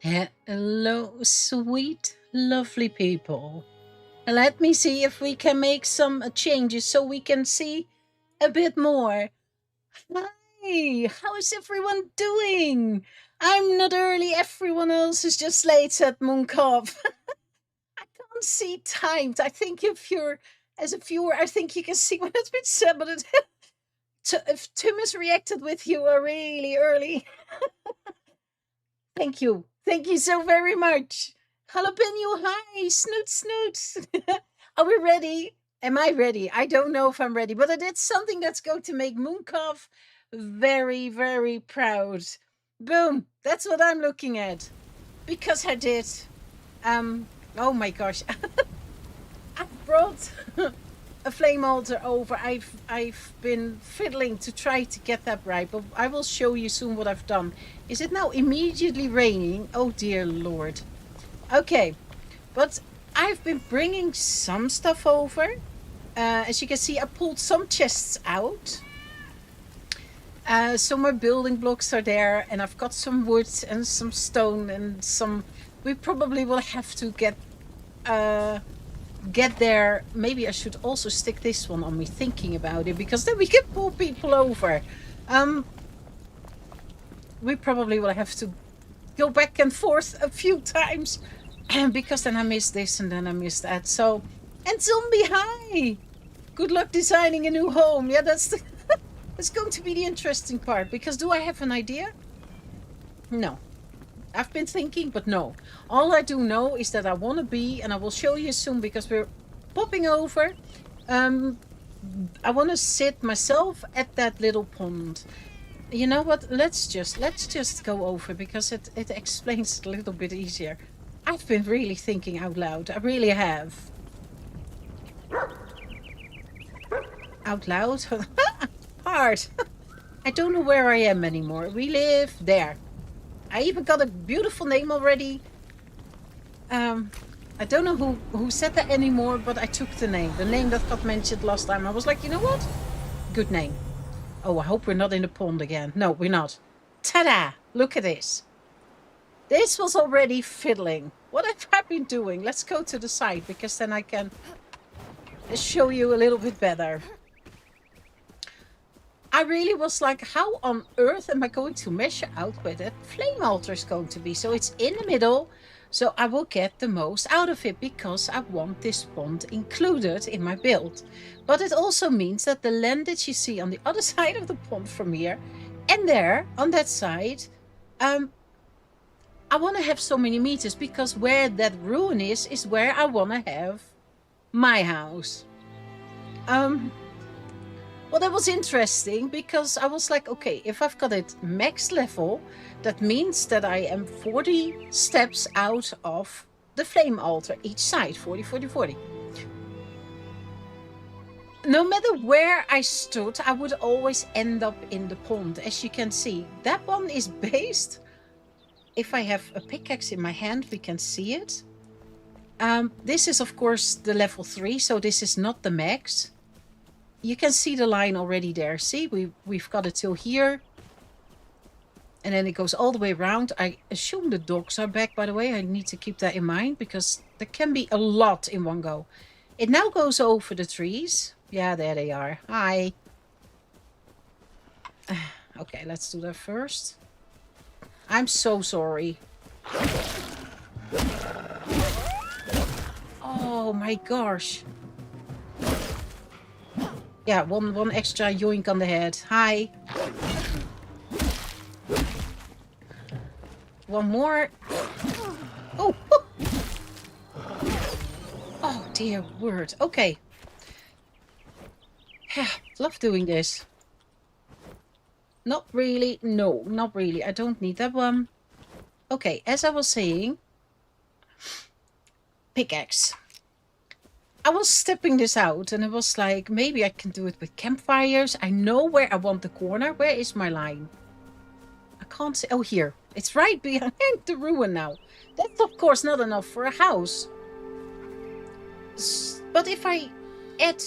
Hello, sweet, lovely people. Let me see if we can make some changes so we can see a bit more. Hi, how is everyone doing? I'm not early, everyone else is just late, said Moonkov. I can't see timed. I think if you're, as a viewer, I think you can see when it's been said, but if Tim has reacted with you are really early. Thank you. Thank you so very much. Jalapeno, hi. Snoot, snoot. Are we ready? Am I ready? I don't know if I'm ready, but I did something that's going to make Moonkov very, very proud. Boom. That's what I'm looking at. Because I did. Oh my gosh. I brought a flame altar over. I've been fiddling to try to get that right, but I will show you soon what I've done. Is it now immediately raining? Oh dear Lord. Okay, but I've been bringing some stuff over. As you can see, I pulled some chests out. So my building blocks are there, and I've got some wood and some stone and some. We probably will have to get there. Maybe I should also stick this one on me thinking about it, because then we can pull people over. We probably will have to go back and forth a few times, because then I miss this and then I miss that. So, and zombie, hi! Good luck designing a new home. Yeah, that's going to be the interesting part, because do I have an idea? No. I've been thinking, but no. All I do know is that I want to be, and I will show you soon because we're popping over. I want to sit myself at that little pond. You know what? Let's just go over, because it explains it a little bit easier. I've been really thinking out loud. I really have. Out loud? Hard. I don't know where I am anymore. We live there. I even got a beautiful name already. I don't know who said that anymore, but I took the name that got mentioned last time. I was like, you know what? Good name. Oh, I hope we're not in the pond again. No, we're not. Ta-da! Look at this. This was already fiddling. What have I been doing? Let's go to the side, because then I can show you a little bit better. I really was like, how on earth am I going to measure out where that flame altar is going to be? So it's in the middle, so I will get the most out of it, because I want this pond included in my build. But it also means that the land that you see on the other side of the pond from here and there on that side, I want to have so many meters, because where that ruin is where I want to have my house. Well, that was interesting, because I was like, okay, if I've got it max level, that means that I am 40 steps out of the flame altar each side. 40, 40, 40. No matter where I stood, I would always end up in the pond. As you can see, that one is based. If I have a pickaxe in my hand, we can see it. This is, of course, the level 3, so this is not the max. You can see the line already there. See, we've got it till here. And then it goes all the way around. I assume the dogs are back, by the way. I need to keep that in mind, because there can be a lot in one go. It now goes over the trees. Yeah, there they are. Hi. Okay, let's do that first. I'm so sorry. Oh my gosh. Yeah, one extra yoink on the head. Hi. One more. Oh. Oh dear word. Okay. Yeah, love doing this. Not really. No, not really. I don't need that one. Okay, as I was saying, pickaxe. I was stepping this out, and it was like, maybe I can do it with campfires. I know where I want the corner. Where is my line? I can't see. Oh, here. It's right behind the ruin now. That's, of course, not enough for a house. But if I add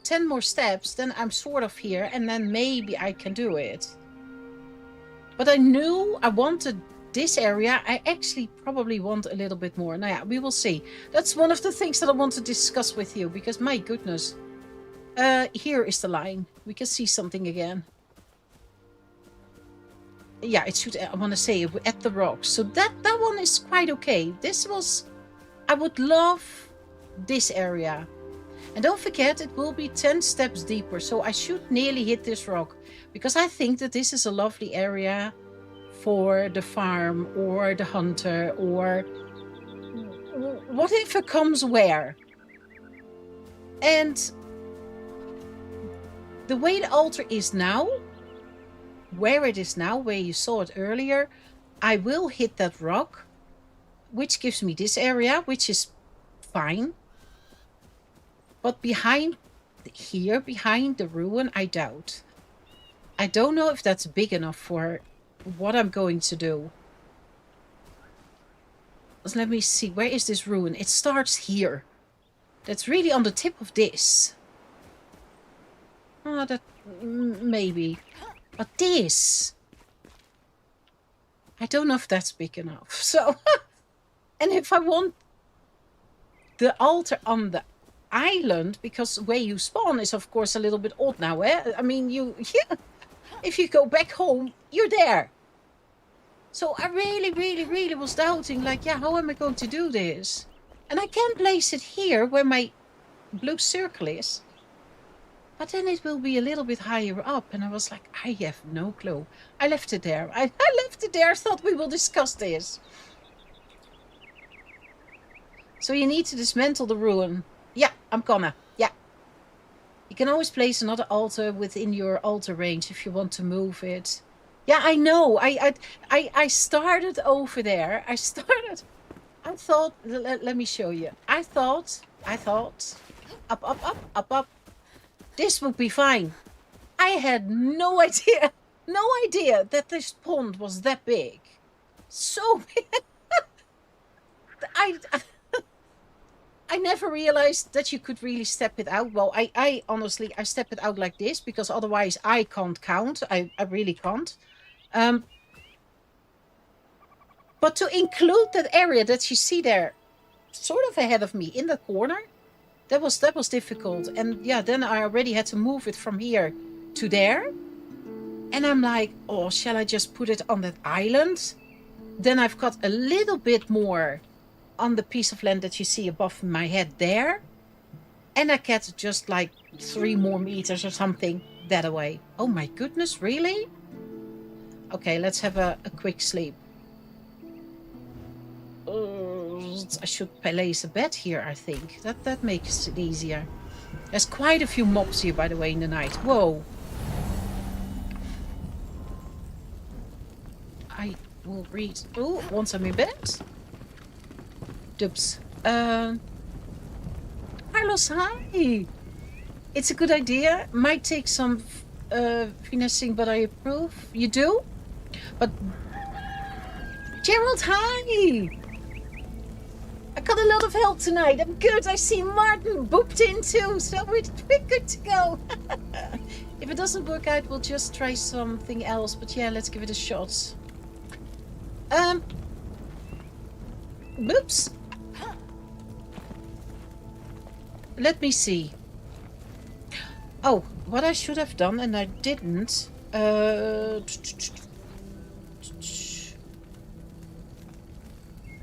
10 more steps, then I'm sort of here, and then maybe I can do it. But I knew I wanted this area, I actually probably want a little bit more. Now, yeah, we will see. That's one of the things that I want to discuss with you, because my goodness. Here is the line. We can see something again. Yeah, it should, I want to say, at the rocks. So that one is quite okay. This was, I would love this area. And don't forget, it will be 10 steps deeper. So I should nearly hit this rock, because I think that this is a lovely area for the farm or the hunter, or whatever comes where. And the way the altar is now, where it is now, where you saw it earlier, I will hit that rock, which gives me this area, which is fine. But behind here, behind the ruin, I doubt. I don't know if that's big enough for what I'm going to do. So let me see, where is this ruin? It starts here. That's really on the tip of this. Oh, that maybe. But this, I don't know if that's big enough. So, and if I want the altar on the island, because where you spawn is of course a little bit odd now, eh? I mean, yeah, if you go back home, you're there. So I really was doubting, like, yeah, how am I going to do this? And I can place it here where my blue circle is. But then it will be a little bit higher up. And I was like, I have no clue. I left it there. I left it there, thought we will discuss this. So you need to dismantle the ruin. Yeah, I'm gonna. Yeah. You can always place another altar within your altar range if you want to move it. Yeah, I know. I started over there. I thought, let me show you. I thought, up. This would be fine. I had no idea that this pond was that big. So big. I never realized that you could really step it out. Well, I honestly, I step it out like this because otherwise I can't count. I really can't. But to include that area that you see there, sort of ahead of me in the corner, that was difficult. And yeah, then I already had to move it from here to there. And I'm like, oh, shall I just put it on that island? Then I've got a little bit more on the piece of land that you see above my head there. And I get just like 3 more meters or something that away. Oh my goodness, really? Okay, let's have a quick sleep. I should place a bed here, I think. That makes it easier. There's quite a few mobs here, by the way, in the night. Whoa. I will read. Oh, once I'm in bed. Dubs. Carlos, hi. It's a good idea. Might take some finessing, but I approve. You do? But Gerald, hi. I got a lot of help tonight. I'm good. I see Martin booped in too, so we're good to go. If it doesn't work out, we'll just try something else. But yeah, let's give it a shot. Oops. Let me see. Oh, what I should have done, and I didn't.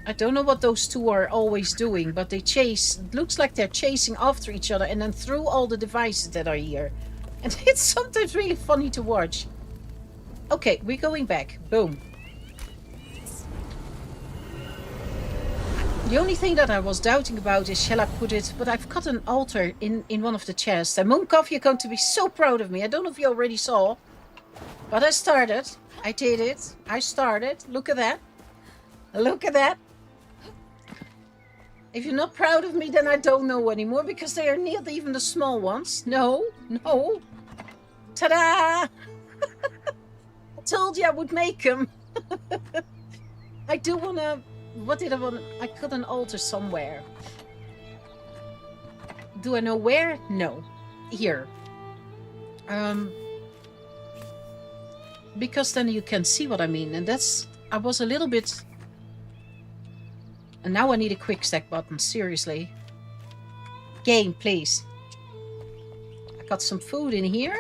I don't know what those two are always doing, but they chase. It looks like they're chasing after each other and then through all the devices that are here. And it's sometimes really funny to watch. Okay, we're going back. Boom. The only thing that I was doubting about is, shall I put it... But I've got an altar in one of the chests. And Moonkov, you're going to be so proud of me. I don't know if you already saw. But I started. I did it. I started. Look at that. Look at that. If you're not proud of me, then I don't know anymore. Because they are not even the small ones. No. No. Ta-da! I told you I would make them. I do want to... What did I want? I got an altar somewhere. Do I know where? No. Here. Because then you can see what I mean. And that's I was a little bit... And now I need a quick stack button, seriously. Game, please. I got some food in here.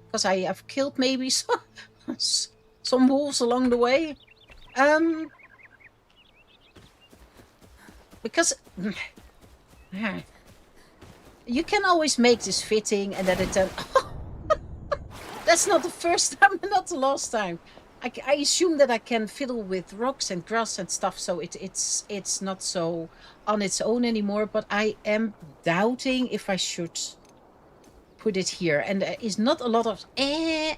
Because I have killed maybe some wolves along the way. Because... You can always make this fitting and that it... That's not the first time, not the last time. I assume that I can fiddle with rocks and grass and stuff, so it's not so on its own anymore. But I am doubting if I should put it here. And there is not a lot of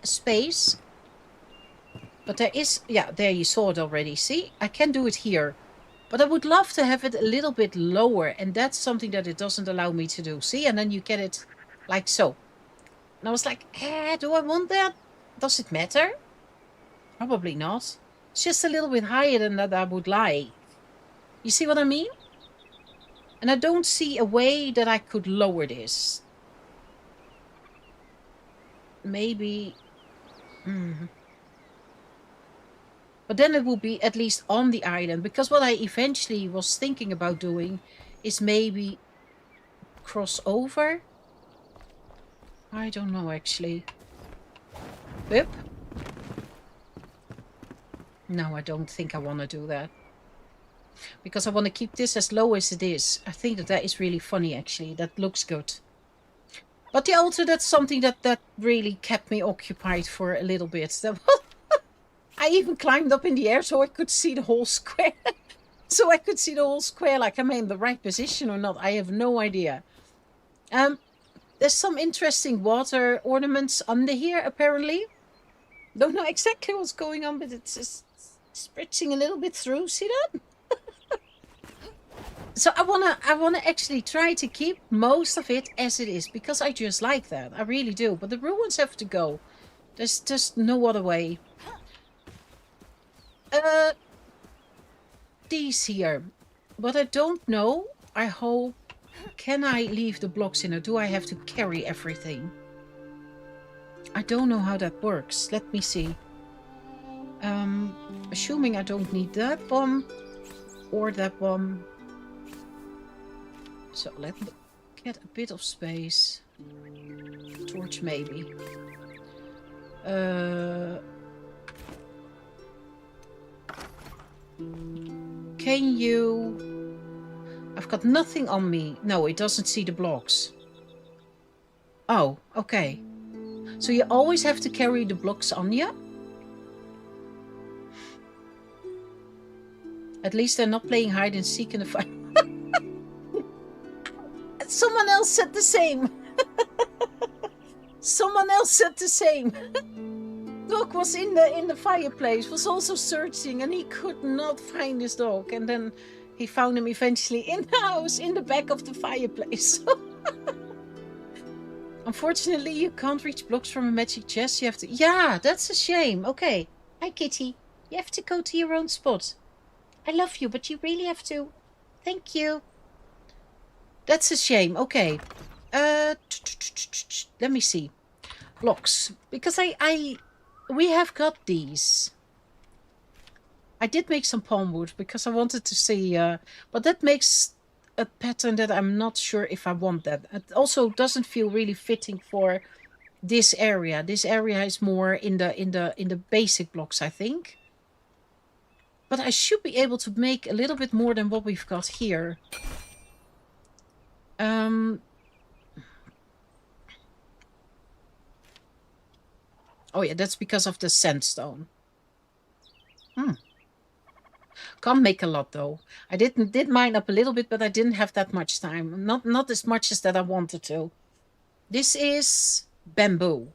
space. But there is... Yeah, there you saw it already. See? I can do it here. But I would love to have it a little bit lower. And that's something that it doesn't allow me to do. See? And then you get it like so. And I was like, do I want that? Does it matter? Probably not. It's just a little bit higher than that I would like. You see what I mean? And I don't see a way that I could lower this. Maybe... But then it will be at least on the island. Because what I eventually was thinking about doing is maybe cross over. I don't know, actually. Oop. No, I don't think I want to do that. Because I want to keep this as low as it is. I think that is really funny, actually. That looks good. But yeah, also that's something that really kept me occupied for a little bit. I even climbed up in the air so I could see the whole square. So I could see the whole square, like am I in the right position or not? I have no idea. There's some interesting water ornaments under here, apparently. Don't know exactly what's going on, but it's just spritzing a little bit through. See that? So I wanna actually try to keep most of it as it is, because I just like that. I really do. But the ruins have to go. There's just no other way. These here. But I don't know. I hope... Can I leave the blocks in, or do I have to carry everything? I don't know how that works. Let me see. Assuming I don't need that bomb or that bomb. So let's get a bit of space. Torch maybe. Can you... I've got nothing on me. No, it doesn't see the blocks. Oh, okay. So you always have to carry the blocks on you? At least they're not playing hide and seek in the fire. Someone else said the same. Someone else said the same. Dog was in the fireplace, was also searching, and he could not find his dog. And then he found him eventually in the house, in the back of the fireplace. Unfortunately, you can't reach blocks from a magic chest. You have to... Yeah, that's a shame. Okay. Hi, kitty. You have to go to your own spot. I love you, but you really have to. Thank you. That's a shame. Okay. Let me see. Blocks. Because we have got these. I did make some palm wood because I wanted to see... but that makes a pattern that I'm not sure if I want that. It also doesn't feel really fitting for this area. This area is more in the basic blocks, I think. But I should be able to make a little bit more than what we've got here. Oh yeah, that's because of the sandstone. Can't make a lot though. I did mine up a little bit, but I didn't have that much time. Not as much as that I wanted to. This is bamboo.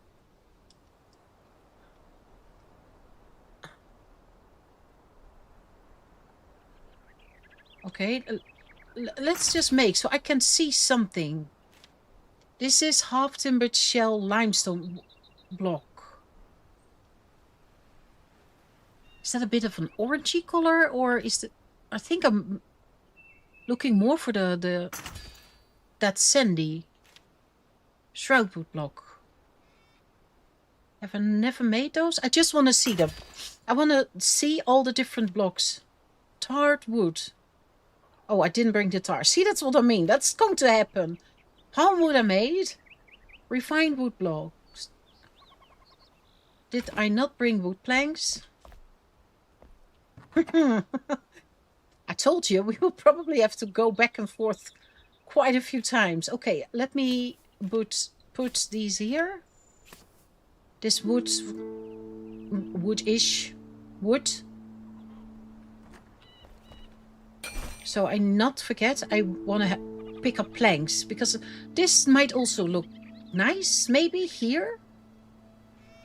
Okay, let's just make so I can see something. This is half timbered shell limestone block. Is that a bit of an orangey color, or is it? I think I'm looking more for that sandy Enshrouded block. Have I never made those? I just want to see them. I want to see all the different blocks. Tarred wood. Oh, I didn't bring the tar. See, that's what I mean. That's going to happen. Palm wood I made. Refined wood blocks. Did I not bring wood planks? I told you, we will probably have to go back and forth quite a few times. Okay, let me put these here. This wood-ish wood. So I not forget, I want to pick up planks, because this might also look nice, maybe here.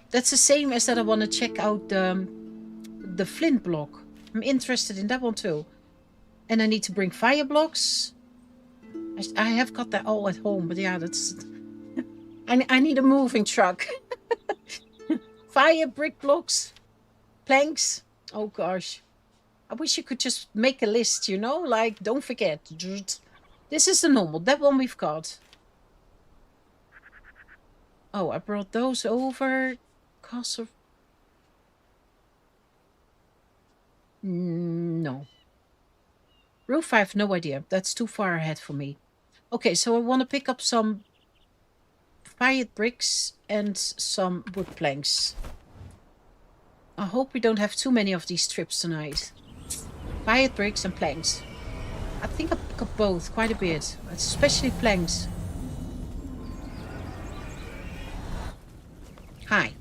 That's the same as that I want to check out the flint block. I'm interested in that one too. And I need to bring fire blocks. I have got that all at home, but yeah, that's... I need a moving truck. Fire, brick blocks, planks. Oh gosh. I wish you could just make a list, you know? Like, don't forget. This is the normal. That one we've got. Oh, I brought those over. Castle. No. Roof, I have no idea. That's too far ahead for me. Okay, so I want to pick up some fired bricks and some wood planks. I hope we don't have too many of these trips tonight. Fired bricks and planks. I think I pick up both quite a bit, especially planks. Hi.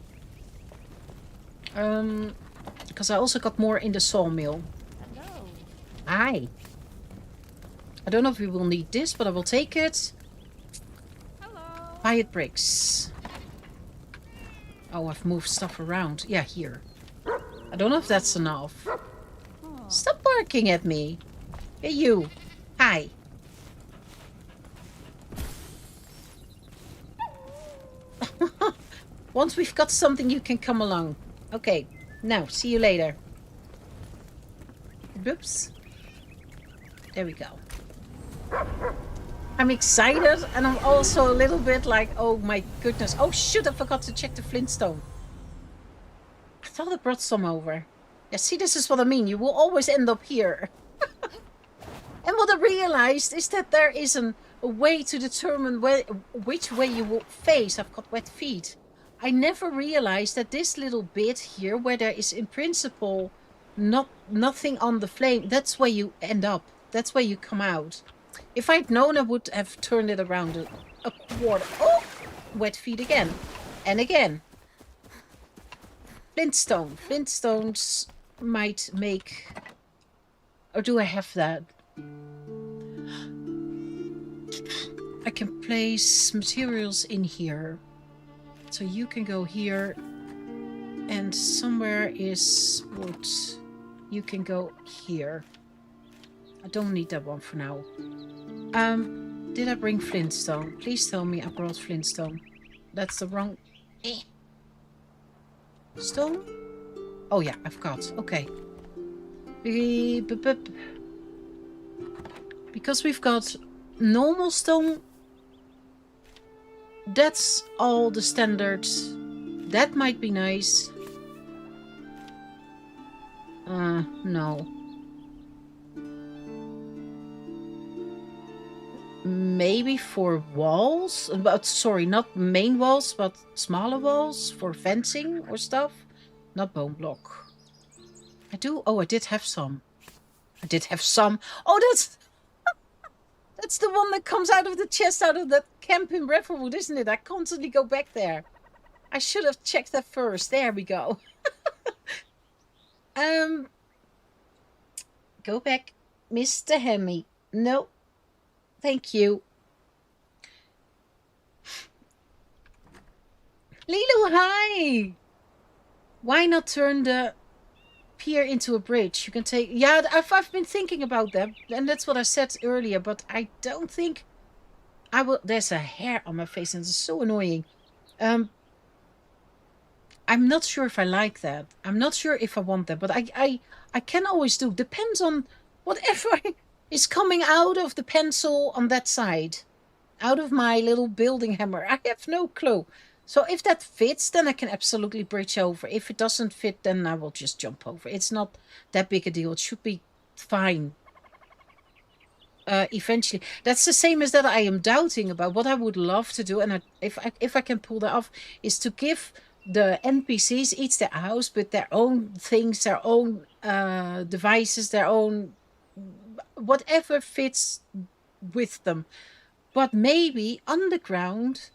Because I also got more in the sawmill. Hello. Hi. I don't know if we will need this, but I will take it. Hello. Fired bricks. Oh, I've moved stuff around. Yeah, here. I don't know if that's enough. Stop barking at me. Hey, you. Hi. Once we've got something, you can come along. Okay. Now, see you later. Whoops. There we go. I'm excited, and I'm also a little bit like, oh my goodness. Oh, shoot, I forgot to check the flintstone. I thought I brought some over. Yeah, see, this is what I mean. You will always end up here. And what I realized is that there isn't a way to determine which way you will face. I've got wet feet. I never realized that this little bit here, where there is in principle nothing on the flame, that's where you end up. That's where you come out. If I'd known, I would have turned it around a quarter. Oh! Wet feet again. And again. Flintstone. Flintstones might make... Or do I have that? I can place materials in here. So you can go here. And somewhere is wood. You can go here. I don't need that one for now. Did I bring flintstone? Please tell me I brought flintstone. That's the wrong... Stone? Oh yeah, I've got. Okay. Because we've got normal stone. That's all the standards. That might be nice. No. Maybe for walls, but sorry, not main walls, but smaller walls for fencing or stuff. Not bone block. I did have some. Oh, that's the one that comes out of the chest out of that camp in Revelwood, isn't it? I constantly go back there. I should have checked that first. There we go. Go back, Mr. Hemi. No. Thank you. Lilo, hi! Why not turn the pier into a bridge? You can take... Yeah, I've been thinking about that. And that's what I said earlier. But I don't think I will... There's a hair on my face and it's so annoying. I'm not sure if I like that. I'm not sure if I want that. But I can always do. Depends on whatever... is coming out of the pencil on that side. Out of my little building hammer. I have no clue. So if that fits, then I can absolutely bridge over. If it doesn't fit, then I will just jump over. It's not that big a deal. It should be fine. Eventually, that's the same as that I am doubting about. What I would love to do, and if I can pull that off, is to give the NPCs each their house with their own things, their own devices, their own whatever fits with them. But maybe underground,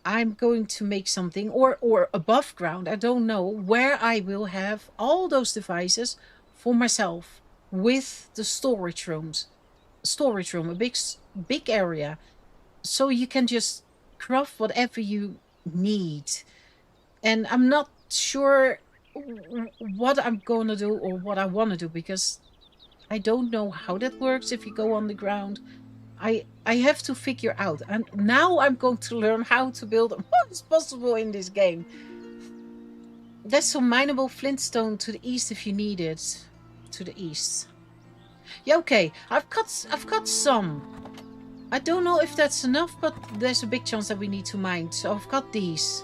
I'm going to make something, or above ground, I don't know, where I will have all those devices for myself with the storage rooms. Storage room, a big area, so you can just craft whatever you need. And I'm not sure what I'm going to do or what I want to do, because I don't know how that works if you go on the ground. I have to figure out, and now I'm going to learn how to build what is possible in this game. There's some mineable flintstone to the east if you need it. To the east. Yeah, okay. I've got some. I don't know if that's enough, but there's a big chance that we need to mine. So I've got these.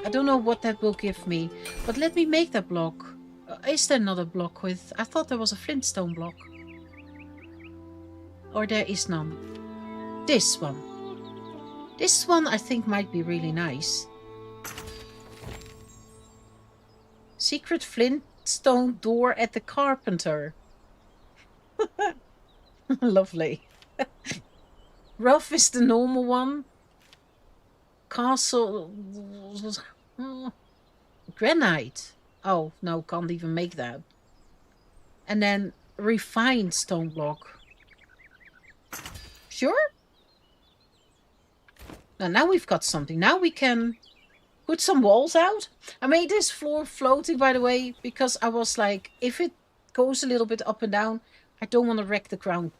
I don't know what that will give me, but let me make that block. Is there another block with... I thought there was a flintstone block. Or there is none. This one. This one I think might be really nice. Secret flintstone door at the carpenter. Lovely. Rough is the normal one. Castle... Granite. Oh, no, can't even make that. And then refined stone block. Sure? Now we've got something. Now we can put some walls out. I made this floor floating, by the way, because I was like, if it goes a little bit up and down, I don't want to wreck the ground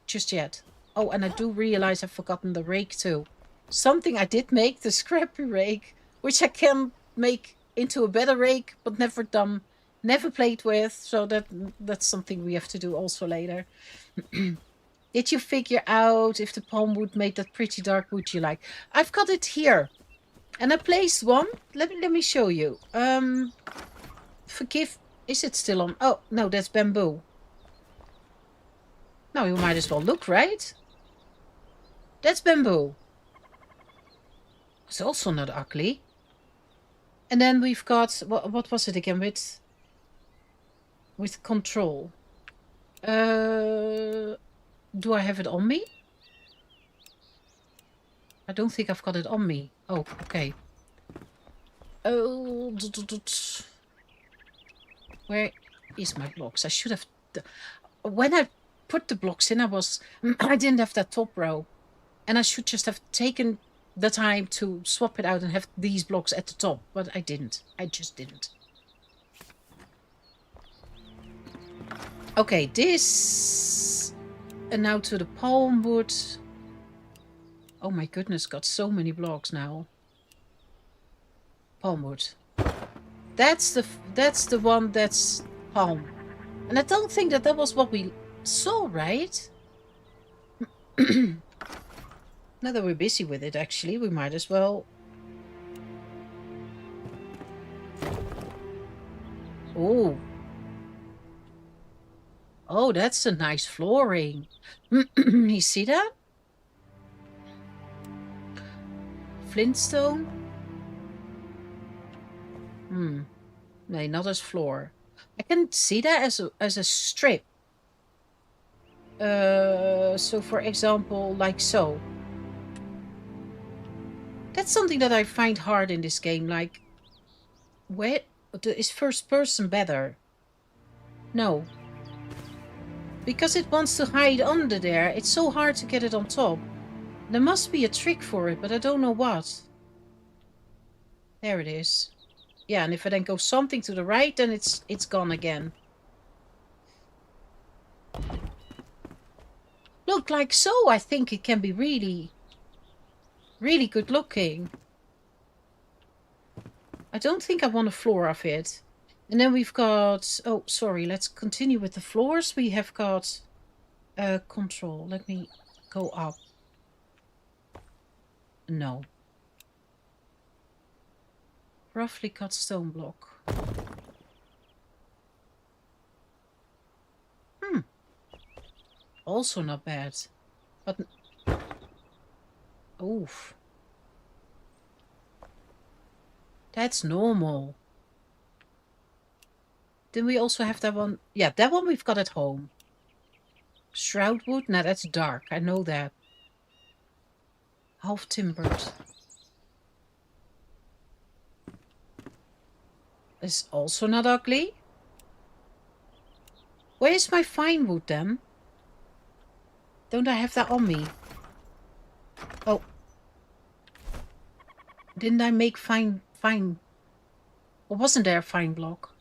just yet. Oh, and I do realize I've forgotten the rake too. Something I did make, the scrappy rake, which I can make into a better rake, but never done, never played with. So that's something we have to do also later. Did you figure out if the palm wood made that pretty dark wood you like? I've got it here. And I placed one. Let me show you. Forgive. Is it still on? Oh, no, that's bamboo. No, you might as well look, right? That's bamboo. It's also not ugly. And then we've got... What was it again? With control. Do I have it on me? I don't think I've got it on me. Oh, okay. Oh, where is my blocks? I should have... When I put the blocks in, I didn't have that top row. And I should just have taken the time to swap it out and have these blocks at the top. But I didn't. I just didn't. Okay, this... And now to the palm wood. Oh my goodness, got so many blocks now. Palm wood. That's the one that's palm. And I don't think that was what we saw, right? Now that we're busy with it, actually, we might as well... Oh. Oh, that's a nice flooring. You see that? Flintstone? No, not as floor. I can see that as a strip. So for example, like so. That's something that I find hard in this game. Like, where is first person better? No. Because it wants to hide under there, it's so hard to get it on top. There must be a trick for it, but I don't know what. There it is. Yeah, and if I then go something to the right, then it's gone again. Look, like so, I think it can be really, really good looking. I don't think I want a floor of it. And then we've got... Oh, sorry, let's continue with the floors. We have got control. Let me go up. No. Roughly cut stone block. Also not bad. But... oof. That's normal. Then we also have that one. Yeah, that one we've got at home. Shroud wood? No, that's dark. I know that. Half timbered. Is also not ugly. Where is my fine wood then? Don't I have that on me? Oh. Didn't I make fine... Or wasn't there a fine block?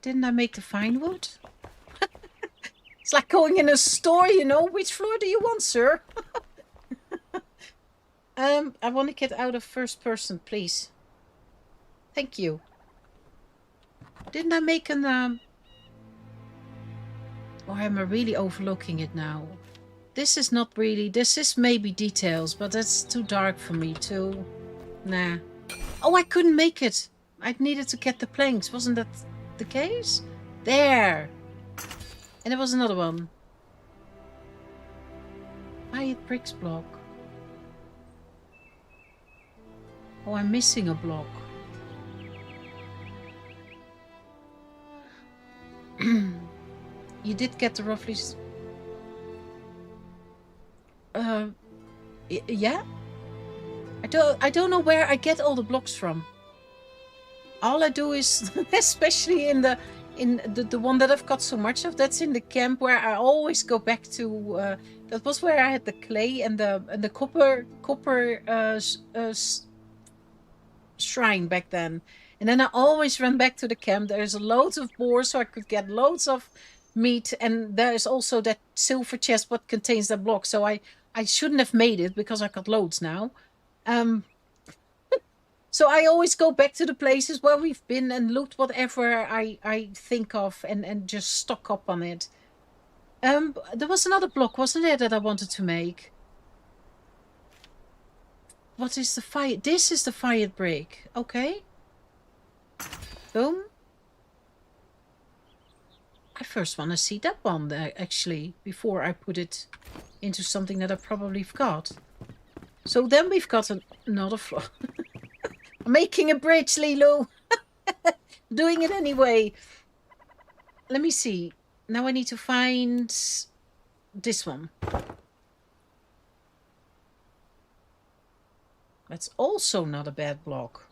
Didn't I make the fine wood? It's like going in a store, you know. Which floor do you want, sir? I want to get out of first person, please. Thank you. Didn't I make an... Or am I really overlooking it now? This is not really... This is maybe details, but that's too dark for me too. Nah. Oh, I couldn't make it. I needed to get the planks. Wasn't that the case? There. And there was another one. Fired bricks block. Oh, I'm missing a block. You did get the roughly... yeah? I don't know where I get all the blocks from. All I do is, especially in the one that I've got so much of, that's in the camp where I always go back to. That was where I had the clay and the copper shrine back then. And then I always ran back to the camp. There's loads of boars, so I could get loads of meat. And there is also that silver chest what contains the block. So I shouldn't have made it because I got loads now. So I always go back to the places where we've been and loot whatever I think of and just stock up on it. There was another block, wasn't there, that I wanted to make? What is the fire? This is the fired brick. Okay. Boom. I first want to see that one there, actually, before I put it into something that I probably forgot. So then we've got another floor. I'm making a bridge, Lilo. Doing it anyway. Let me see. Now I need to find this one. That's also not a bad block.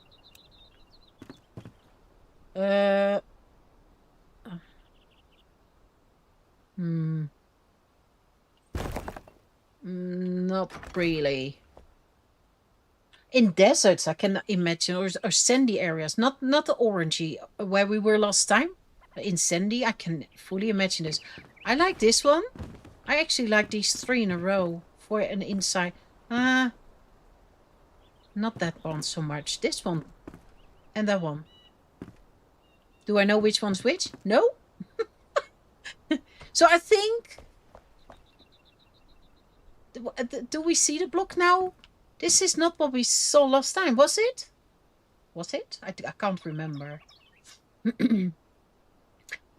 Not really. In deserts, I can imagine, or sandy areas, not the orangey where we were last time. In sandy, I can fully imagine this. I like this one. I actually like these 3 in a row for an inside. Not that one so much. This one and that one. Do I know which one's which? No. So I think. Do we see the block now? This is not what we saw last time, was it? Was it? I can't remember.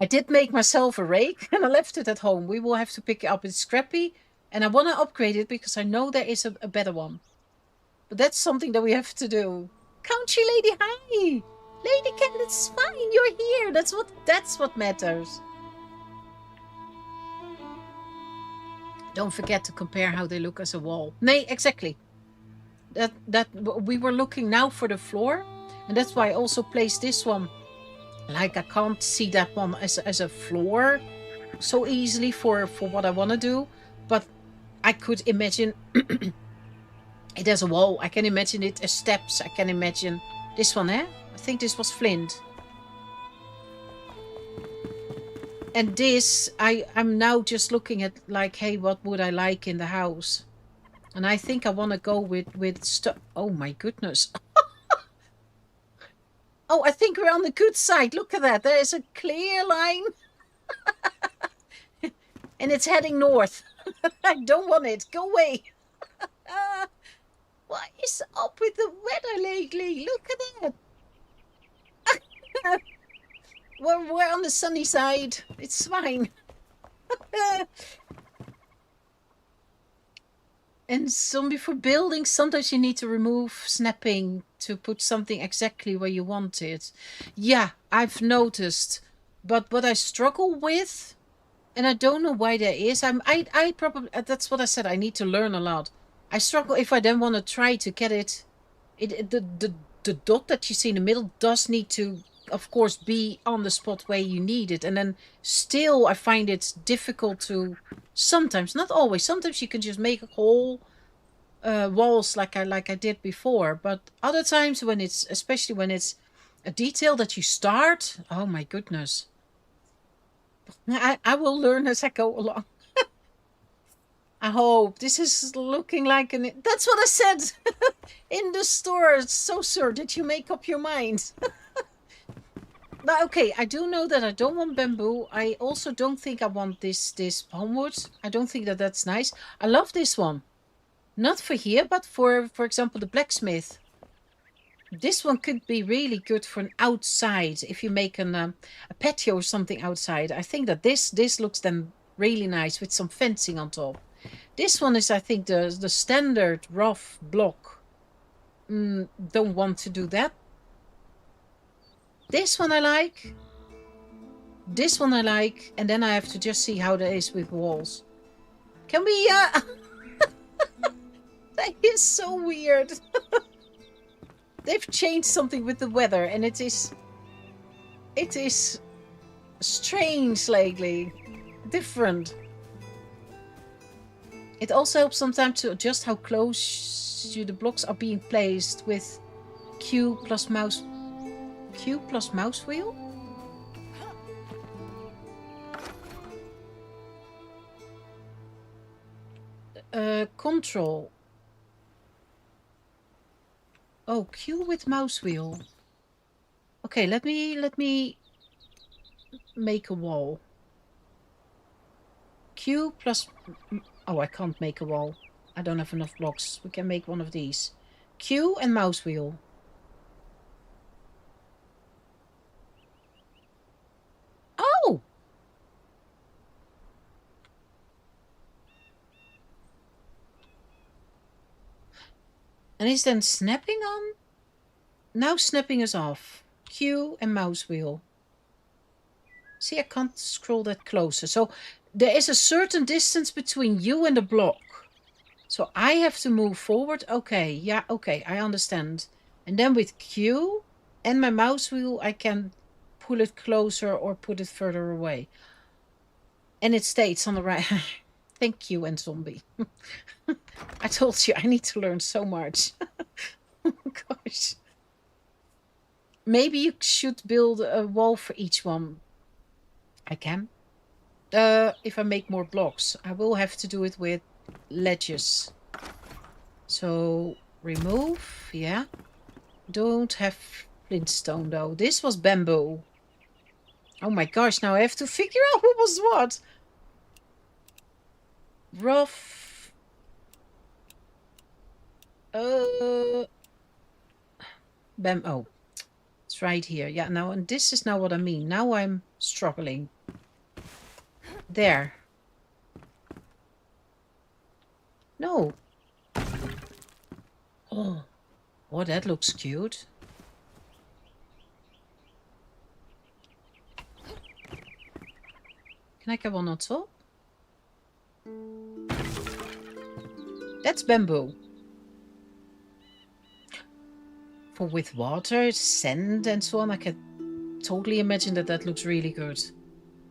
I did make myself a rake and I left it at home. We will have to pick it up. It's scrappy and I want to upgrade it because I know there is a better one. But that's something that we have to do. Country lady, hi! Lady Cat, it's fine. You're here. That's what matters. Don't forget to compare how they look as a wall. Nay, exactly. That we were looking now for the floor, and that's why I also placed this one. Like I can't see that one as a floor so easily for what I want to do, but I could imagine it as a wall. I can imagine it as steps. I can imagine this one, eh? I think this was flint. And this, I'm now just looking at like, hey, what would I like in the house? And I think I want to go with stuff. Oh my goodness. Oh, I think we're on the good side. Look at that. There is a clear line. And it's heading north. I don't want it. Go away. What is up with the weather lately? Look at that. We're on the sunny side. It's fine. And zombie for building, sometimes you need to remove snapping to put something exactly where you want it. Yeah, I've noticed. But what I struggle with, and I don't know why there is, I probably, that's what I said, I need to learn a lot. I struggle if I then want to try to get it, the dot that you see in the middle does need to, of course, be on the spot where you need it. And then still I find it difficult to, sometimes, not always, sometimes you can just make a whole walls like I did before. But other times when it's, especially when it's a detail that you start, oh my goodness. I will learn as I go along. I hope. This is looking like an... That's what I said in the store. So, sir, did you make up your mind? But okay, I do know that I don't want bamboo. I also don't think I want this palmwood. I don't think that that's nice. I love this one. Not for here, but for example, the blacksmith. This one could be really good for an outside. If you make a patio or something outside. I think that this looks then really nice with some fencing on top. This one is, I think, the standard rough block. Don't want to do that. This one I like. This one I like. And then I have to just see how that is with walls. Can we... That is so weird. They've changed something with the weather. And it is strange lately. Different. It also helps sometimes to adjust how close the blocks are being placed with Q plus mouse wheel? Control. Oh, Q with mouse wheel. Okay, let me make a wall. Q plus... Oh, I can't make a wall. I don't have enough blocks. We can make one of these. Q and mouse wheel. Oh! And is then snapping on? Now snapping is off. Q and mouse wheel. See, I can't scroll that closer. So there is a certain distance between you and the block. So I have to move forward. Okay, yeah, okay, I understand. And then with Q and my mouse wheel, I can pull it closer or put it further away. And it stays on the right. Thank you, and zombie. I told you I need to learn so much. Oh, gosh. Maybe you should build a wall for each one. I can. If I make more blocks, I will have to do it with ledges. So remove, yeah. Don't have flintstone though. This was bamboo. Oh my gosh, now I have to figure out what was what. Rough. Oh, it's right here. Yeah, now, and this is now what I mean. Now I'm struggling. There. No. Oh, that looks cute. Can I get one on top? That's bamboo. For with water, sand and so on, I can totally imagine that looks really good.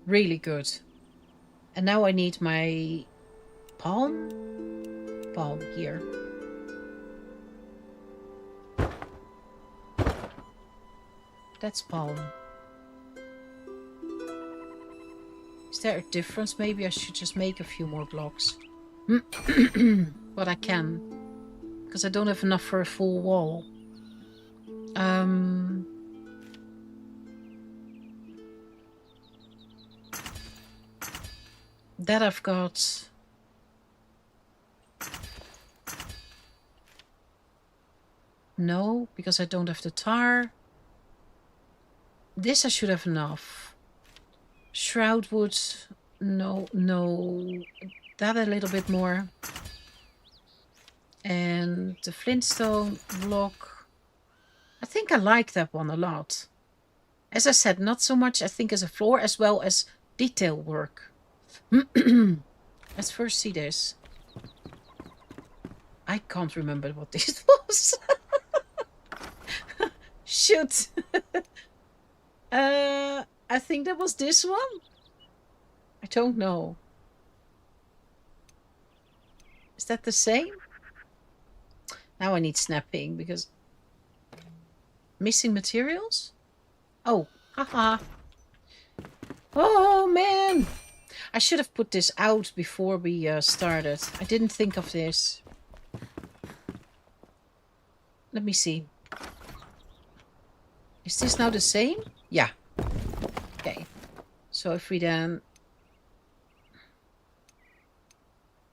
Really good. And now I need my palm here. That's palm. Is there a difference? Maybe I should just make a few more blocks. But I can. Because I don't have enough for a full wall. That I've got. No, because I don't have the tar. This I should have enough. Shroud wood. No. That a little bit more. And the flintstone block. I think I like that one a lot. As I said, not so much I think as a floor as well as detail work. Let's first see this. I can't remember what this was. Shoot. I think that was this one. I don't know. Is that the same? Now I need snapping because missing materials? Oh, haha. Oh man. I should have put this out before we started. I didn't think of this. Let me see. Is this now the same? Yeah. Okay. So if we then...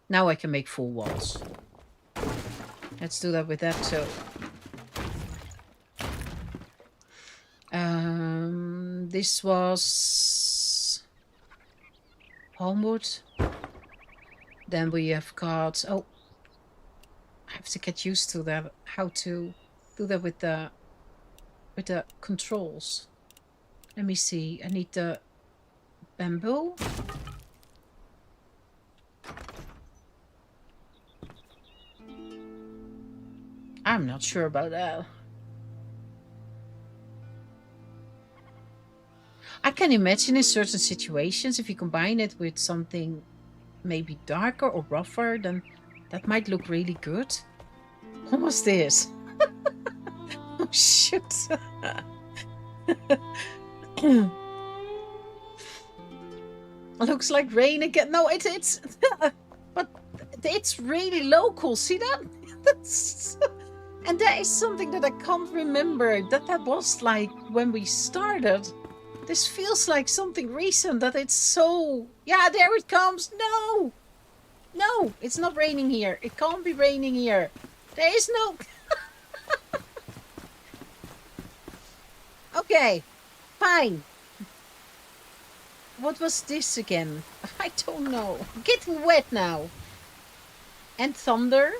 Now I can make full walls. Let's do that with that too. This was... Palmwood. Then we have got... Oh. I have to get used to that. How to do that with the controls. Let me see. I need the bamboo. I'm not sure about that. I can imagine in certain situations, if you combine it with something maybe darker or rougher, then that might look really good. What was this? Oh, shoot. Looks like rain again. No, it's but it's really local. See that? That's, and that is something that I can't remember. That was like when we started. This feels like something recent. That it's so... Yeah, there it comes. No, no, it's not raining here. It can't be raining here. There is no... Okay, fine. What was this again? I don't know. Getting wet now. And thunder.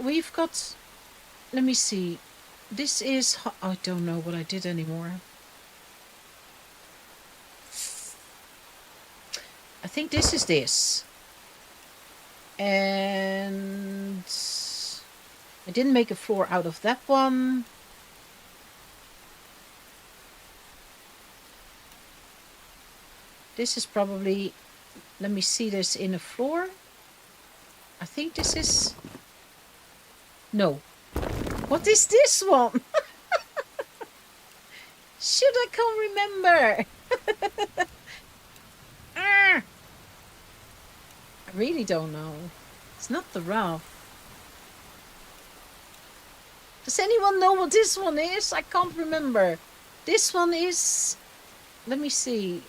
We've got... Let me see. This is... I don't know what I did anymore. I think this is this. And... I didn't make a floor out of that one. This is probably... Let me see this in a floor. I think this is... No. What is this one? Shoot, I can't remember. I really don't know. It's not the rough. Does anyone know what this one is? I can't remember. This one is... Let me see.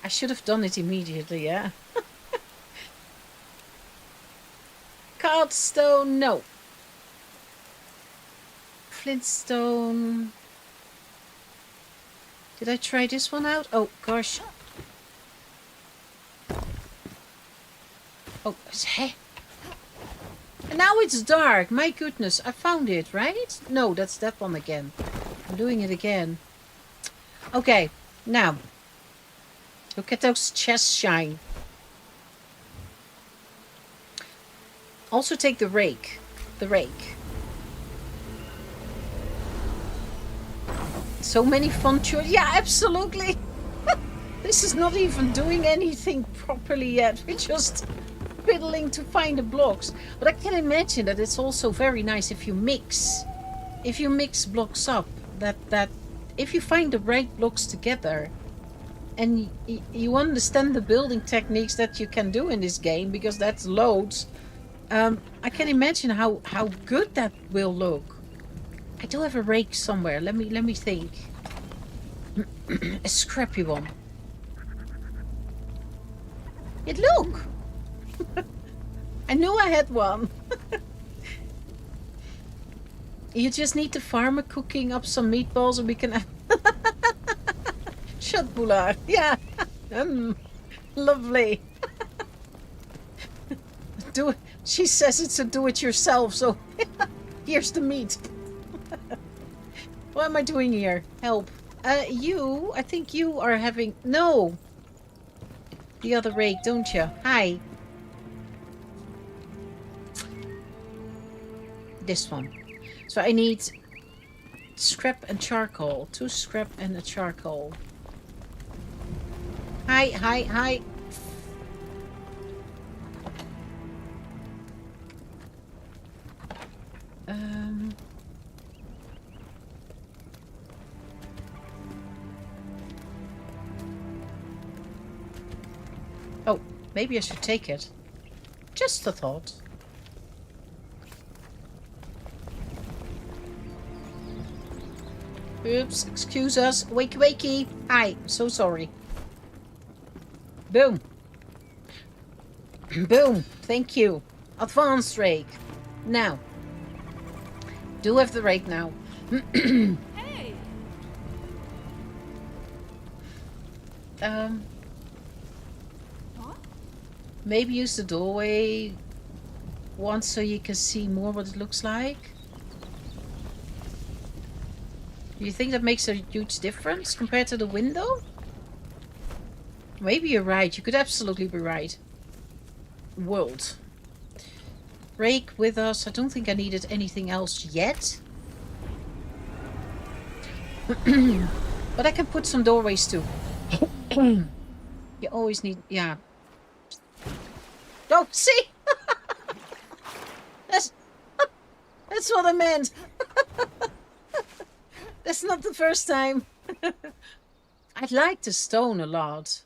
I should have done it immediately, yeah? Cardstone, no. Flintstone. Did I try this one out? Oh, gosh. Oh, hey. And now it's dark. My goodness, I found it, right? No, that's that one again. I'm doing it again. Okay, now. Look at those chests shine. Also take the rake. The rake. So many fun choices. Yeah, absolutely. This is not even doing anything properly yet. We're just fiddling to find the blocks. But I can imagine that it's also very nice if you mix. If you mix blocks up. That if you find the right blocks together. And you understand the building techniques that you can do in this game. Because that's loads. I can imagine how good that will look. I do have a rake somewhere. Let me think. A scrappy one. It look! I knew I had one. You just need the farmer cooking up some meatballs and we can have... Shut Bula. Yeah. Lovely. She says it's a do-it-yourself, so here's the meat. What am I doing here? Help. I think you are having... No! The other rake, don't you? Hi. This one. So I need scrap and charcoal. 2 scrap and a charcoal. Hi. Oh, maybe I should take it. Just a thought. Oops, excuse us. Wakey. Hi, so sorry. Boom. Boom. Thank you. Advanced rake. Now. Do have the rake now. Hey. What? Maybe use the doorway once so you can see more what it looks like. Do you think that makes a huge difference compared to the window? Maybe you're right. You could absolutely be right. World. Rake with us. I don't think I needed anything else yet. But I can put some doorways too. You always need... Yeah. Oh, see? That's what I meant. That's not the first time. I like the stone a lot.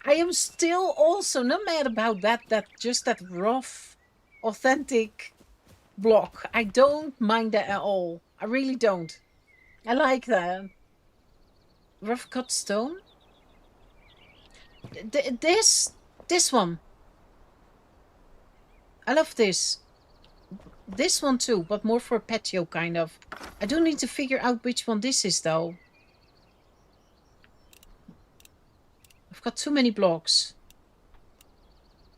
I am still also not mad about that just that rough, authentic block. I don't mind that at all. I really don't. I like that. Rough cut stone? This one. I love this. This one too, but more for a patio kind of. I do need to figure out which one this is though. I've got too many blocks.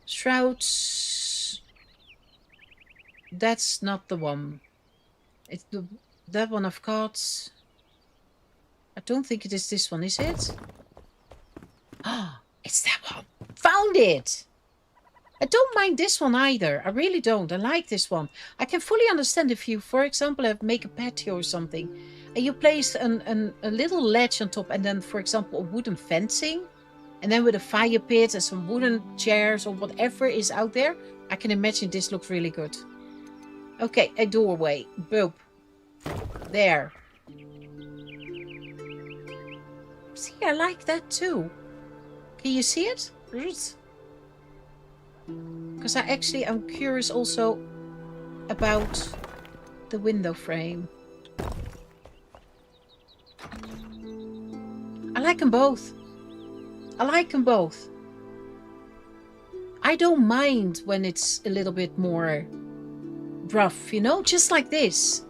Shrouds. That's not the one. It's that one I've got. I don't think it is this one, is it? Ah, it's that one. Found it! I don't mind this one either. I really don't. I like this one. I can fully understand if you, for example, make a patio or something, and you place a little ledge on top, and then, for example, a wooden fencing, and then with a fire pit and some wooden chairs or whatever is out there. I can imagine this looks really good. Okay, a doorway. Boop. There. See, I like that too. Can you see it? Because I'm curious also about the window frame. I like them both. I don't mind when it's a little bit more rough, you know, just like this.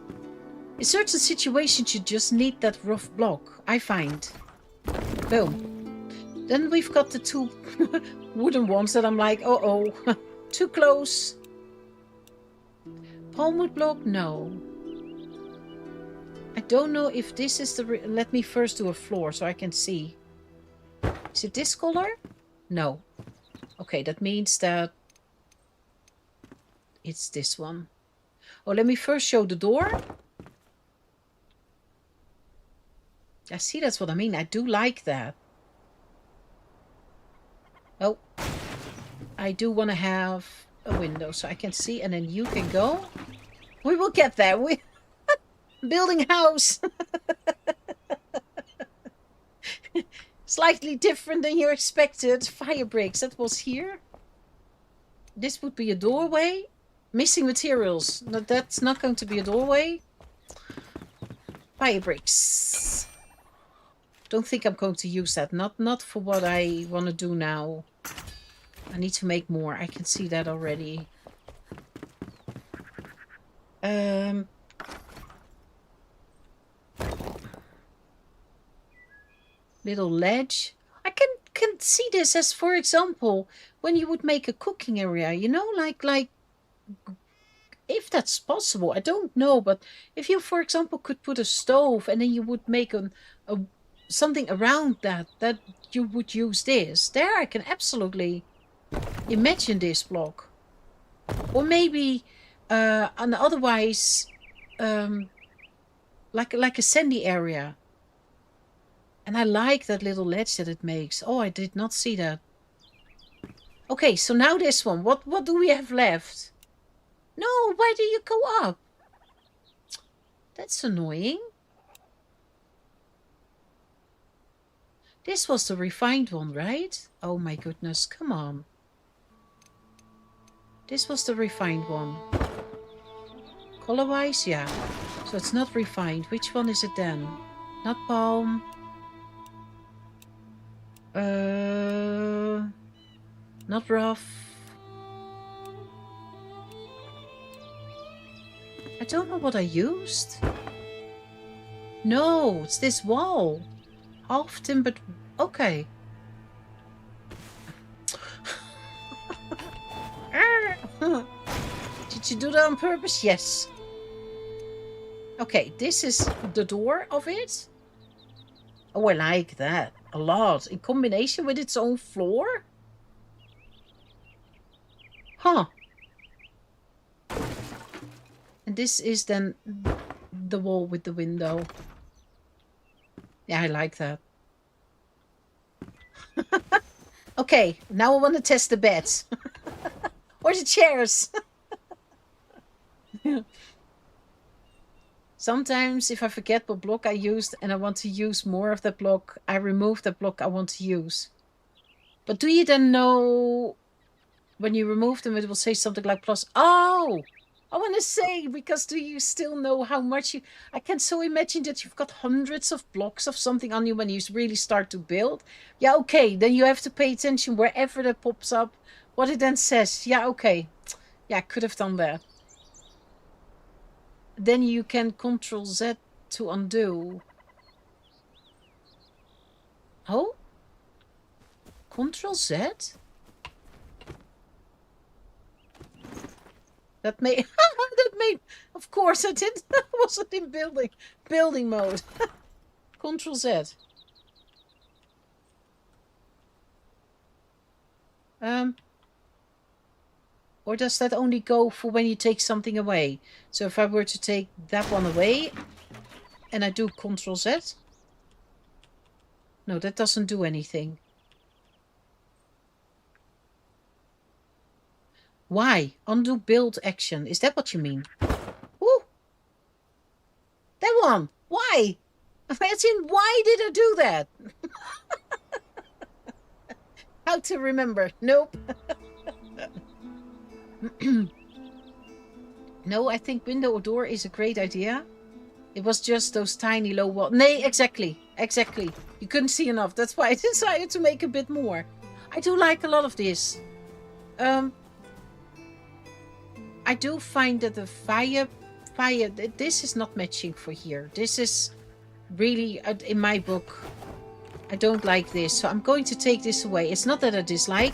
In certain situations you just need that rough block, I find. Boom. Then we've got the 2 wooden ones that I'm like, uh-oh, too close. Palmwood block? No. I don't know if this is the... Let me first do a floor so I can see. Is it this color? No. Okay, that means that it's this one. Oh, let me first show the door. I see, that's what I mean. I do like that. Oh, I do want to have a window so I can see, and then you can go. We will get there. We building house. Slightly different than you expected. Fire breaks. That was here. This would be a doorway. Missing materials. No, that's not going to be a doorway. Fire breaks. Don't think I'm going to use that. Not for what I want to do now. I need to make more. I can see that already. Little ledge. I can see this as, for example, when you would make a cooking area, you know, like if that's possible. I don't know, but if you, for example, could put a stove and then you would make a something around that you would use this. There I can absolutely imagine this block. Or maybe and otherwise like a sandy area. And I like that little ledge that it makes. Oh, I did not see that. Okay, so now this one. What do we have left? No, why do you go up? That's annoying. This was the refined one, right? Oh my goodness, come on. This was the refined one. Color-wise, yeah. So it's not refined. Which one is it then? Not palm. Not rough. I don't know what I used. No, it's this wall. Half timbered. Okay. Did you do that on purpose? Yes. Okay, this is the door of it. Oh, I like that a lot. In combination with its own floor? Huh. And this is then the wall with the window. Yeah, I like that. Okay, now I want to test the beds. Or the chairs. Sometimes if I forget what block I used and I want to use more of that block, I remove the block I want to use. But do you then know when you remove them, it will say something like plus? Oh, I want to say, because do you still know how much you... I can so imagine that you've got hundreds of blocks of something on you when you really start to build. Yeah, okay, then you have to pay attention wherever that pops up, what it then says. Yeah, okay. Yeah, I could have done that. Then you can Control Z to undo. Oh? Control Z? That made... that made... Of course I didn't. I wasn't in building mode. Control Z. Or does that only go for when you take something away? So if I were to take that one away and I do Control Z? No, that doesn't do anything. Why? Undo build action. Is that what you mean? Ooh. That one. Why? As in, why did I do that? How to remember. Nope. No, I think window or door is a great idea. It was just those tiny low walls. Nay, exactly. Exactly. You couldn't see enough. That's why I decided to make a bit more. I do like a lot of this. I do find that the fire, this is not matching for here. This is really, in my book, I don't like this. So I'm going to take this away. It's not that I dislike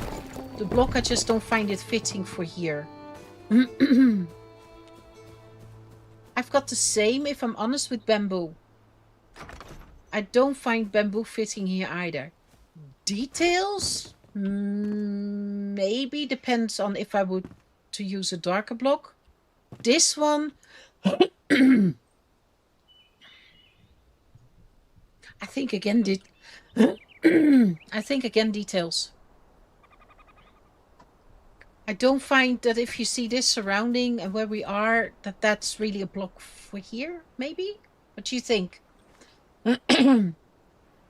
the block, I just don't find it fitting for here. I've got the same, if I'm honest, with bamboo. I don't find bamboo fitting here either. Details? Maybe, depends on if I would to use a darker block. This one, I think again details. I don't find that if you see this surrounding and where we are, that's really a block for here, maybe? What do you think? There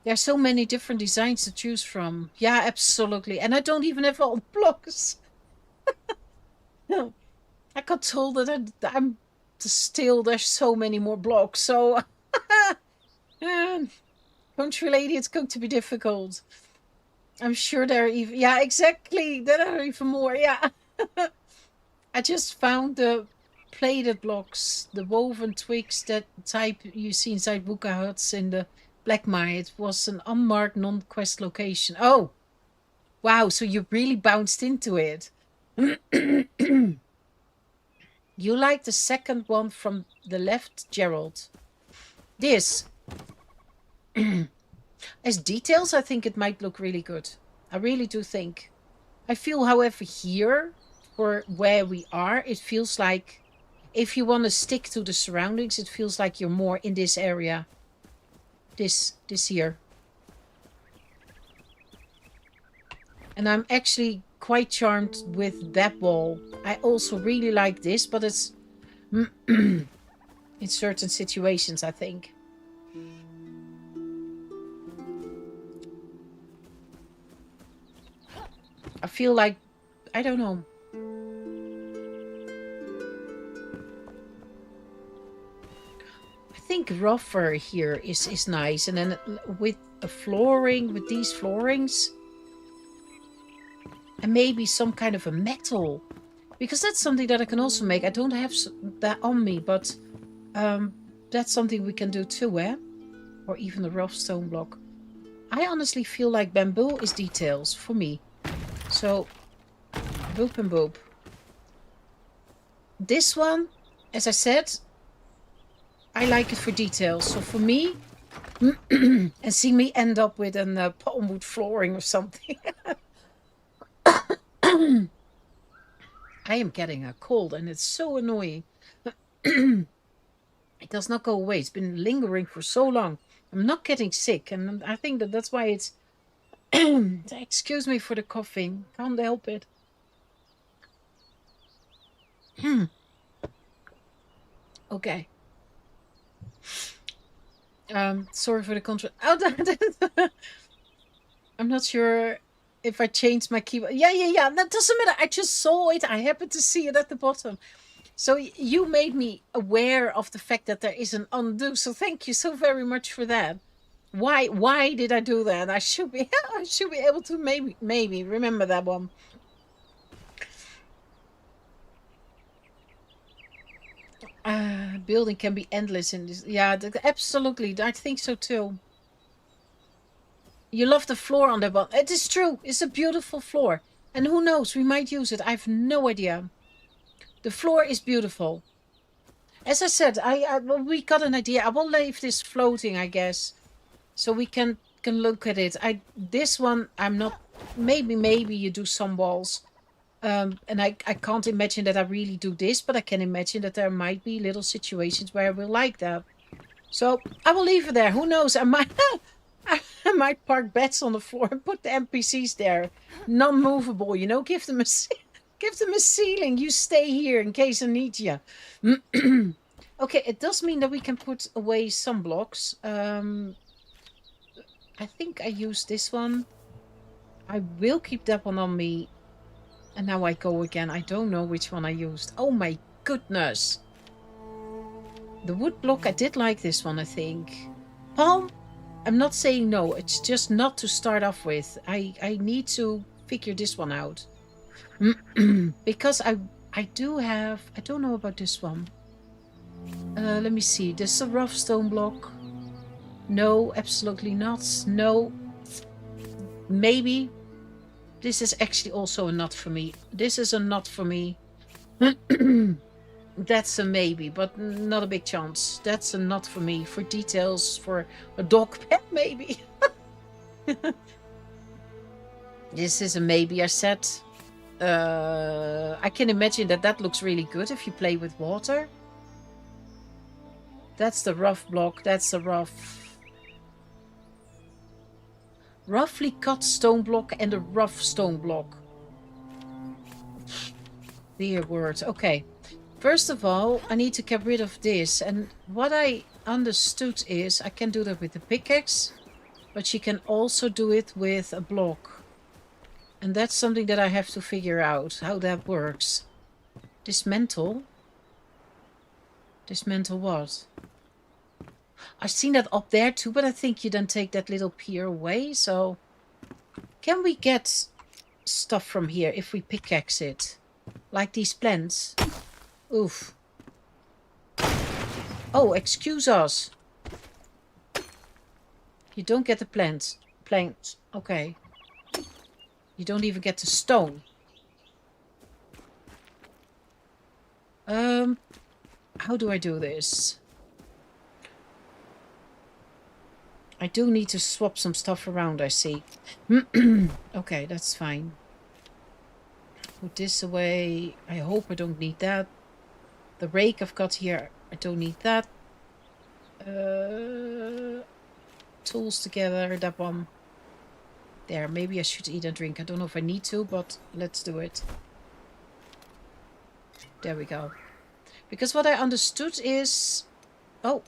are so many different designs to choose from. Yeah, absolutely. And I don't even have all the blocks. No. I got told that I'm still, there's so many more blocks. So, country lady, it's going to be difficult. I'm sure there are even, yeah, exactly. There are even more. Yeah. I just found the plated blocks, the woven twigs, that type you see inside Wuka huts in the Black Mine. It was an unmarked non-quest location. Oh, wow. So you really bounced into it. You like the second one from the left, Gerald. This. As details, I think it might look really good. I really do think. I feel, however, here, for where we are, it feels like if you want to stick to the surroundings, it feels like you're more in this area. This here. And I'm actually quite charmed with that wall. I also really like this, but it's in certain situations, I think. I feel like, I don't know. I think rougher here is nice. And then with a flooring, with these floorings, and maybe some kind of a metal, because that's something that I can also make. I don't have that on me, but that's something we can do too, eh? Or even a rough stone block. I honestly feel like bamboo is details for me. So, boop and boop. This one, as I said, I like it for details. So for me, and see me end up with a palmwood flooring or something. I am getting a cold and it's so annoying. It does not go away. It's been lingering for so long. I'm not getting sick, and I think that's why it's... Excuse me for the coughing. Can't help it. Okay. Sorry for the contrast. Oh, I'm not sure if I changed my keyboard. Yeah. That doesn't matter. I just saw it. I happened to see it at the bottom. So you made me aware of the fact that there is an undo. So thank you so very much for that. Why did I do that? I should be able to maybe remember that one. Building can be endless in this. Yeah, absolutely. I think so too. You love the floor on that one. It is true. It's a beautiful floor. And who knows, we might use it. I have no idea. The floor is beautiful. As I said, we got an idea. I will leave this floating, I guess, so we can look at it. This one, I'm not. Maybe you do some walls, and I can't imagine that I really do this, but I can imagine that there might be little situations where I will like that. So I will leave it there. Who knows? I might. I might park beds on the floor and put the NPCs there, non-movable. You know, give them a ceiling. You stay here in case I need you. Okay, it does mean that we can put away some blocks. I think I used this one. I will keep that one on me. And now I go again. I don't know which one I used. Oh my goodness. The wood block, I did like this one, I think. Palm, I'm not saying no. It's just not to start off with. I need to figure this one out. Because I do have... I don't know about this one. Let me see. This is a rough stone block. No, absolutely not. No. Maybe. This is actually also a not for me. This is a not for me. That's a maybe, but not a big chance. That's a not for me. For details, for a dog pet, maybe. This is a maybe, I said. I can imagine that looks really good if you play with water. That's the rough block. That's the roughly cut stone block and a rough stone block. Dear word. Okay. First of all, I need to get rid of this. And what I understood is I can do that with the pickaxe, but you can also do it with a block. And that's something that I have to figure out, how that works. Dismantle? Dismantle what? I've seen that up there too, but I think you then take that little pier away, so... Can we get stuff from here if we pickaxe it? Like these plants? Oof. Oh, excuse us. You don't get the plants. Planks. Okay. You don't even get the stone. How do I do this? I do need to swap some stuff around, I see. Okay, that's fine. Put this away. I hope I don't need that. The rake I've got here, I don't need that. Tools together, that one. There, maybe I should eat and drink. I don't know if I need to, but let's do it. There we go. Because what I understood is... Oh.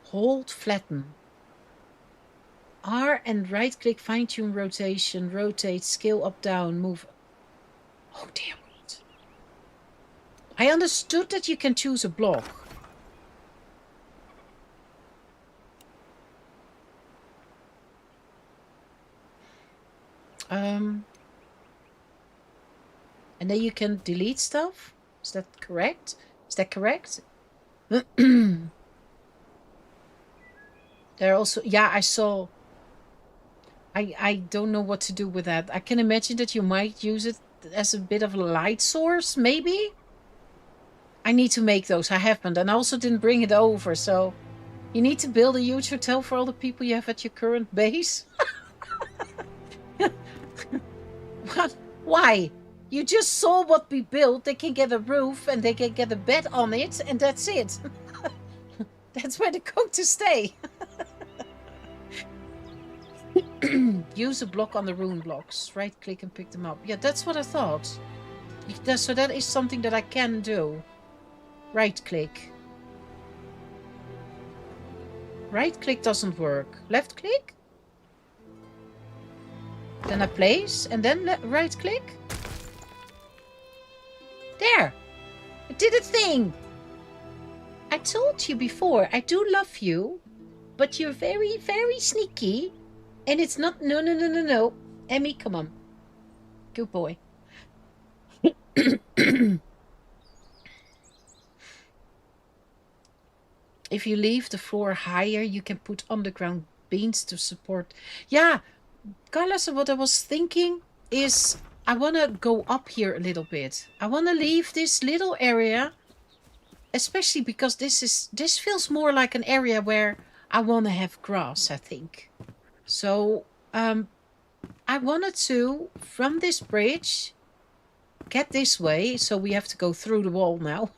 Hold, flatten. R and right click, fine tune rotation, rotate, scale up, down, move. Oh, damn it. I understood that you can choose a block. And then you can delete stuff? Is that correct? Is that correct? There also... Yeah, I saw... I don't know what to do with that. I can imagine that you might use it as a bit of a light source, maybe? I need to make those. I haven't. And I also didn't bring it over, so... You need to build a huge hotel for all the people you have at your current base? What? Why? You just saw what we built. They can get a roof and they can get a bed on it, and that's it. That's where they're going to stay. Use a block on the rune blocks. Right click and pick them up. Yeah, that's what I thought. So that is something that I can do. Right click. Right click doesn't work. Left click? Then I place and then right click. There! It did a thing! I told you before, I do love you, but you're very, very sneaky. And it's not... No. Emmy, come on. Good boy. If you leave the floor higher, you can put underground beams to support... Yeah, Carlos, what I was thinking is... I want to go up here a little bit. I want to leave this little area... Especially because this feels more like an area where I want to have grass, I think. So, I wanted to, from this bridge, get this way. So we have to go through the wall now.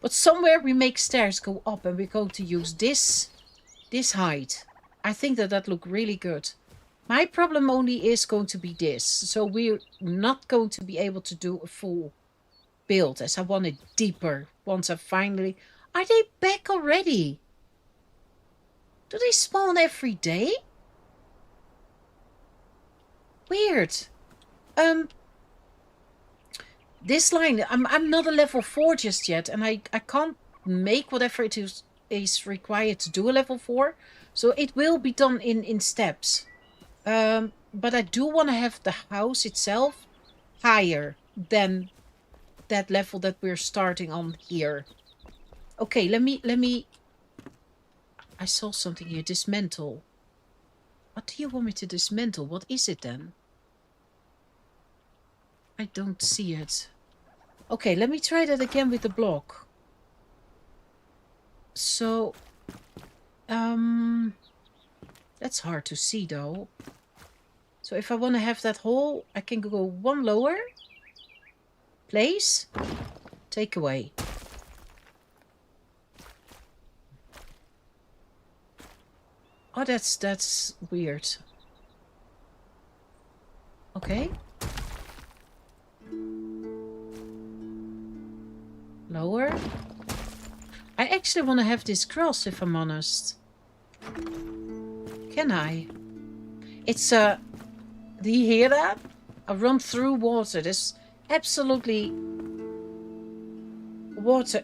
But somewhere we make stairs go up and we're going to use this height. I think that look really good. My problem only is going to be this. So we're not going to be able to do a full build as I want it deeper once I finally... Are they back already? Do they spawn every day? Weird. This line, I'm not a level 4 just yet, and I can't make whatever it is required to do a level 4. So it will be done in steps. But I do want to have the house itself higher than that level that we're starting on here. Okay, let me... I saw something here. Dismantle. What do you want me to dismantle? What is it then? I don't see it. Okay, let me try that again with the block. So... That's hard to see though. So if I want to have that hole, I can go one lower. Place. Take away. Oh, that's weird. Okay. Lower. I actually want to have this grass, if I'm honest. Can I? It's do you hear that? I run through water. There's absolutely water.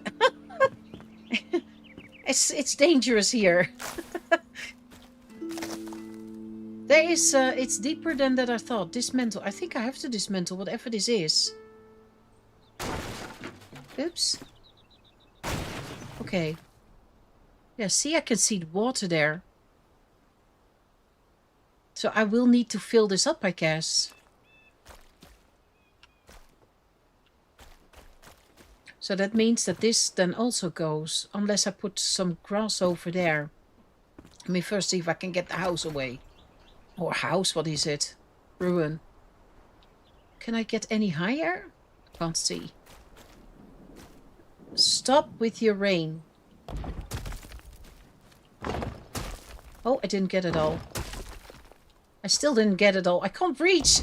It's dangerous here. There is, it's deeper than that I thought. Dismantle. I think I have to dismantle whatever this is. Oops. Okay. Yeah, see, I can see the water there. So I will need to fill this up, I guess. So that means that this then also goes, unless I put some grass over there. Let me first see if I can get the house away. Or house, what is it? Ruin. Can I get any higher? Can't see. Stop with your rain. Oh, I didn't get it all. I still didn't get it all. I can't reach.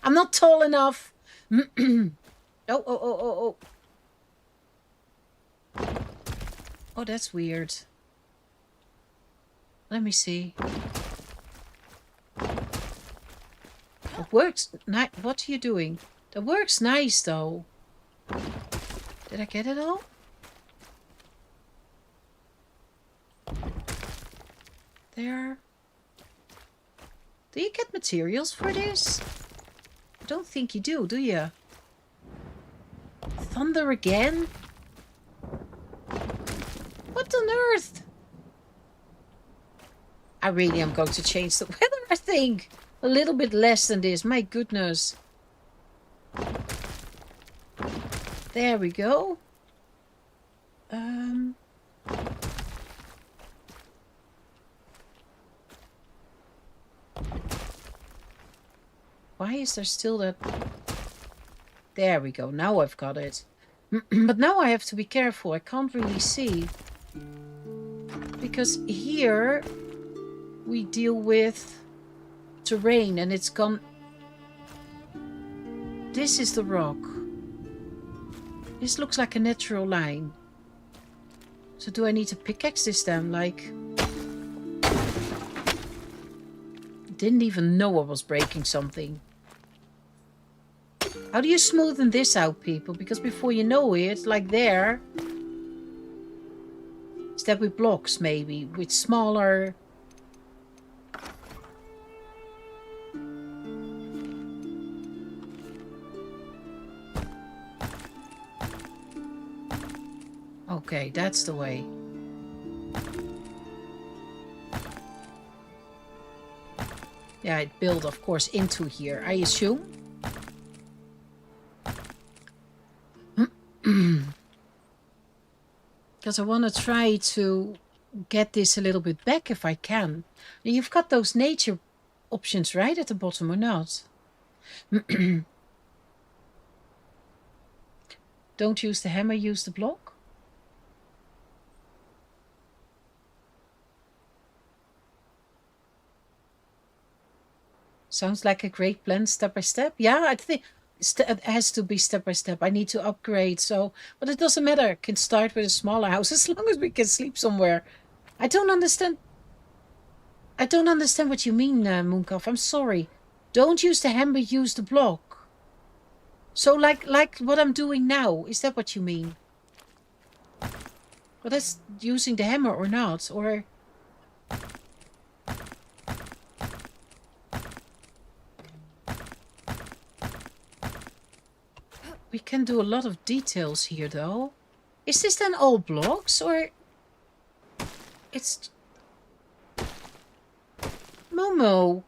I'm not tall enough. Oh. Oh, that's weird. Let me see. It works. What are you doing? That works nice, though. Did I get it all? There. Do you get materials for this? I don't think you do you? Thunder again? What on earth? I really am going to change the weather, I think. A little bit less than this, my goodness. There we go. Why is there still that? There we go. Now I've got it. But now I have to be careful. I can't really see. Because here we deal with terrain and it's gone. This is the rock. This looks like a natural line. So do I need to pickaxe this then? Like, didn't even know I was breaking something. How do you smoothen this out, people? Because before you know it, like there. Is that with blocks maybe? With smaller. Okay, that's the way. Yeah, it built, of course, into here, I assume. Because I want to try to get this a little bit back if I can. And you've got those nature options right at the bottom or not? Don't use the hammer, use the block. Sounds like a great plan, step by step. Yeah, I think it has to be step by step. I need to upgrade, so... But it doesn't matter. I can start with a smaller house as long as we can sleep somewhere. I don't understand... I don't understand what you mean, Mooncalf. I'm sorry. Don't use the hammer, use the block. So like what I'm doing now. Is that what you mean? Well, that's using the hammer or not, or... We can do a lot of details here, though. Is this then all blocks, or... It's... Momo.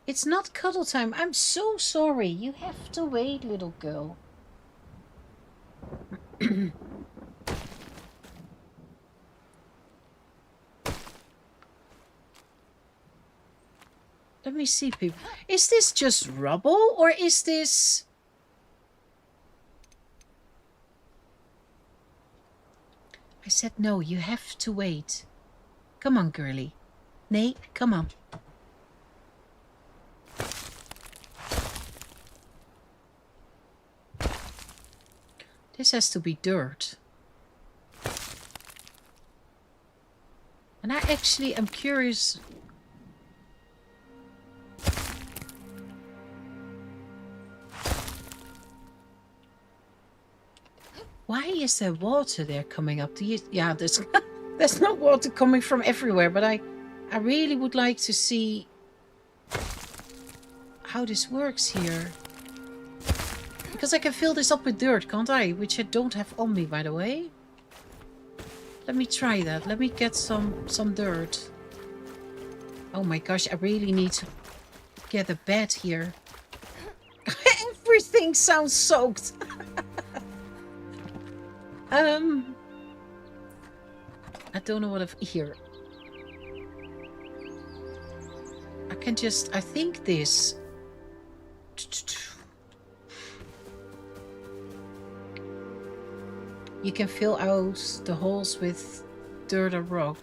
It's not cuddle time. I'm so sorry. You have to wait, little girl. Let me see, people. Is this just rubble, or is this... I said no, you have to wait. Come on, girlie. Nate, come on. This has to be dirt. And I actually am curious... Why is there water there coming up? Do you... Yeah, there's... There's no water coming from everywhere, but I really would like to see how this works here. Because I can fill this up with dirt, can't I? Which I don't have on me, by the way. Let me try that. Let me get some dirt. Oh my gosh, I really need to get a bed here. Everything sounds soaked. I don't know what I've here. I can just, I think this. You can fill out the holes with dirt or rock.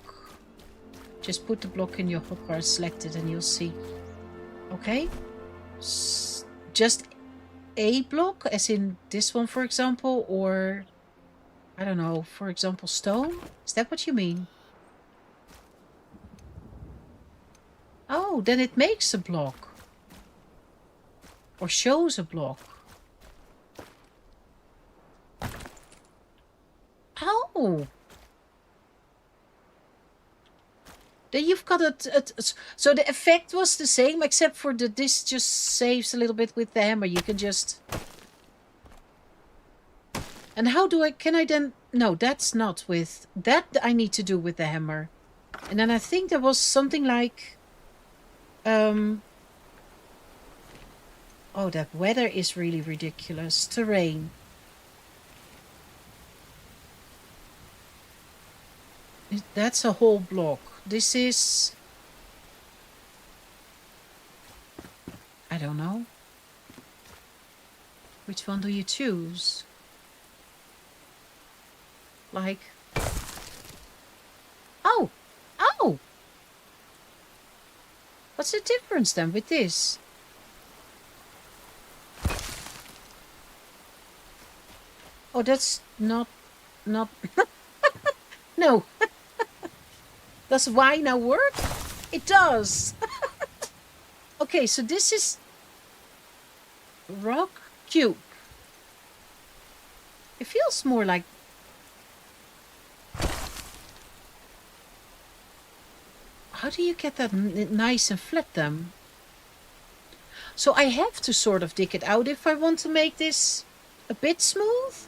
Just put the block in your hotbar, select it, and you'll see. Okay? Just a block, as in this one, for example, or I don't know, for example, stone? Is that what you mean? Oh, then it makes a block. Or shows a block. Oh! Then you've got it. So the effect was the same, except for that this just saves a little bit with the hammer. You can just... And how do I... Can I then... No, that's not with... That I need to do with the hammer. And then I think there was something like... Oh, that weather is really ridiculous. Terrain. That's a whole block. This is... I don't know. Which one do you choose? Like... Oh! Oh! What's the difference then with this? Oh, that's not... No. Does Y now work? It does. Okay, so this is rock cube. It feels more like... How do you get that nice and flat then? So I have to sort of dig it out if I want to make this a bit smooth.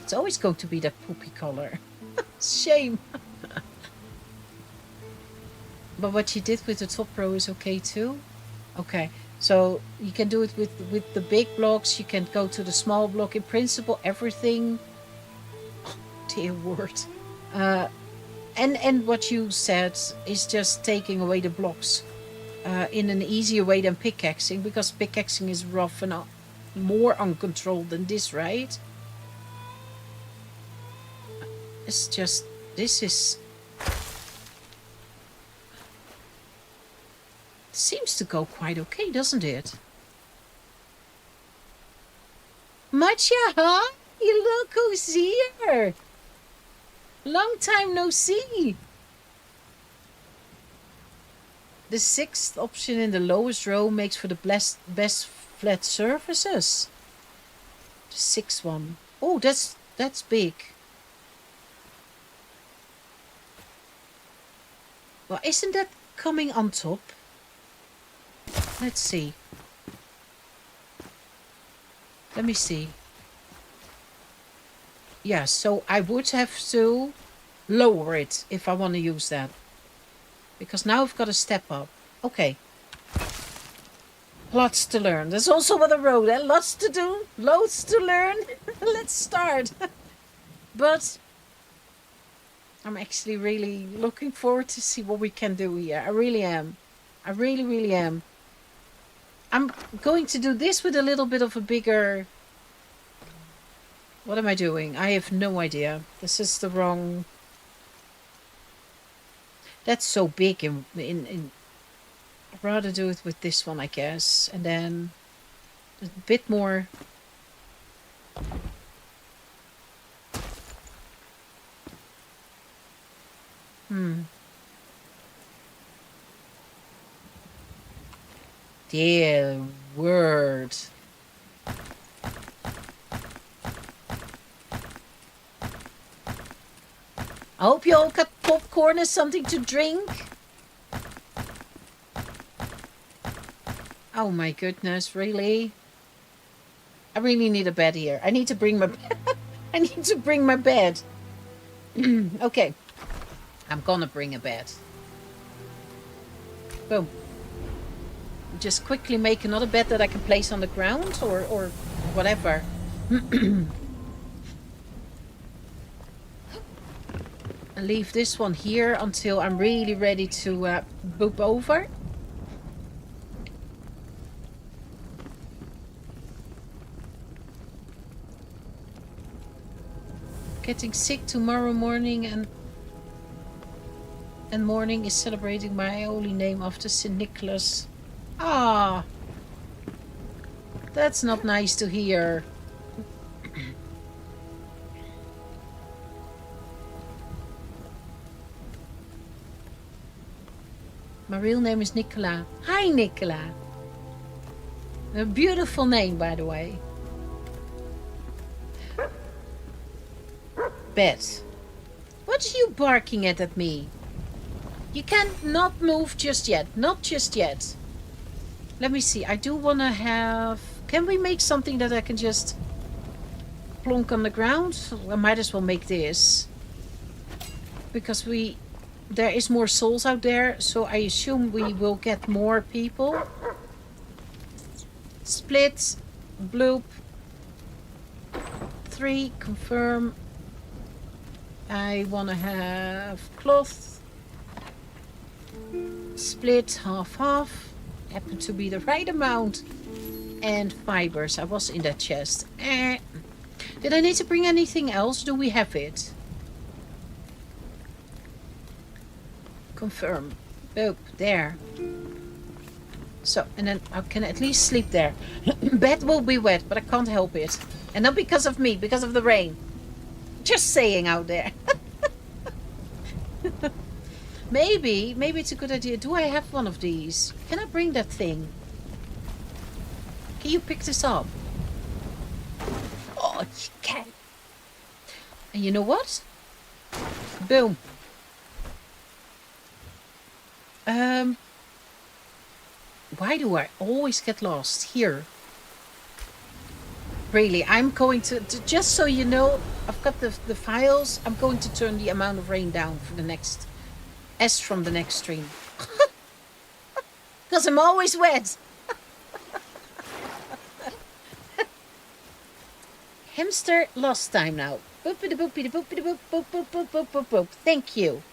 It's always going to be that poopy color. Shame. But what you did with the top row is okay too? Okay. So you can do it with the big blocks. You can go to the small block. In principle, everything... Oh, dear word. And what you said is just taking away the blocks in an easier way than pickaxing. Because pickaxing is rough and more uncontrolled than this, right? It's just... This is... Seems to go quite okay, doesn't it? Matcha, huh? You look who's here. Long time no see. The 6th option in the lowest row makes for the best flat surfaces. The 6th one. Oh, that's big. Well, isn't that coming on top? Let's see. Let me see. Yeah, so I would have to lower it if I want to use that. Because now I've got to step up. Okay. Lots to learn. There's also on the road, eh? Lots to do. Loads to learn. Let's start. But I'm actually really looking forward to see what we can do here. I really am. I really, really am. I'm going to do this with a little bit of a bigger... What am I doing? I have no idea. This is the wrong... That's so big in... I'd rather do it with this one, I guess. And then a bit more... dear word. I hope you all got popcorn and something to drink. Oh my goodness, really? I really need a bed here. I need to bring my I need to bring my bed. Okay. I'm gonna bring a bed. Boom. Just quickly make another bed that I can place on the ground or whatever. And leave this one here until I'm really ready to boop over. Getting sick tomorrow morning and morning is celebrating my holy name after St. Nicholas. Ah, that's not nice to hear. My real name is Nicola. Hi, Nicola. A beautiful name, by the way. Bet. What are you barking at me? You can't not move just yet. Not just yet. Let me see. I do want to have... Can we make something that I can just plonk on the ground? I might as well make this. Because there is more souls out there. So I assume we will get more people. Split. Bloop. 3. Confirm. I want to have cloth. Split, half. Happened to be the right amount. And fibers. I was in that chest. Did I need to bring anything else? Do we have it? Confirm. Boop. There. So, and then I can at least sleep there. Bed will be wet, but I can't help it. And not because of me, because of the rain. Just saying out there. Maybe it's a good idea. Do I have one of these? Can I bring that thing? Can you pick this up? Oh, you can. And you know what? Boom. Why do I always get lost here? Really, I'm going to just so you know, I've got the files. I'm going to turn the amount of rain down for the next, from the next stream. Because I'm always wet. Hamster lost time now. Boopity boopity boopity boop boop boop boop boop boop boop. Thank you.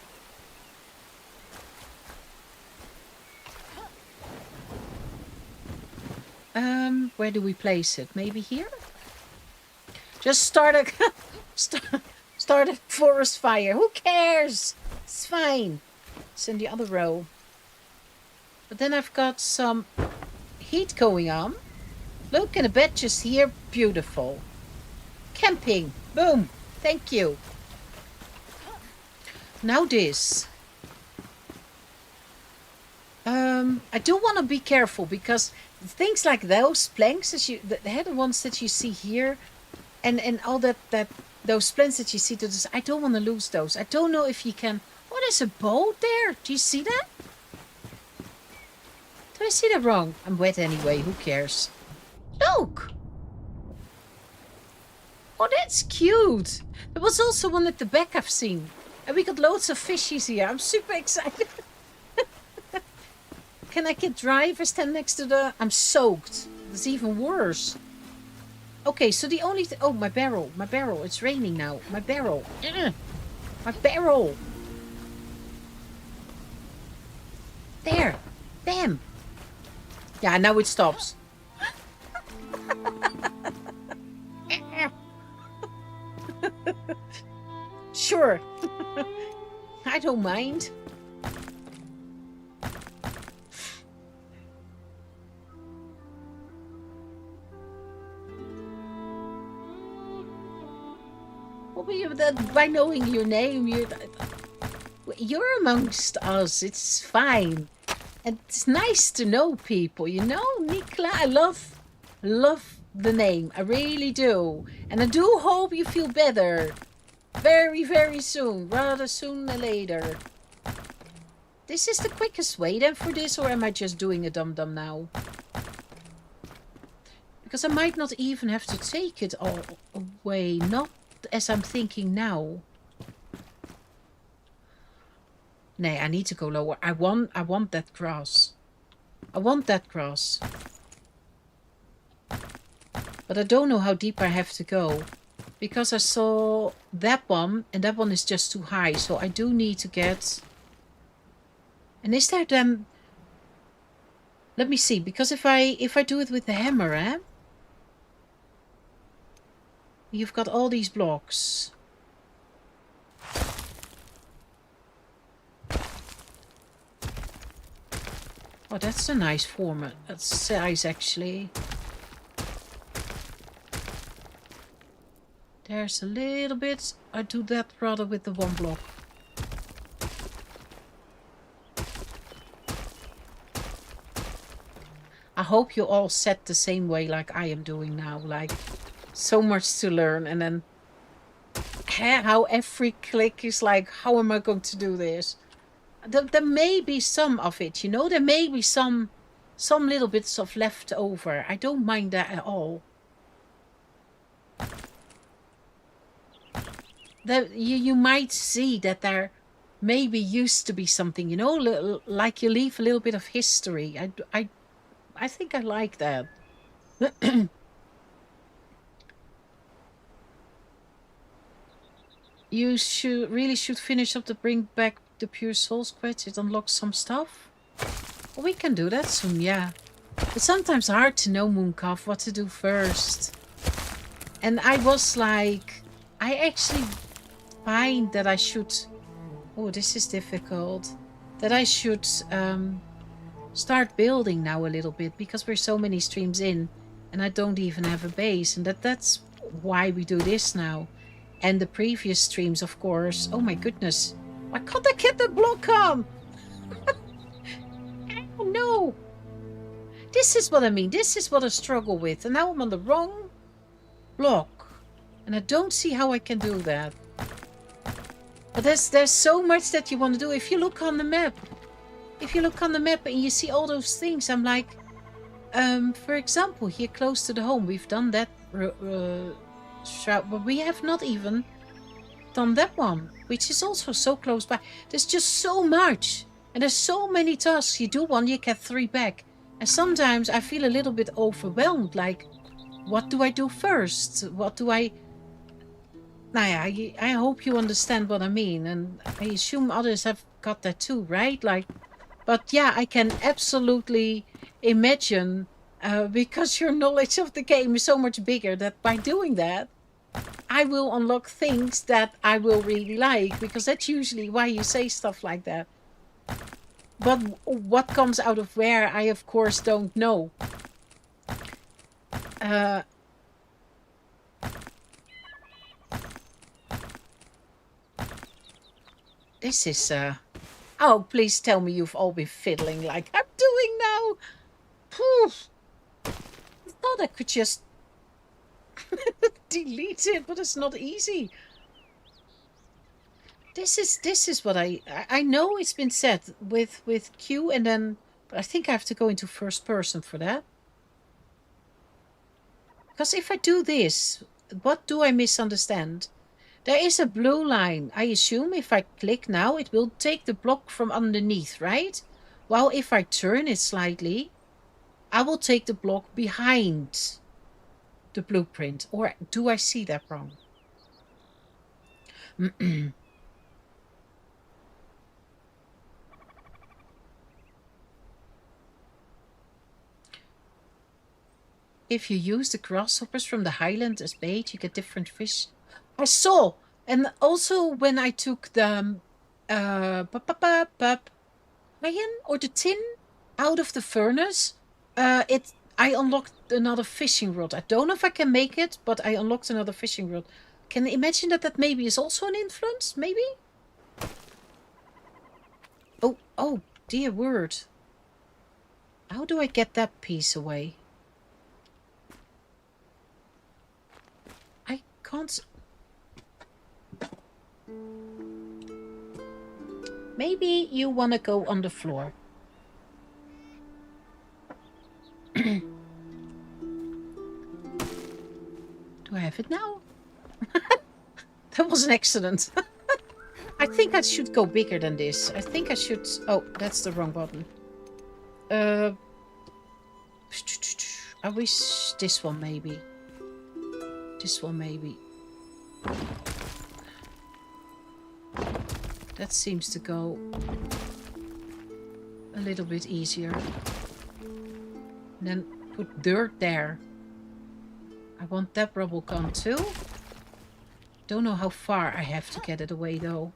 Where do we place it? Maybe here? Just start a forest fire. Who cares? It's fine. It's in the other row. But then I've got some heat going on. Look, and a bed just here. Beautiful. Camping. Boom. Thank you. Now this. I do want to be careful because things like those planks, the ones that you see here, and all those plants that you see to this, I don't want to lose those. I don't know if you can. Oh, there's a boat there. Do you see that? Did I see that wrong? I'm wet anyway. Who cares? Look. Oh, that's cute. There was also one at the back I've seen. And we got loads of fishies here. I'm super excited. Can I get dry if I stand next to the... I'm soaked. It's even worse. Okay, so the only... Oh, my barrel. My barrel. It's raining now. My barrel. My barrel. There. Bam. Yeah, now it stops. Sure. I don't mind. By knowing your name, you're amongst us. It's fine. And it's nice to know people, you know, Nikla. I love the name. I really do. And I do hope you feel better very, very soon, rather soon than later. This is the quickest way then for this, or am I just doing a dum-dum now? Because I might not even have to take it all away, not as I'm thinking now. Nee, I need to go lower. I want that grass. I want that grass. But I don't know how deep I have to go. Because I saw that one, and that one is just too high. So I do need to get... And is there then... Let me see, because if I do it with the hammer, eh? You've got all these blocks. Oh, that's a nice format. That's size, actually. There's a little bit. I do that rather with the one block. I hope you all set the same way like I am doing now. Like, so much to learn. And then how every click is like, how am I going to do this? There may be some of it, you know. There may be some little bits of leftover. I don't mind that at all. You might see that there maybe used to be something, you know, like you leave a little bit of history. I think I like that. You really should finish up to bring back the pure soul quest. It unlocks some stuff. Well, we can do that soon, yeah. It's sometimes hard to know, Mooncalf, what to do first. And I was like, I actually find that I should... Oh, this is difficult. That I should start building now a little bit, because we're so many streams in and I don't even have a base. And that's why we do this now. And the previous streams, of course. Oh my goodness. Why can't I get the block on? Oh no. This is what I mean. This is what I struggle with. And now I'm on the wrong block. And I don't see how I can do that. But there's so much that you want to do. If you look on the map. If you look on the map and you see all those things. I'm like... for example, here close to the home. We've done that... Shroud, but we have not even done that one, which is also so close by. There's just so much, and there's so many tasks. You do one, you get 3 back, and sometimes I feel a little bit overwhelmed, like, what do I do first? What do I... I hope you understand what I mean, and I assume others have got that too, right? Like, but yeah, I can absolutely imagine, because your knowledge of the game is so much bigger, that by doing that, I will unlock things that I will really like, because that's usually why you say stuff like that. But what comes out of where, I of course don't know. This is... Oh, please tell me you've all been fiddling like I'm doing now. Poof. I thought I could just delete it, but it's not easy. This is what I know it's been said with Q, and then but I think I have to go into first person for that. Because if I do this, what do I misunderstand? There is a blue line. I assume if I click now, it will take the block from underneath, right? While if I turn it slightly, I will take the block behind the blueprint. Or do I see that wrong? If you use the grasshoppers from the highland as bait, you get different fish. I saw, and also when I took the iron or the tin out of the furnace, I unlocked another fishing rod. I don't know if I can make it, but I unlocked another fishing rod. Can you imagine that maybe is also an influence? Maybe? Oh dear word. How do I get that piece away? I can't... Maybe you want to go on the floor. Do I have it now? That was an accident. I think I should go bigger than this. I think I should... Oh, that's the wrong button. I wish this one maybe. This one maybe. That seems to go a little bit easier. And then put dirt there. I want that rubble gone too. Don't know how far I have to get it away though.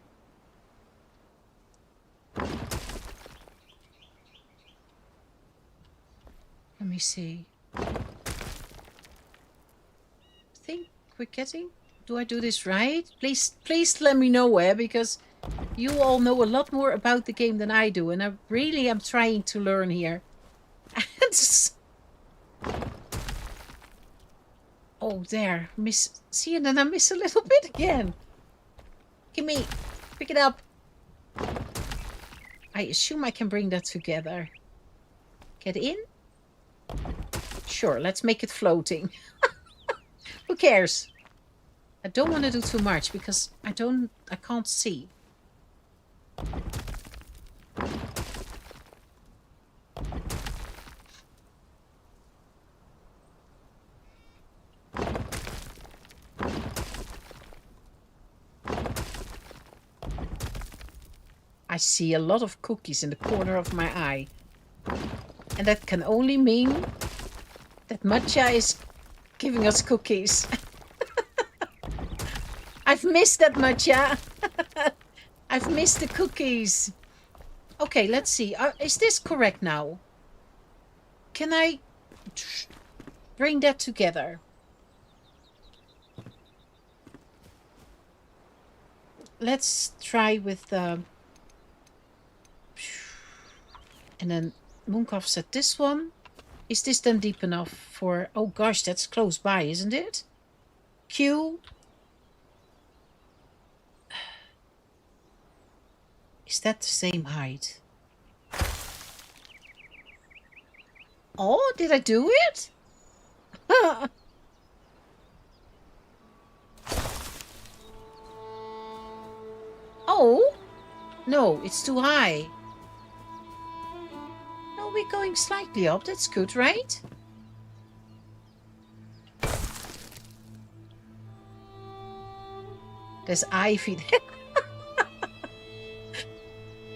Let me see. I think we're getting... Do I do this right? Please let me know where, because you all know a lot more about the game than I do, and I really am trying to learn here. Oh, there. Miss. See, and then I miss a little bit again. Gimme. Pick it up. I assume I can bring that together. Get in? Sure, let's make it floating. Who cares? I don't want to do too much because I can't see. I see a lot of cookies in the corner of my eye. And that can only mean that Matcha is giving us cookies. I've missed that, Matcha. I've missed the cookies. Okay, let's see. Is this correct now? Can I bring that together? Let's try with the... And then Mooncalf said this one. Is this then deep enough for... Oh gosh, that's close by, isn't it? Q. Is that the same height? Oh, did I do it? Oh, no, it's too high. No, we're going slightly up. That's good, right? There's ivy there.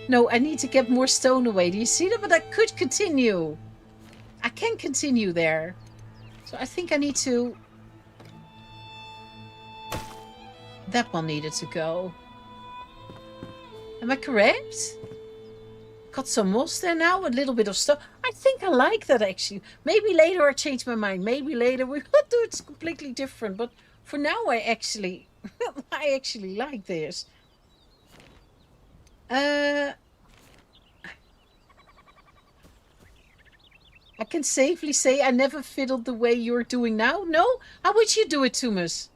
No, I need to get more stone away. Do you see that? But I could continue. I can continue there. So I think I need to... That one needed to go. Am I correct? Got some moss there now, a little bit of stone. I think I like that actually. Maybe later I change my mind. Maybe later we will do it completely different. But for now I actually like this. I can safely say I never fiddled the way you're doing now. No? How would you do it, Tumas?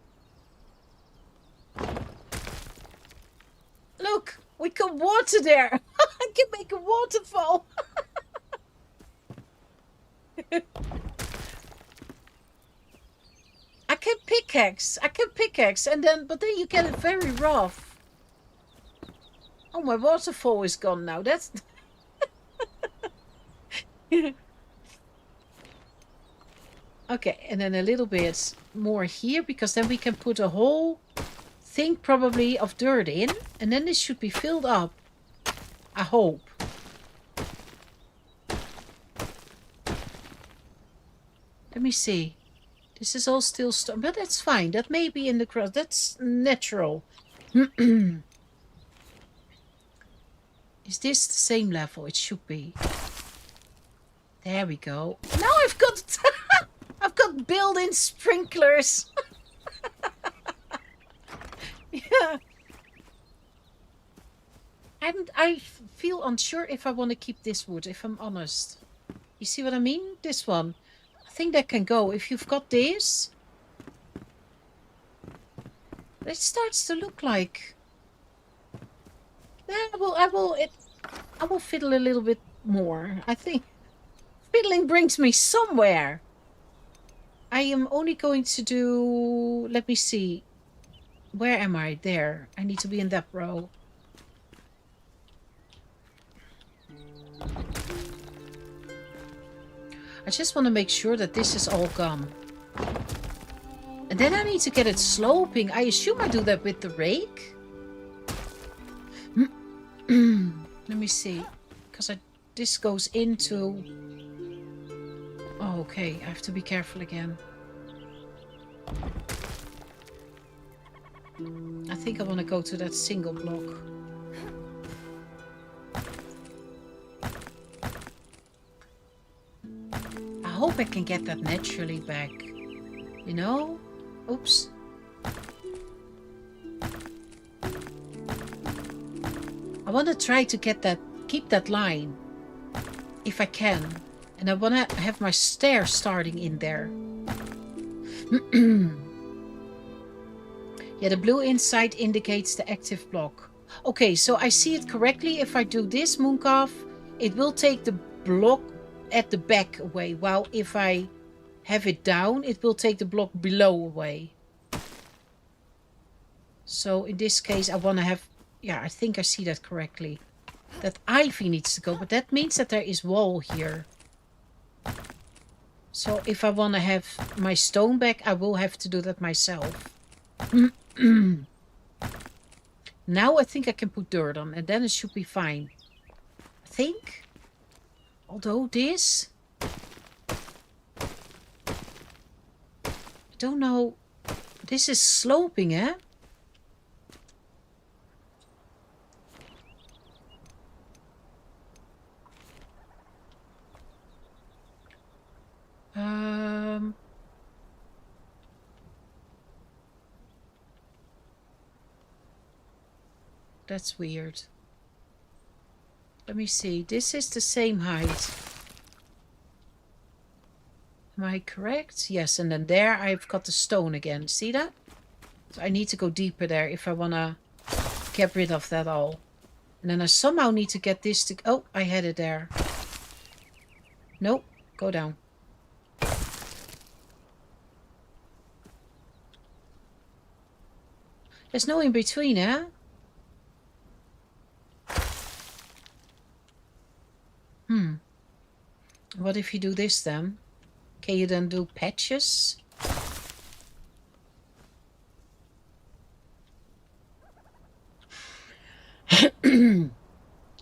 Look, we got water there. I can make a waterfall. I can pickaxe, and then, but then you get it very rough. Oh, my waterfall is gone now. That's... Okay, and then a little bit more here, because then we can put a whole thing probably of dirt in, and then this should be filled up. I hope. Let me see. This is all still stone, but that's fine. That may be in the crust. That's natural. Is this the same level? It should be. There we go. Now I've got I've got built-in sprinklers. Yeah. I feel unsure if I want to keep this wood, if I'm honest. You see what I mean? This one. I think that can go. If you've got this, it starts to look like... I will fiddle a little bit more. I think fiddling brings me somewhere. I am only going to do... Let me see. Where am I? There. I need to be in that row. I just want to make sure that this is all gone. And then I need to get it sloping. I assume I do that with the rake. Let me see. Because this goes into... Oh, okay. I have to be careful again. I think I want to go to that single block. I hope I can get that naturally back. You know? Oops. I want to try to get that, keep that line. If I can. And I want to have my stair starting in there. Yeah, the blue inside indicates the active block. Okay, so I see it correctly. If I do this mooncalf, it will take the block at the back away. While if I have it down, it will take the block below away. So in this case, I want to have... Yeah, I think I see that correctly. That ivy needs to go, but that means that there is wall here. So if I want to have my stone back, I will have to do that myself. Now I think I can put dirt on, and then it should be fine. I think. Although this... I don't know. This is sloping, eh? That's weird. Let me see. This is the same height. Am I correct? Yes, and then there I've got the stone again. See that? So I need to go deeper there if I want to get rid of that all. And then I somehow need to get this to... Oh, I had it there. Nope. Go down. There's no in between, eh? What if you do this then? Can you then do patches?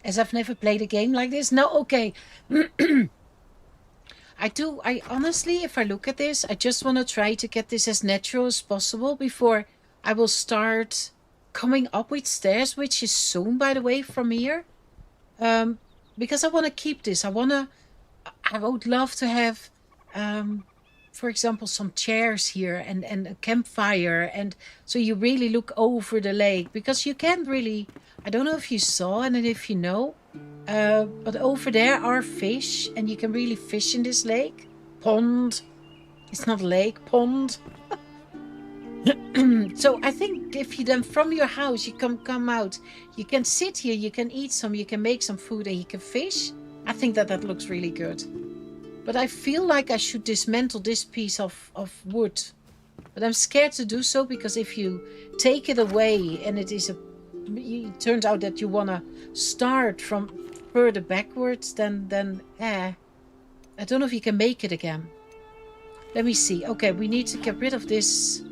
As I've never played a game like this. No, okay. I honestly, if I look at this, I just want to try to get this as natural as possible before I will start coming up with stairs, which is soon, by the way, from here. Because I want to keep this. I would love to have, for example, some chairs here and a campfire. And so you really look over the lake. Because you can't really, I don't know if you saw and if you know, but over there are fish. And you can really fish in this lake. Pond. It's not lake, pond. So I think if you then from your house, you come out, you can sit here, you can eat some, you can make some food and you can fish. I think that looks really good. But I feel like I should dismantle this piece of wood. But I'm scared to do so because if you take it away and it turns out that you want to start from further backwards, then I don't know if you can make it again. Let me see. Okay, we need to get rid of this.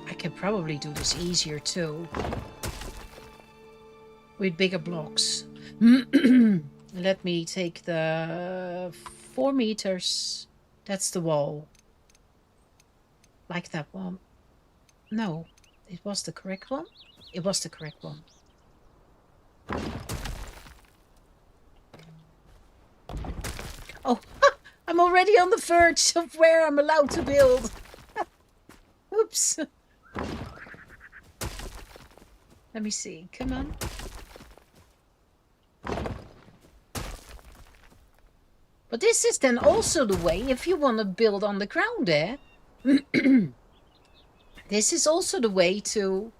I can probably do this easier too. With bigger blocks. Let me take the 4 meters. That's the wall. Like that one. No, it was the correct one. It was the correct one. Oh, I'm already on the verge of where I'm allowed to build. Oops. Let me see. Come on. But this is then also the way if you want to build on the ground there. This is also the way to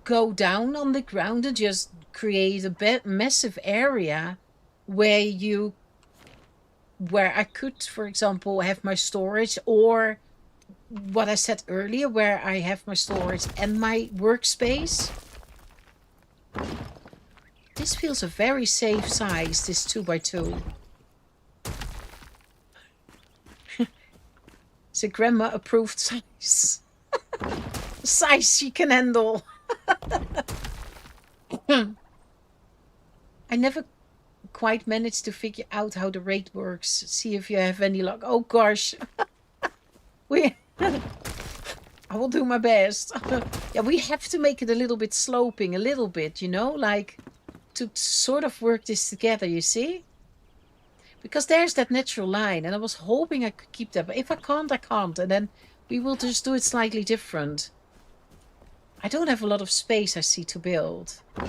go down on the ground and just create a massive area where I could, for example, have my storage, or what I said earlier, where I have my storage and my workspace. This feels a very safe size, this 2x2. It's a grandma approved size. Size she can handle. I never quite managed to figure out how the rate works. See if you have any luck. Oh gosh. I will do my best. Yeah, we have to make it a little bit sloping, a little bit, you know, like to sort of work this together, you see? Because there's that natural line, and I was hoping I could keep that. But if I can't, I can't. And then we will just do it slightly different. I don't have a lot of space, I see, to build. I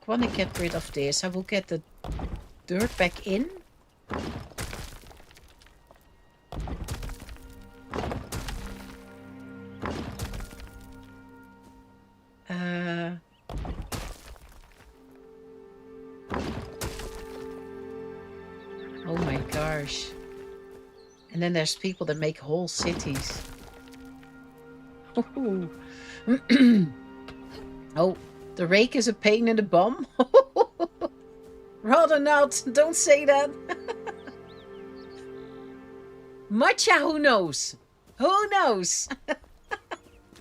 want to get rid of this. I will get the dirt back in. Oh my gosh. And then there's people that make whole cities. Oh, the rake is a pain in the bum? Rather not. Don't say that. Matcha, who knows? Who knows?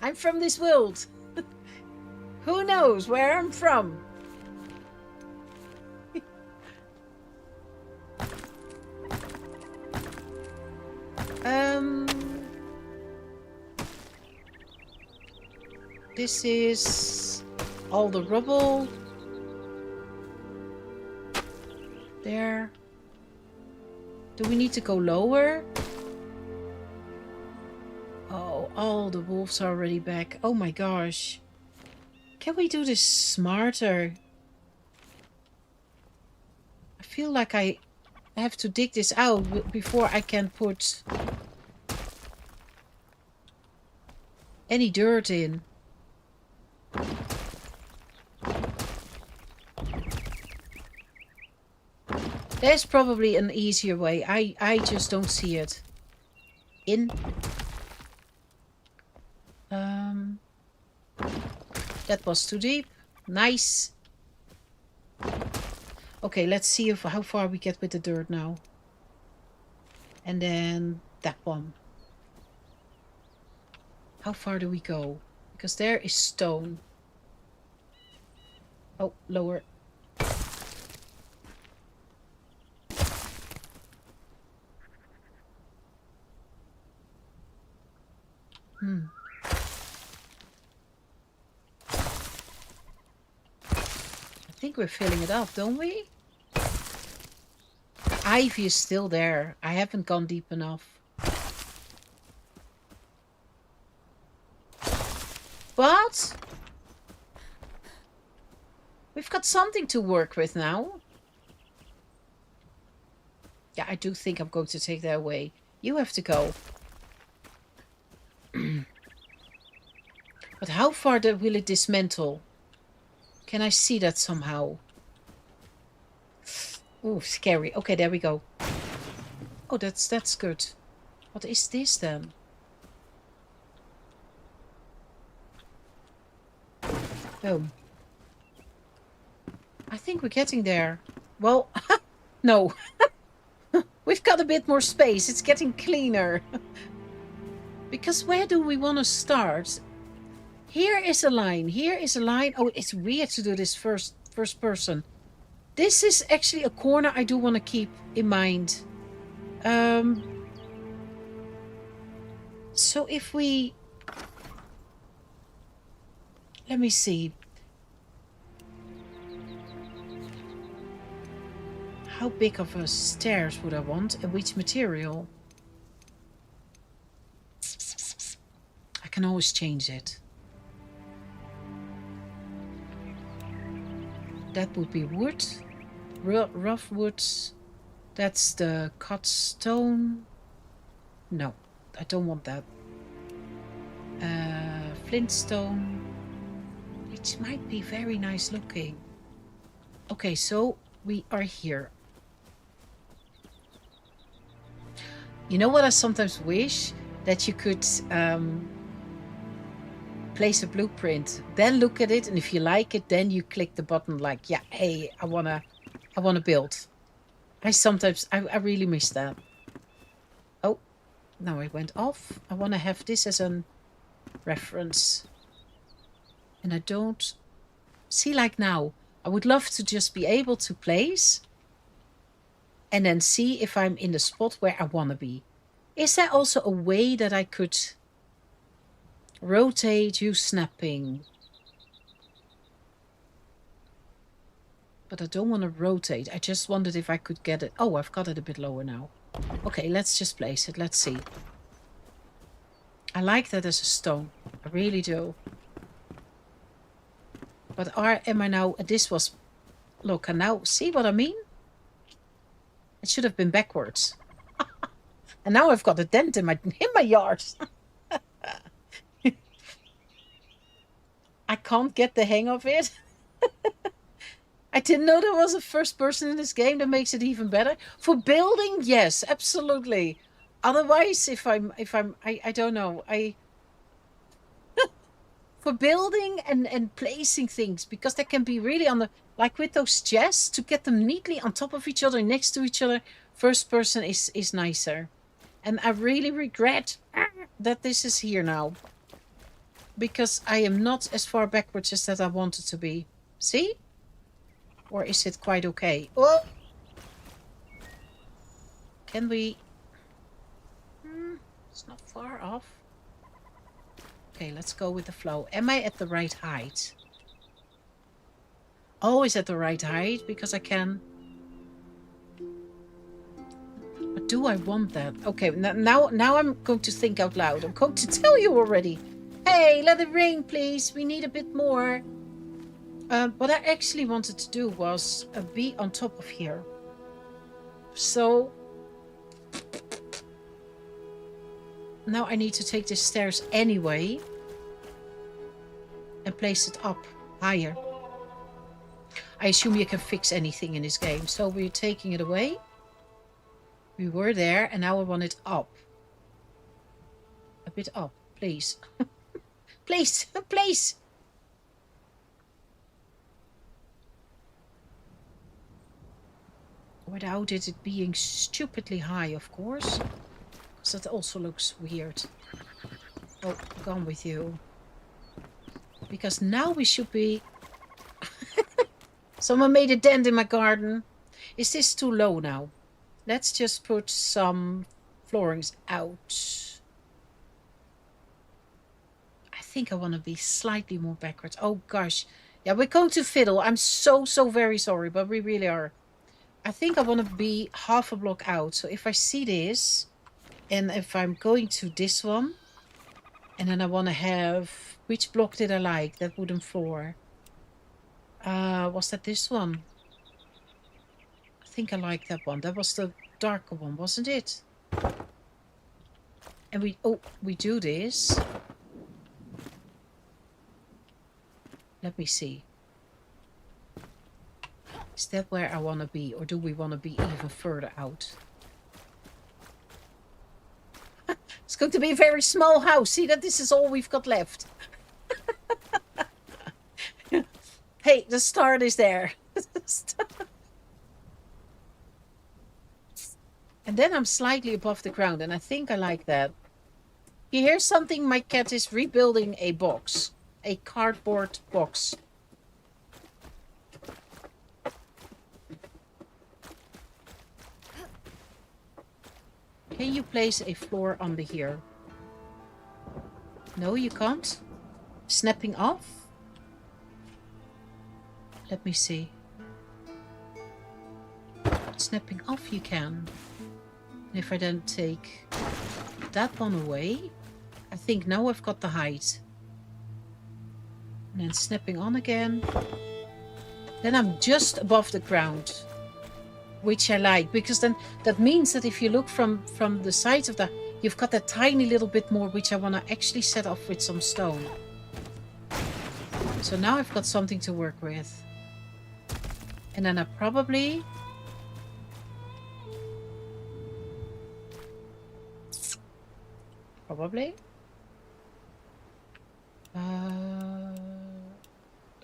I'm from this world. Who knows where I'm from? This is all the rubble. There. Do we need to go lower? Oh, all the wolves are already back. Oh my gosh. Can we do this smarter? I feel like I have to dig this out before I can put any dirt in. There's probably an easier way. I just don't see it. In. That was too deep. Nice. Okay, let's see how far we get with the dirt now. And then that one. How far do we go? Because there is stone. Oh, lower. I think we're filling it up, don't we? The ivy is still there. I haven't gone deep enough. But we've got something to work with now. Yeah, I do think I'm going to take that away. You have to go. But how far will it dismantle? Can I see that somehow? Ooh, scary. Okay, there we go. Oh, that's good. What is this then? Boom. I think we're getting there. Well, no. We've got a bit more space. It's getting cleaner. Because where do we want to start? Here is a line. Here is a line. Oh, it's weird to do this first person. This is actually a corner I do want to keep in mind. So if we... Let me see. How big of a stairs would I want? And which material? can always change it. That would be wood. Rough woods. That's the cut stone. No, I don't want that. Flintstone. Which might be very nice looking. Okay, so we are here. You know what I sometimes wish? That you could place a blueprint, then look at it, and if you like it, then you click the button like, yeah, hey, I wanna build. I really miss that. Oh, now I went off. I want to have this as a reference. And I don't see, like now, I would love to just be able to place and then see if I'm in the spot where I want to be. Is there also a way that I could rotate, use snapping? But I don't want to rotate. I just wondered if I could get it. Oh, I've got it a bit lower now. Okay, let's just place it. Let's see. I like that as a stone. I really do. But am I now... This was... Look, and now... See what I mean? It should have been backwards. And now I've got a dent in my yard. I can't get the hang of it. I didn't know there was a first person in this game. That makes it even better. For building, yes, absolutely. Otherwise, I don't know. For building and placing things, because they can be really on the, like with those chests, to get them neatly on top of each other, next to each other, first person is nicer. And I really regret that this is here now. Because I am not as far backwards as that I wanted to be. See? Or is it quite okay? Oh! Can we... it's not far off. Okay, let's go with the flow. Am I at the right height? Always at the right height, because I can... But do I want that? Okay, now I'm going to think out loud. I'm going to tell you already. Hey, let it rain, please. We need a bit more. What I actually wanted to do was be on top of here. So... Now I need to take the stairs anyway. And place it up higher. I assume you can fix anything in this game. So we're taking it away. We were there and now I want it up. A bit up, please. Please, please. Without it being stupidly high, of course. Because that also looks weird. Oh, gone with you. Because now we should be... Someone made a dent in my garden. Is this too low now? Let's just put some floorings out. I think I want to be slightly more backwards. Oh gosh. Yeah, we're going to fiddle. I'm so very sorry, but we really are. I think I want to be half a block out. So if I see this, and if I'm going to this one, and then I want to have... Which block did I like? That wooden floor. Was that this one? I think I like that one. That was the darker one, wasn't it? And we do this. Let me see. Is that where I want to be? Or do we want to be even further out? It's going to be a very small house. See that this is all we've got left. Hey, the start is there. And then I'm slightly above the ground. And I think I like that. You hear something? My cat is rebuilding a box. A cardboard box. Can you place a floor under here? No, you can't. Snapping off? Let me see. Snapping off you can. And if I then take that one away, I think now I've got the height. And then snapping on again. Then I'm just above the ground, which I like, because then that means that if you look from the sides of the, you've got that tiny little bit more, which I want to actually set off with some stone. So now I've got something to work with. And then I probably...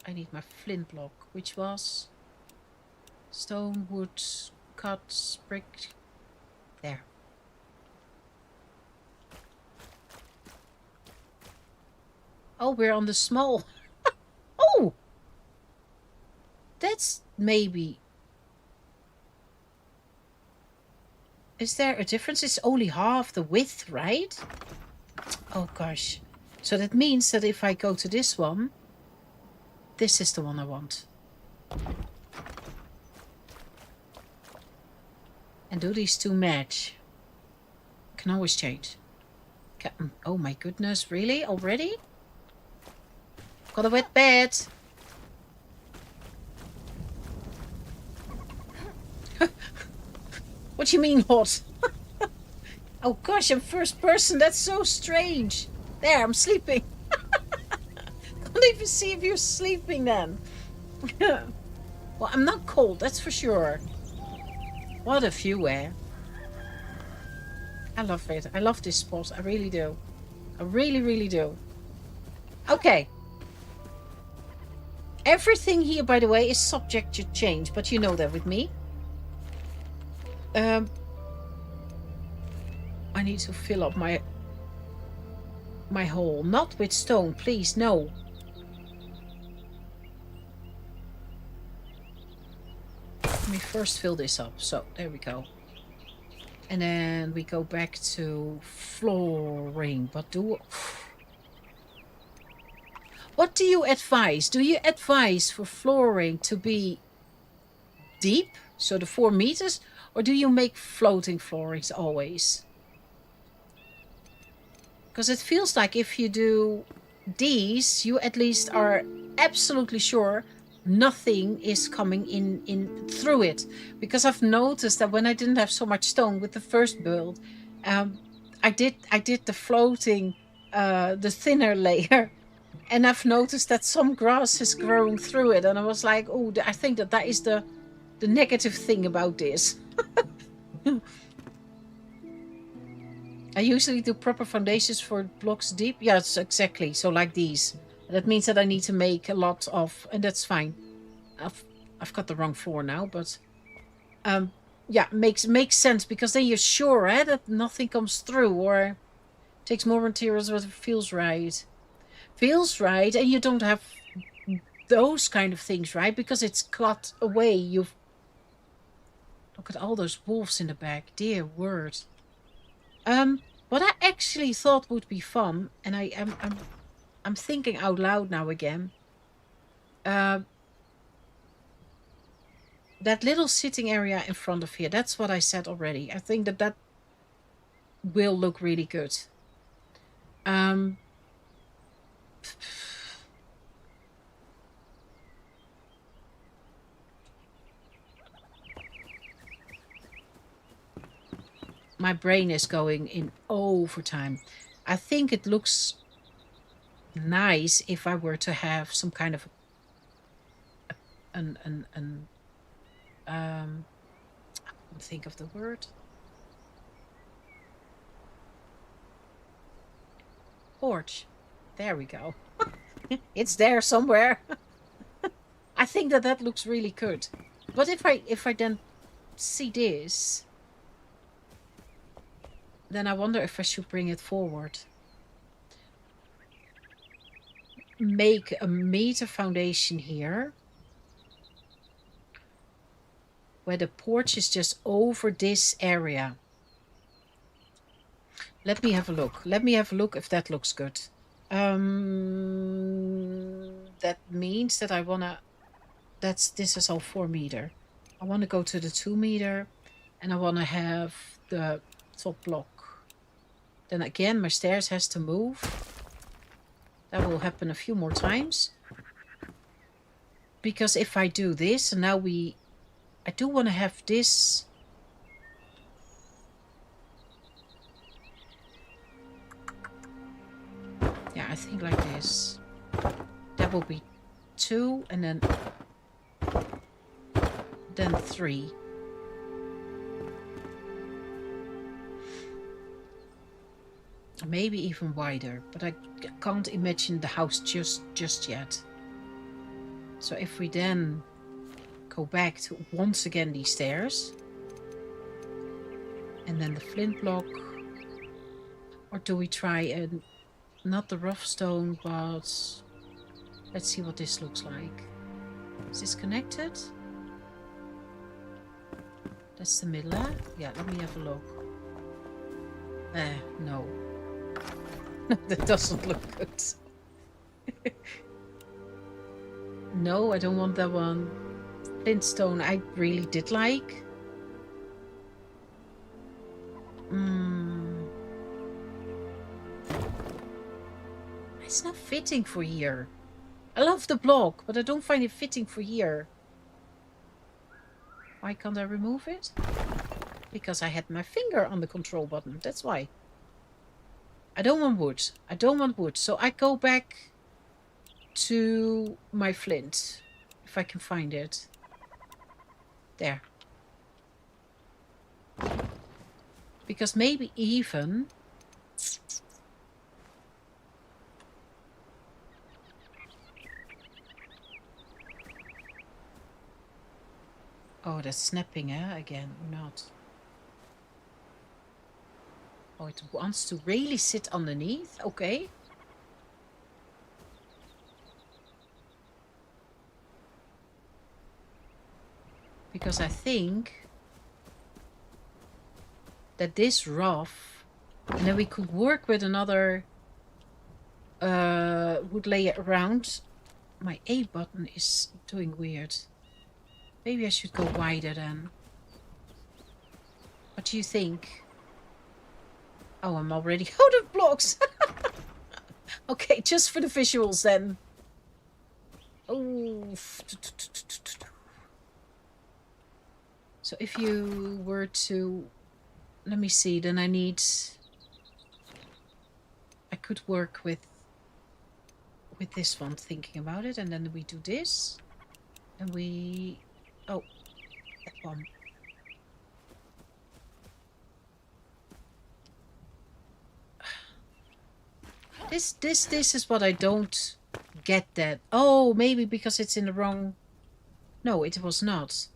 I need my flint block, which was stone, wood, cut, brick. There. Oh, we're on the small. Oh! That's maybe... Is there a difference? It's only half the width, right? Oh, gosh. So that means that if I go to this one, this is the one I want. And do these two match? Can always change. Oh my goodness, really? Already? Got a wet bed. What do you mean hot? Oh gosh, I'm first person. That's so strange. There, I'm sleeping. Can't even see if you're sleeping then. Well, I'm not cold, that's for sure. What a view, eh? I love it. I love this spot. I really do. I really, really do. Okay. Everything here, by the way, is subject to change, but you know that with me. I need to fill up my hole. Not with stone, please, no. Let me first fill this up. So, there we go. And then we go back to flooring. What do you advise? Do you advise for flooring to be deep, so the 4 meters, or do you make floating floorings always? Because it feels like if you do these, you at least are absolutely sure nothing is coming in through it. Because I've noticed that when I didn't have so much stone with the first build, I did the floating, the thinner layer, and I've noticed that some grass is growing through it, and I was like, oh, I think that is the negative thing about this. I usually do proper foundations for blocks deep. Yes, exactly. So like these. That means that I need to make a lot of, and that's fine. I've got the wrong floor now, but yeah, makes sense, because then you're sure that nothing comes through or takes more materials, but it feels right. Feels right, and you don't have those kind of things, right? Because it's cut away. You've look at all those wolves in the back. Dear word. What I actually thought would be fun, and I'm thinking out loud now again. That little sitting area in front of here, that's what I said already. I think that will look really good. My brain is going in overtime. I think it looks nice if I were to have some kind of I can't think of the word. Porch. There we go. It's there somewhere. I think that looks really good. But if I then see this, then I wonder if I should bring it forward. Make a meter foundation here, where the porch is just over this area. Let me have a look. Let me have a look if that looks good. That means that I wanna... This is all 4 meter. I want to go to the 2 meter, and I want to have the top block. Then again, my stairs has to move. That will happen a few more times. Because if I do this, and now I do want to have this. Yeah, I think like this. That will be 2 and then 3. Maybe even wider, but I can't imagine the house just yet. So if we then go back to once again these stairs, and then the flint block, or do we try not the rough stone, but let's see what this looks like. Is this connected? That's the middle. Yeah, let me have a look. No. That doesn't look good. No, I don't want that one. Flintstone I really did like. It's not fitting for here. I love the block, but I don't find it fitting for here. Why can't I remove it? Because I had my finger on the control button. That's why. I don't want wood. I don't want wood. So I go back to my flint. If I can find it. There. Because maybe even... Oh, that's snapping, again, or not? Oh, it wants to really sit underneath? Okay. Because I think that this rough, and then we could work with another wood layer around. My A button is doing weird. Maybe I should go wider then. What do you think? Oh, I'm already out of blocks. Okay, just for the visuals then. Oh. So if you were to... Let me see, then I could work with this one, thinking about it. And then we do this. And we... Oh, that one. This is what I don't get that. Oh, maybe because it's in the wrong... No, it was not.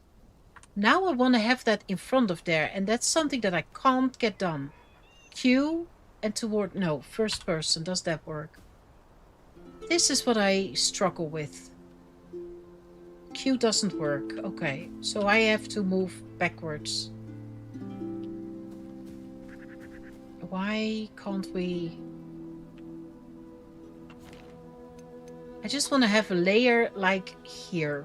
Now I want to have that in front of there. And that's something that I can't get done. Q and toward... No, first person. Does that work? This is what I struggle with. Q doesn't work. Okay, so I have to move backwards. Why can't we... I just want to have a layer like here.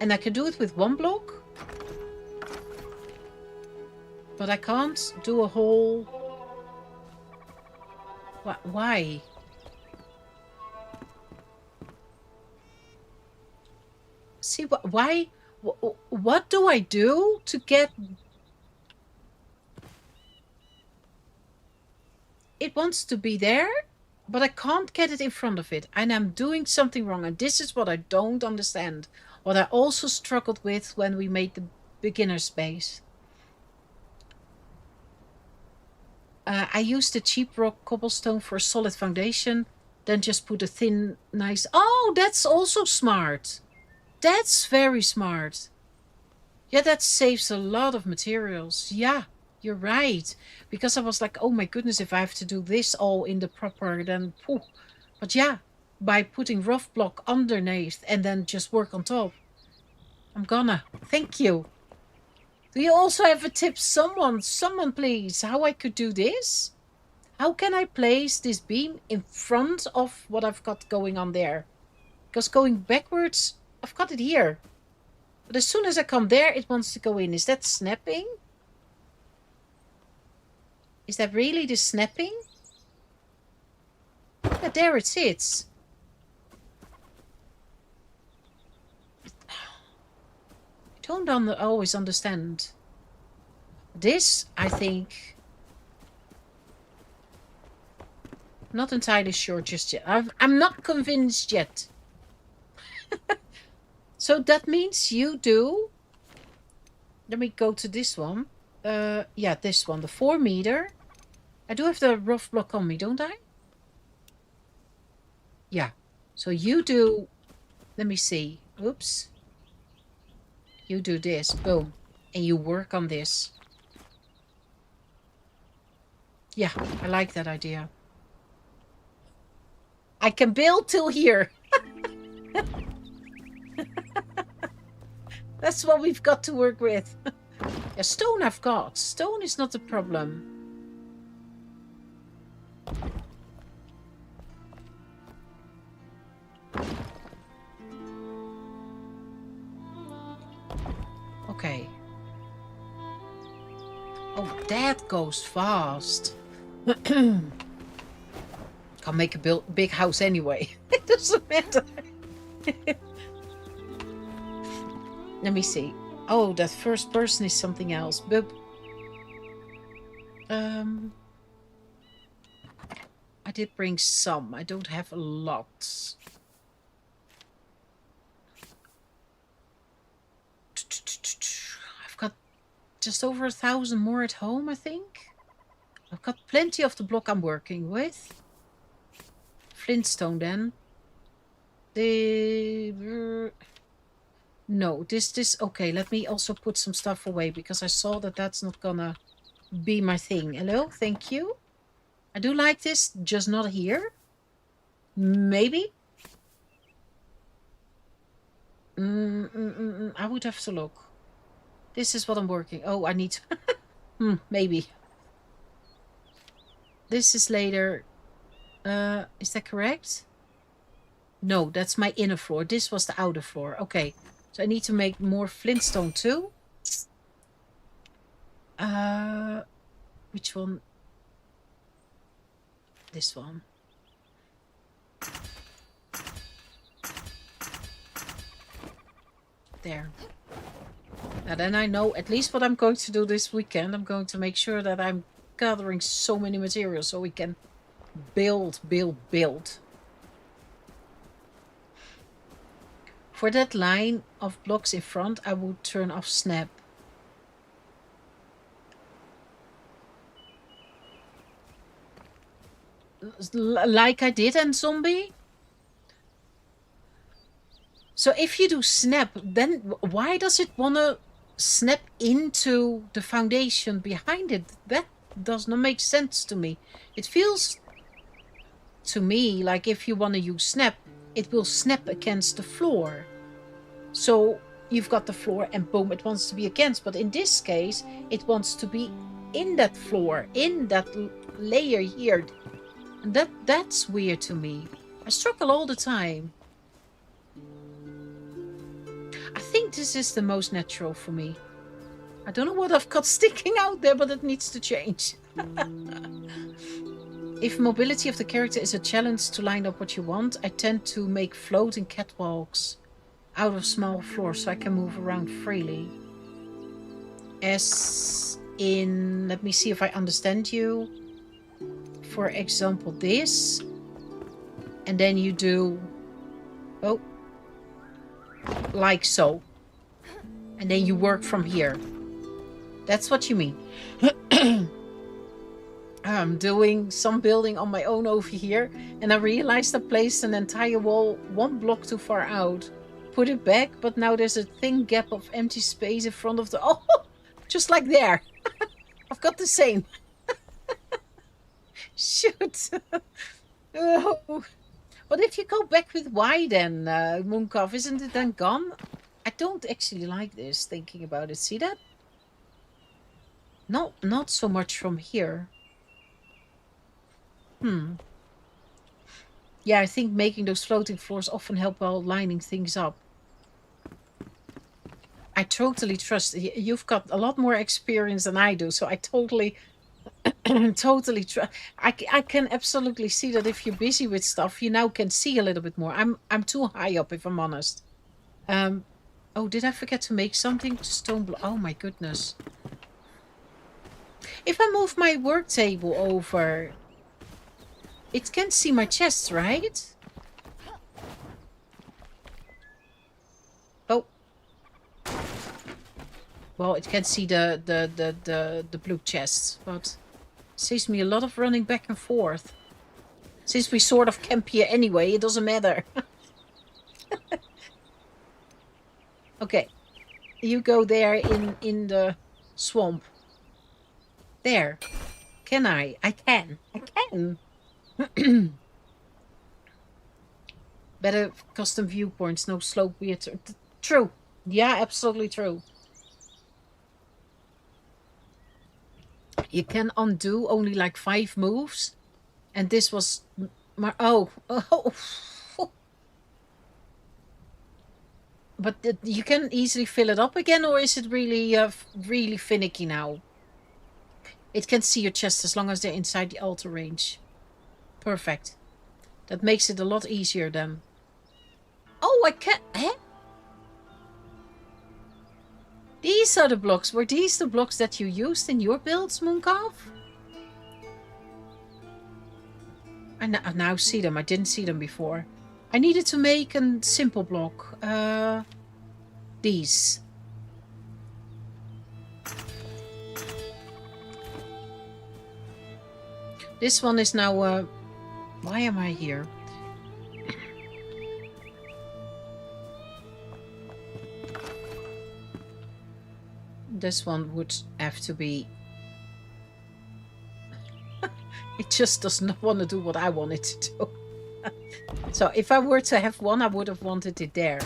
And I can do it with one block. But I can't do a whole... Why? See, why? What do I do to get... It wants to be there, but I can't get it in front of it. And I'm doing something wrong. And this is what I don't understand. What I also struggled with when we made the beginner space. I used the cheap rock cobblestone for a solid foundation. Then just put a thin, nice... Oh, that's also smart. That's very smart. Yeah, that saves a lot of materials. Yeah, you're right. Because I was like, oh my goodness, if I have to do this all in the proper, then... Pooh. But yeah, by putting rough block underneath and then just work on top. I'm gonna. Thank you. Do you also have a tip? Someone please, how I could do this? How can I place this beam in front of what I've got going on there? Because going backwards, I've got it here. But as soon as I come there, it wants to go in. Is that snapping? Is that really the snapping? Yeah, there it sits. I don't always understand. This, I think... Not entirely sure just yet. I'm not convinced yet. So that means you do... Let me go to this one. Yeah, this one. The 4 meter. I do have the rough block on me, don't I? Yeah. So you do... Let me see. Oops. You do this. Boom. And you work on this. Yeah, I like that idea. I can build till here. That's what we've got to work with. Yeah, stone I've got. Stone is not a problem. Okay. Oh, that goes fast. Can't make a big house anyway. It doesn't matter. Let me see. Oh, that first person is something else. But I did bring some. I don't have a lot. I've got just over 1,000 more at home, I think. I've got plenty of the block I'm working with. Flintstone then. No, this okay, let me also put some stuff away because I saw that that's not gonna be my thing. Hello, thank you. I do like this, just not here. Maybe. I would have to look. This is what I'm working. Oh, I need to... maybe. This is later. Is that correct? No, that's my inner floor. This was the outer floor. Okay. So I need to make more flintstone too. Which one? This one. There. Now then I know at least what I'm going to do this weekend. I'm going to make sure that I'm gathering so many materials so we can build. For that line of blocks in front, I would turn off snap. Like I did in Zombie. So if you do snap, then why does it want to snap into the foundation behind it? That does not make sense to me. It feels to me like if you want to use snap, it will snap against the floor. So you've got the floor and boom, it wants to be against. But in this case, it wants to be in that floor, in that layer here. And that's weird to me. I struggle all the time. I think this is the most natural for me. I don't know what I've got sticking out there, but it needs to change. If mobility of the character is a challenge to line up what you want, I tend to make floating catwalks out of small floors so I can move around freely. As in, let me see if I understand you. For example, this. And then you do, oh, like so. And then you work from here. That's what you mean. I'm doing some building on my own over here, and I realized I placed an entire wall 1 block too far out. Put it back, but now there's a thin gap of empty space in front of the... Oh, just like there. I've got the same. Shoot. Oh. But if you go back with Y then, Mooncalf, isn't it then gone? I don't actually like this, thinking about it. See that? Not so much from here. Yeah, I think making those floating floors often help while lining things up. I totally trust. You've got a lot more experience than I do, so I totally Totally true. I can absolutely see that if you're busy with stuff, you now can see a little bit more. I'm too high up, if I'm honest. Oh, did I forget to make something? Stone block. Oh my goodness. If I move my work table over, it can see my chest, right? Oh. Well, it can see the blue chest, but saves me a lot of running back and forth. Since we sort of camp here anyway, it doesn't matter. Okay. You go there in the swamp. There. Can I? I can. I can. Better custom viewpoints, no slope weird. True. Yeah, absolutely true. You can undo only like 5 moves. And this was my... Oh. But you can easily fill it up again, or is it really, really finicky now? It can see your chest as long as they're inside the altar range. Perfect. That makes it a lot easier then. Oh, I can't... Eh? These are the blocks. Were these the blocks that you used in your builds, Mooncalf? I now see them. I didn't see them before. I needed to make a simple block. These. This one is now... why am I here? This one would have to be... It just does not want to do what I want it to do. So if I were to have one, I would have wanted it there.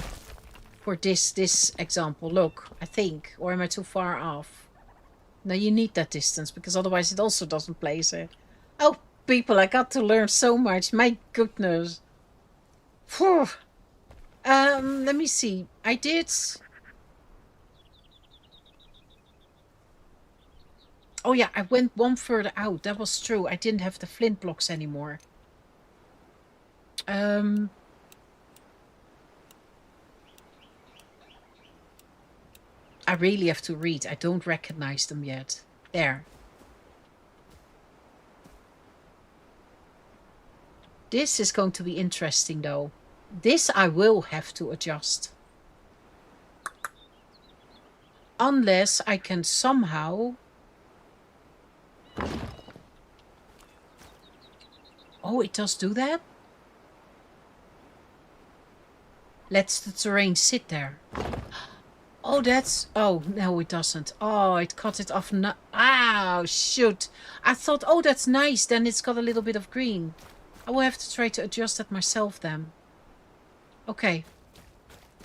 For this example. Look, I think. Or am I too far off? No, you need that distance, because otherwise it also doesn't place it. Oh, people, I got to learn so much. My goodness. Phew. Let me see. I did... Oh yeah, I went one further out. That was true. I didn't have the flint blocks anymore. I really have to read. I don't recognize them yet. There. This is going to be interesting though. This I will have to adjust. Unless I can somehow... Oh, it does do that? Lets the terrain sit there. Oh, that's... Oh, no, it doesn't. Oh, it cut it off. No... Oh, shoot. I thought, oh, that's nice. Then it's got a little bit of green. I will have to try to adjust that myself then. Okay.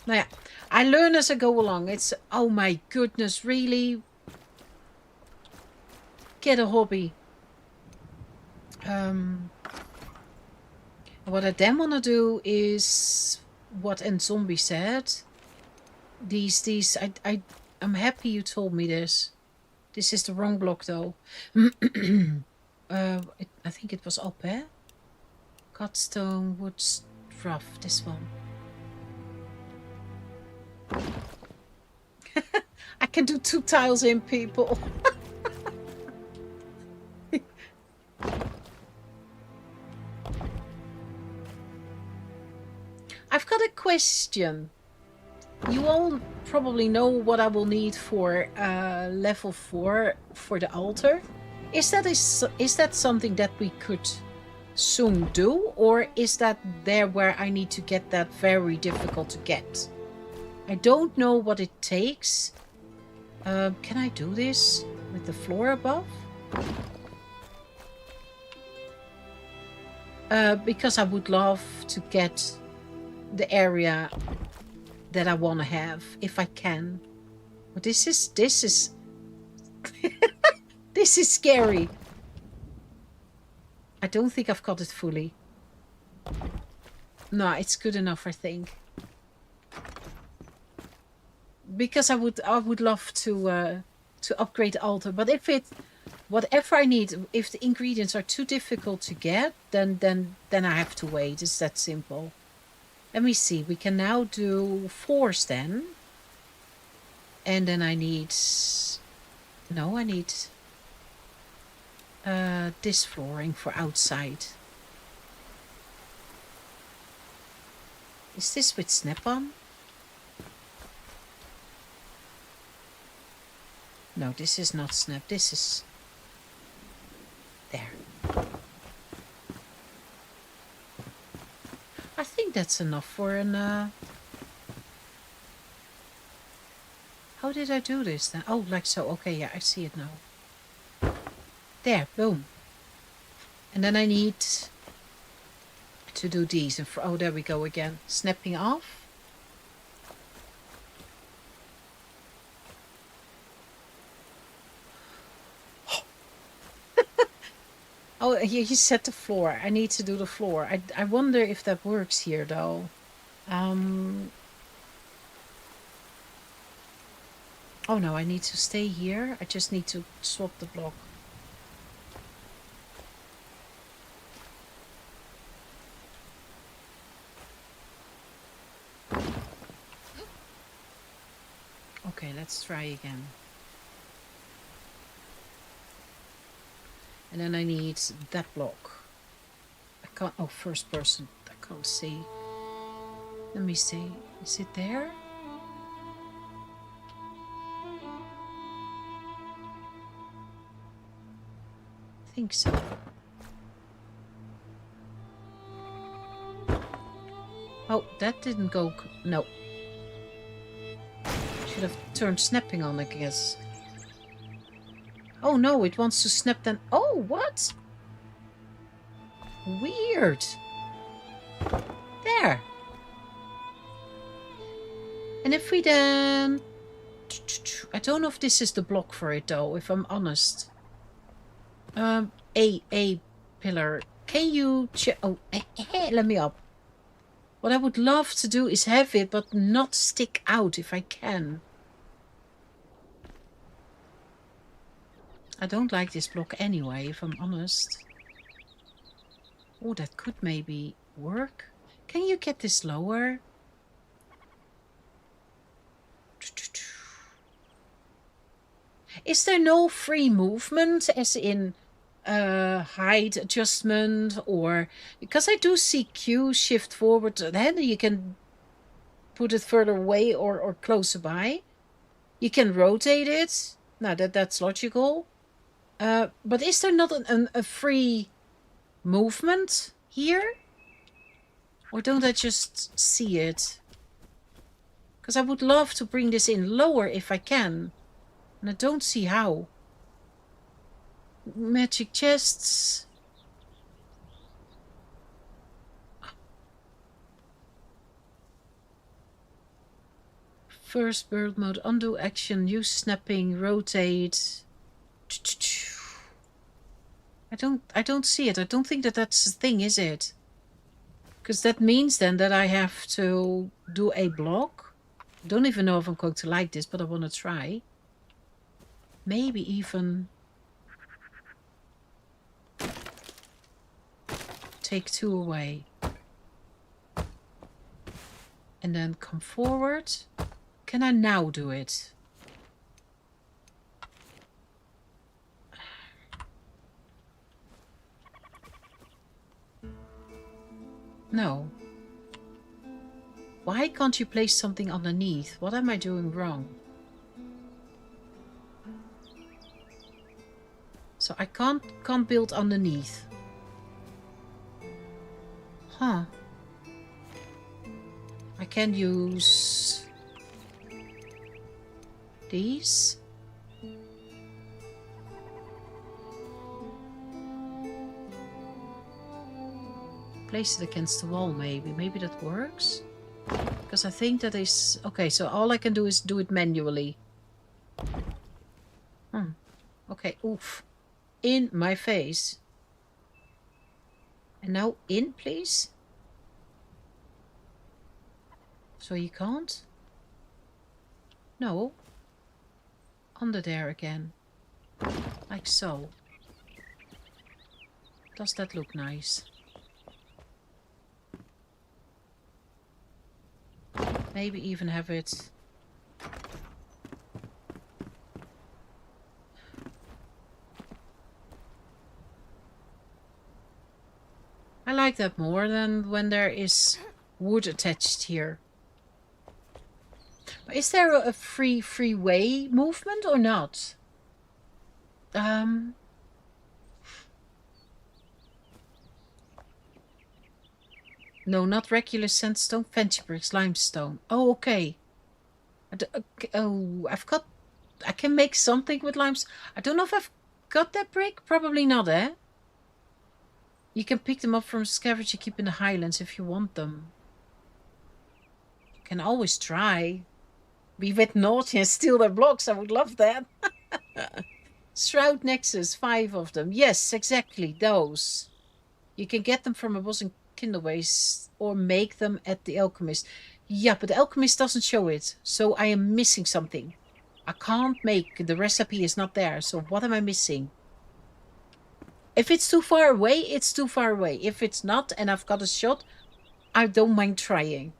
Now, yeah. I learn as I go along. It's... Oh, my goodness. Really? Get a hobby. What I then want to do is... What Zombie said... I'm happy you told me this. This is the wrong block though. I think it was up, eh? Cutstone, wood, rough, this one. I can do 2 tiles in, people. I've got a question. You all probably know what I will need for level 4 for the altar. Is that something that we could soon do? Or is that there where I need to get that very difficult to get? I don't know what it takes. Can I do this with the floor above? Because I would love to get the area that I want to have, if I can. But this is this is scary. I don't think I've got it fully. No, it's good enough, I think. Because I would love to upgrade the altar, but if it whatever I need, if the ingredients are too difficult to get, then I have to wait. It's that simple. Let me see. We can now do floors then. And then I need... No, I need this flooring for outside. Is this with snap-on? No, this is not snap. This is... There. I think that's enough for an... How did I do this then? Oh, like so. Okay, yeah, I see it now. There, boom. And then I need to do these. And oh, there we go again. Snapping off. Oh, you said the floor. I need to do the floor. I wonder if that works here, though. Oh, no, I need to stay here. I just need to swap the block. Okay, let's try again. And then I need that block. I can't... Oh, first person. I can't see. Let me see. Is it there? I think so. Oh, that didn't go... No. Should have turned snapping on, I guess. Oh no, it wants to snap then. Oh, what? Weird. There. And if we then... I don't know if this is the block for it though, if I'm honest. A pillar. Can you... Oh, let me up. What I would love to do is have it, but not stick out if I can. I don't like this block anyway, if I'm honest. Oh, that could maybe work. Can you get this lower? Is there no free movement, as in height adjustment, or... Because I do see Q shift forward, then you can put it further away or closer by. You can rotate it. Now that's logical. But is there not a free movement here? Or don't I just see it? Because I would love to bring this in lower if I can. And I don't see how. Magic chests. First bird mode, undo action, use snapping, rotate. I don't see it. I don't think that's the thing, is it? Because that means then that I have to do a block. I don't even know if I'm going to like this, but I want to try. Maybe even take 2 away. And then come forward. Can I now do it? No. Why can't you place something underneath? What am I doing wrong? So I can't build underneath. Huh. I can use these. Place it against the wall, maybe. Maybe that works? Because I think that is... Okay, so all I can do is do it manually. Okay, oof. In my face. And now in, please. So you can't? No. Under there again. Like so. Does that look nice? Maybe even have it... I like that more than when there is wood attached here. But is there a freeway movement or not? No, not regular sandstone, fancy bricks, limestone. Oh, okay. Oh, I can make something with limestone. I don't know if I've got that brick. Probably not, eh? You can pick them up from a scavenger keep in the highlands if you want them. You can always try. Be a bit naughty and steal their blocks. I would love that. Shroud Nexus, 5 of them. Yes, exactly, those. You can get them from a boss in Kindleways or make them at the alchemist. Yeah, but the alchemist doesn't show it. So I am missing something. I can't make... The recipe is not there. So what am I missing? If it's too far away, it's too far away. If it's not and I've got a shot, I don't mind trying.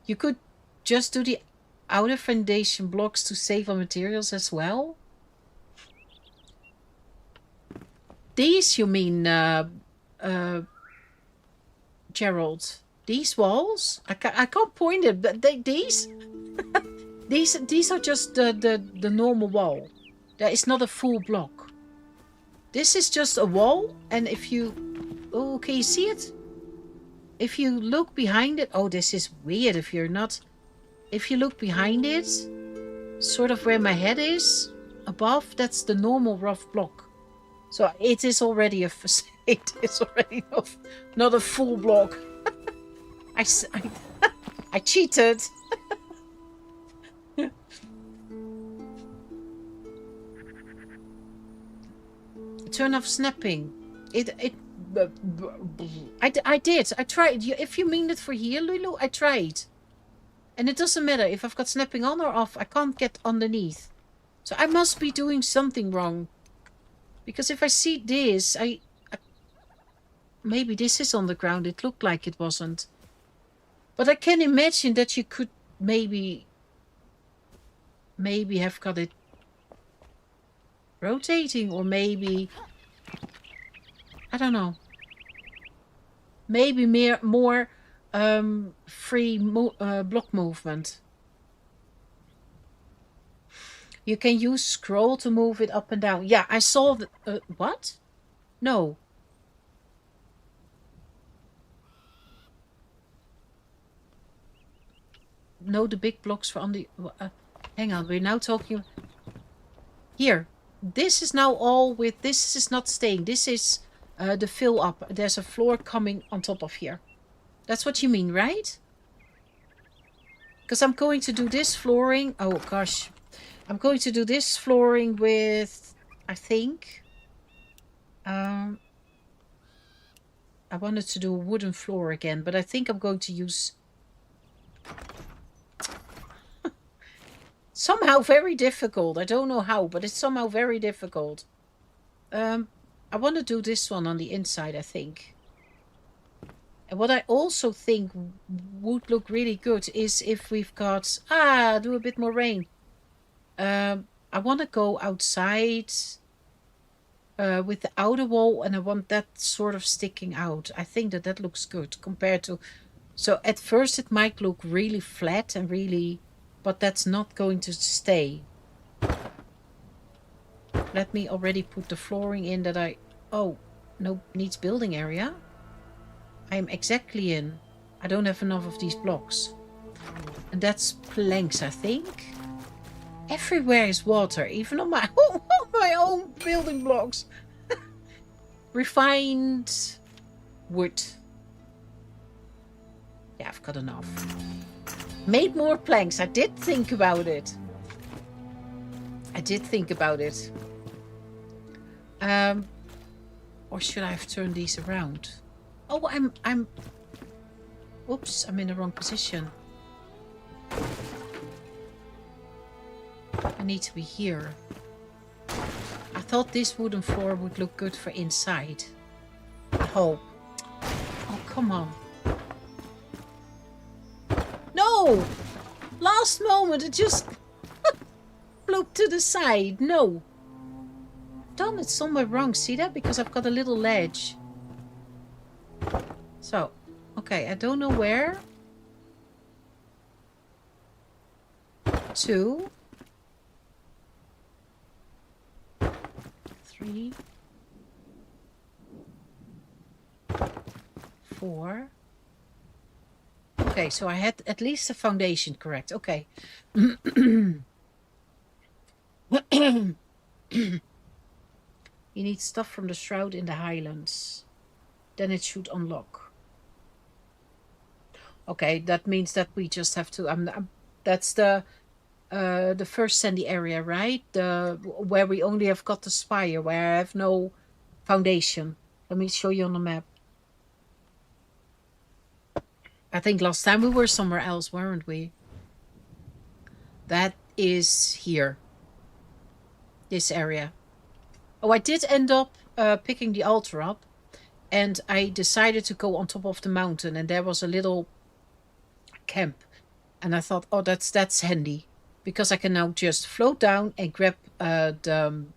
You could just do the outer foundation blocks to save on materials as well. These, you mean, Gerald? These walls? I can't point it, but these? these are just the normal wall. There is not a full block. This is just a wall, and if you... Oh, can you see it? If you look behind it... Oh, this is weird if you're not... If you look behind it, sort of where my head is, above, that's the normal rough block. So it is already a... It is already not a full block. I cheated. Turn off snapping. I did. I tried. If you mean it for here, Lulu, I tried. And it doesn't matter if I've got snapping on or off. I can't get underneath. So I must be doing something wrong. Because if I see this, maybe this is on the ground. It looked like it wasn't. But I can imagine that you could maybe have got it rotating, or maybe, I don't know, maybe more free block movement. You can use scroll to move it up and down. Yeah, I saw the what? No. No, the big blocks for on the hang on, we're now talking here. This is now all with... This is not staying. This is the fill up. There's a floor coming on top of here. That's what you mean, right? Because I'm going to do this flooring. Oh, gosh. I'm going to do this flooring with... I think... I wanted to do a wooden floor again. But I think I'm going to use... Somehow very difficult. I don't know how, but it's somehow very difficult. I want to do this one on the inside, I think. And what I also think would look really good is if we've got... do a bit more rain. I want to go outside with the outer wall, and I want that sort of sticking out. I think that looks good compared to... So at first it might look really flat and really... But that's not going to stay. Let me already put the flooring in that I... Oh, no, needs building area. I am exactly in. I don't have enough of these blocks. And that's planks, I think. Everywhere is water, even on my own building blocks. Refined wood. Yeah, I've got enough. Made more planks. I did think about it. Or should I have turned these around? Oh, I'm... Oops, I'm in the wrong position. I need to be here. thought this wooden floor would look good for inside. Oh. Oh, come on. No! Last moment, it just flopped to the side. No. Done it somewhere wrong. See that? Because I've got a little ledge. So, okay, I don't know where. 2. 3. 4. Okay, so I had at least the foundation correct. Okay. You need stuff from the shroud in the highlands. Then it should unlock. Okay, that means that we just have to... that's the first sandy area, right? Where we only have got the spire, where I have no foundation. Let me show you on the map. I think last time we were somewhere else, weren't we? That is here. This area. Oh, I did end up picking the altar up. And I decided to go on top of the mountain. And there was a little camp. And I thought, oh, that's handy. Because I can now just float down and grab the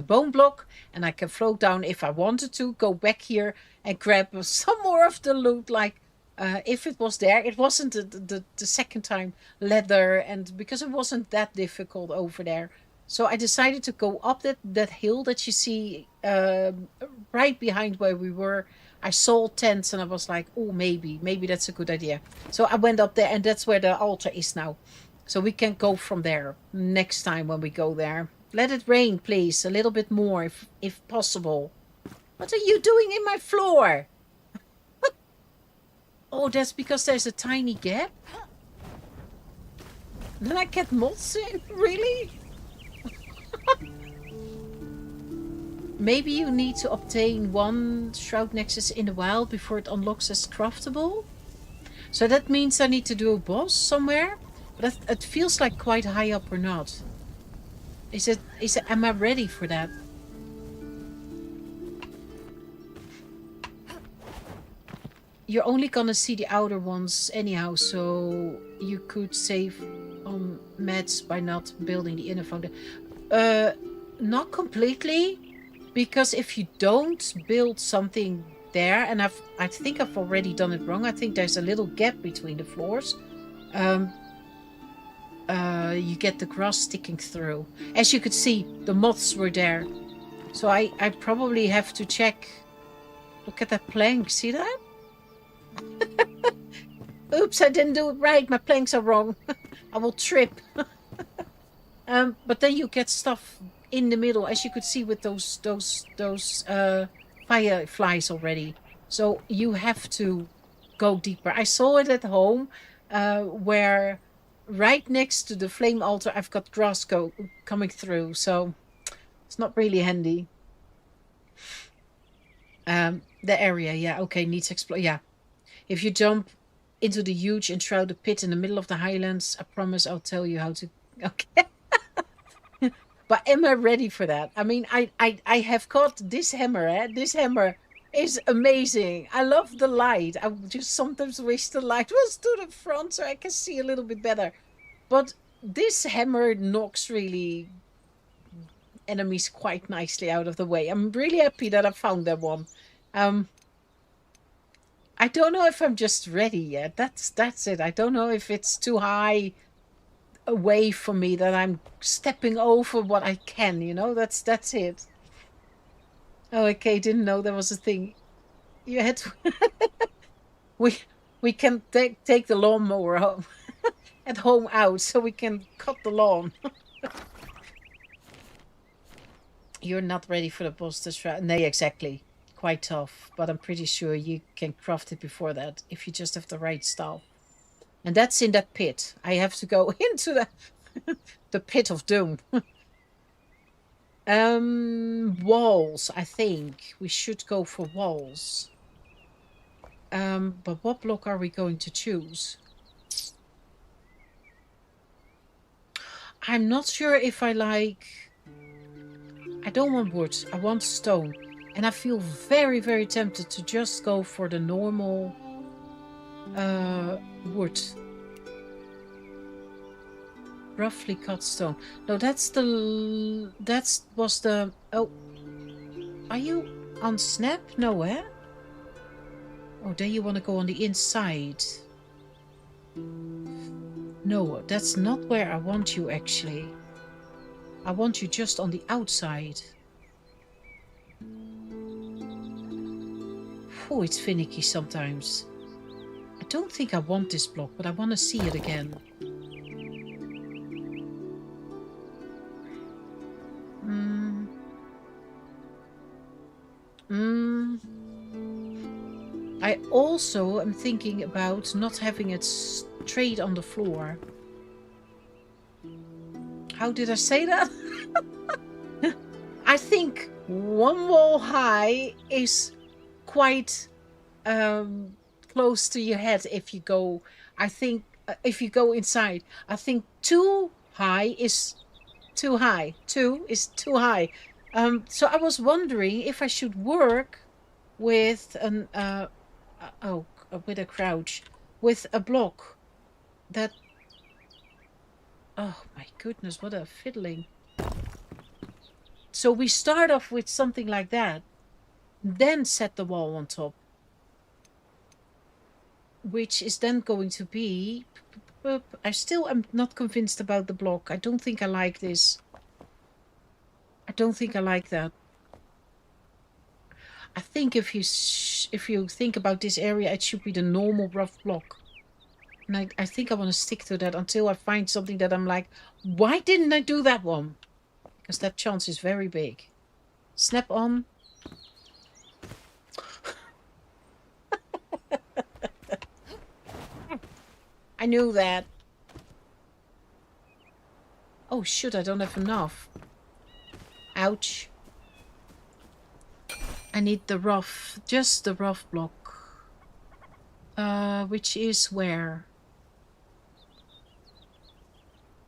bone block. And I can float down if I wanted to. Go back here and grab some more of the loot. Like, if it was there. It wasn't the second time leather. And because it wasn't that difficult over there. So I decided to go up that hill that you see right behind where we were. I saw tents and I was like, oh, maybe that's a good idea. So I went up there and that's where the altar is now. So we can go from there next time when we go there. Let it rain, please. A little bit more if possible. What are you doing in my floor? Oh, that's because there's a tiny gap? Then I get moths in? Really? Maybe you need to obtain 1 shroud nexus in the wild before it unlocks as craftable. So that means I need to do a boss somewhere. But it feels like quite high up or not. Am I ready for that? You're only gonna see the outer ones anyhow, so you could save on meds by not building the inner foundation. Not completely, because if you don't build something there, and I think I've already done it wrong. I think there's a little gap between the floors. You get the grass sticking through. As you could see, the moths were there. So I probably have to check. Look at that plank. See that? Oops, I didn't do it right. My planks are wrong. I will trip. But then you get stuff in the middle, as you could see with those fireflies already. So you have to go deeper. I saw it at home, where right next to the flame altar, I've got grass coming through. So it's not really handy. The area, yeah, okay, needs explore. Yeah, if you jump into the huge enshrouded pit in the middle of the highlands, I promise I'll tell you how to. Okay. But am I ready for that? I mean, I have got this hammer. This hammer is amazing. I love the light. I just sometimes wish the light was to the front so I can see a little bit better. But this hammer knocks really enemies quite nicely out of the way. I'm really happy that I found that one. I don't know if I'm just ready yet. That's it. I don't know if it's too high away from me that I'm stepping over what I can, you know. That's it. Oh, okay, didn't know there was a thing. You had to we can take the lawnmower home at home out so we can cut the lawn. You're not ready for the boss to try. No, exactly. Quite tough, but I'm pretty sure you can craft it before that if you just have the right stuff. And that's in that pit. I have to go into the pit of doom. Walls, I think. We should go for walls. But what block are we going to choose? I'm not sure if I like I don't want wood. I want stone. And I feel very, very tempted to just go for the normal wood. Roughly cut stone. No, that was the... Oh. Are you on Snap? No, eh? Oh, then you want to go on the inside. No, that's not where I want you, actually. I want you just on the outside. Oh, it's finicky sometimes. I don't think I want this block, but I want to see it again. I also am thinking about not having it straight on the floor. How did I say that? I think one wall high is quite close to your head if you go. I think if you go inside, I think too high is too high. 2 is too high. So I was wondering if I should work with an with a crouch, with a block that. Oh my goodness, what a fiddling. So we start off with something like that, then set the wall on top, which is then going to be... I still am not convinced about the block. I don't think I like this. I don't think I like that. I think if you think about this area, it should be the normal rough block. And I think I want to stick to that until I find something that I'm like, why didn't I do that one? Because that chance is very big. Snap on. I knew that. Oh, shoot, I don't have enough. Ouch. I need the rough, just the rough block. Which is where?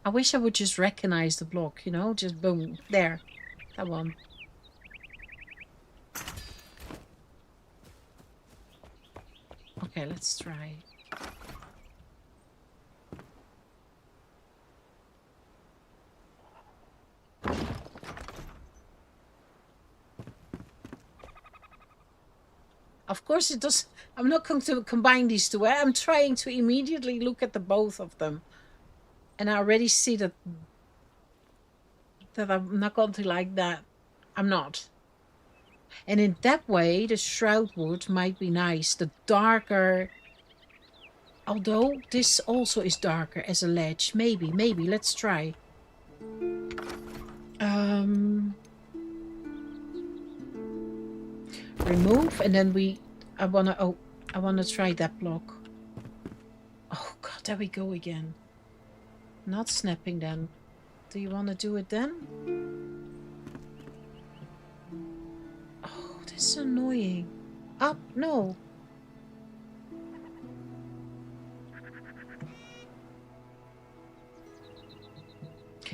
I wish I would just recognize the block, you know? Just boom. There. That one. Okay, let's try. Of course it does. I'm not going to combine these two. I'm trying to immediately look at the both of them. And I already see that I'm not going to like that. I'm not. And in that way, the shroud wood might be nice. The darker... Although this also is darker as a ledge. Maybe. Let's try. Remove, and then I wanna try that block. Oh god, there we go again. Not snapping then. Do you want to do it then? Oh, this is annoying. Up, no.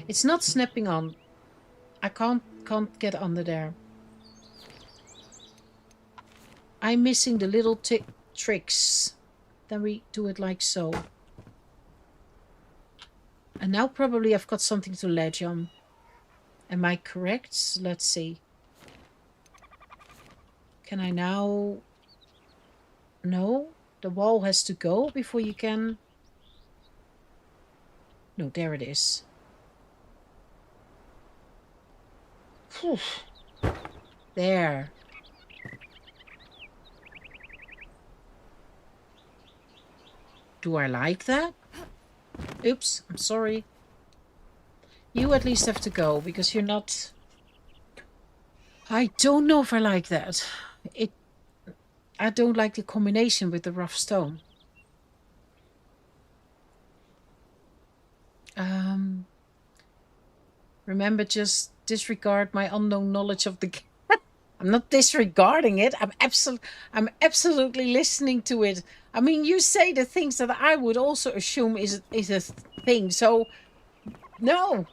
It's not snapping on. I can't get under there. I'm missing the little tricks. Then we do it like so. And now probably I've got something to ledge on. Am I correct? Let's see. Can I now... No? The wall has to go before you can... No, there it is. Whew. There. Do I like that? Oops, I'm sorry. You at least have to go, because you're not... I don't know if I like that. I don't like the combination with the rough stone. Remember, just disregard my unknown knowledge of the game. I'm not disregarding it. I'm absolutely listening to it. I mean, you say the things that I would also assume is a thing. So, no.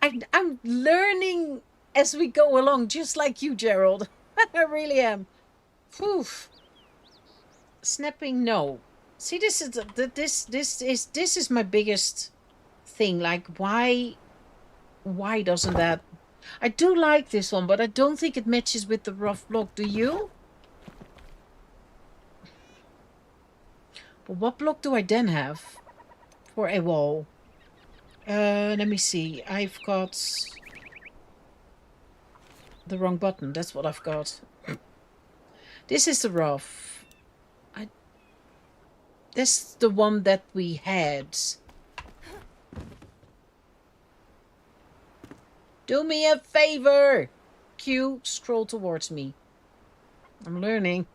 I I'm learning as we go along, just like you, Gerald. I really am. Whew. Snapping, no. See, this is my biggest thing. Like, why doesn't that? I do like this one, but I don't think it matches with the rough block. Do you? But what block do I then have for a wall? Let me see. I've got the wrong button. That's what I've got. This is the rough. That's the one that we had. Do me a favor. Q, scroll towards me. I'm learning.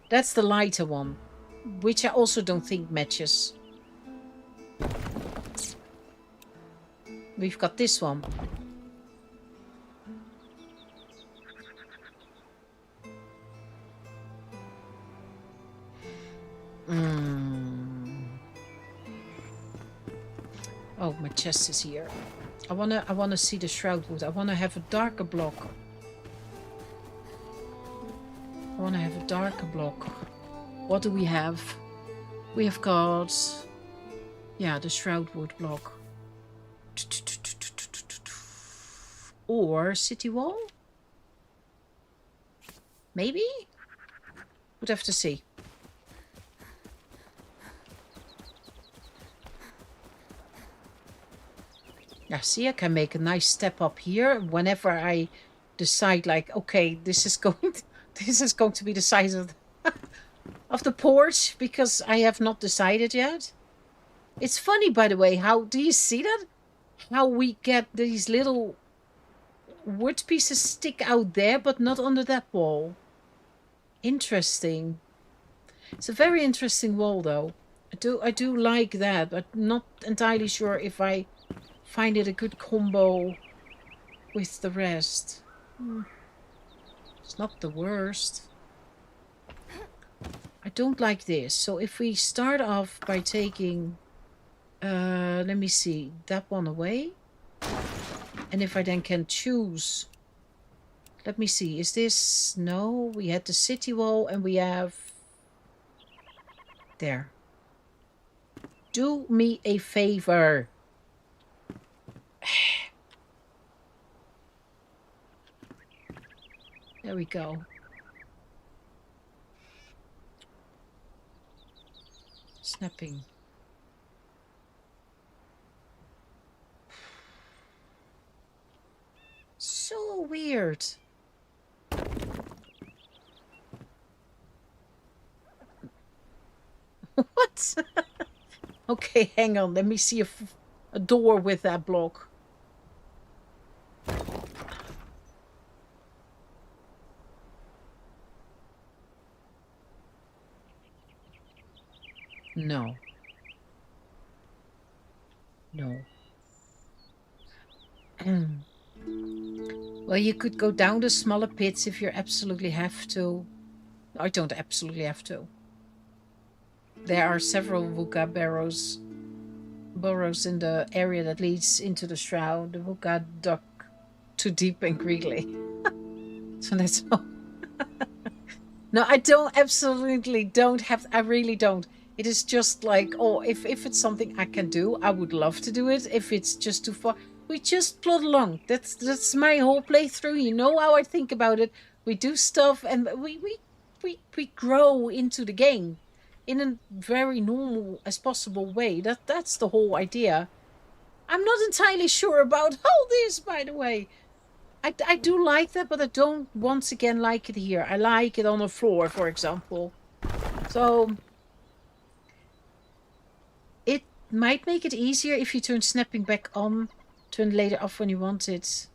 That's the lighter one, which I also don't think matches. We've got this one. Oh, my chest is here. I wanna see the Shroudwood. I wanna have a darker block. I wanna have a darker block. What do we have? We have got, yeah, the Shroudwood block. Or city wall? Maybe? Would have to see. Yeah, see, I can make a nice step up here whenever I decide, like, okay, this is going to be the size of the porch, because I have not decided yet. It's funny, by the way, how do you see that? How we get these little wood pieces stick out there, but not under that wall. Interesting. It's a very interesting wall, though. I do like that, but not entirely sure if I find it a good combo with the rest. It's not the worst. I don't like this. So if we start off by taking, let me see, that one away. And if I then can choose, let me see, is this, no, we had the city wall and we have, there. Do me a favor. There we go. Snapping. So weird. What? Okay, hang on. Let me see a door with that block. No. No. Well, you could go down the smaller pits if you absolutely have to. I don't absolutely have to. There are several Vuka burrows in the area that leads into the Shroud. The Vuka dug too deep and greedily. So that's all. No, I absolutely don't have, I really don't. It is just like, oh, if it's something I can do, I would love to do it. If it's just too far, we just plod along. That's my whole playthrough. You know how I think about it. We do stuff and we grow into the game in a very normal as possible way. That's the whole idea. I'm not entirely sure about all this, by the way. I do like that, but I don't once again like it here. I like it on the floor, for example. So it might make it easier if you turn snapping back on, turn later off when you want it.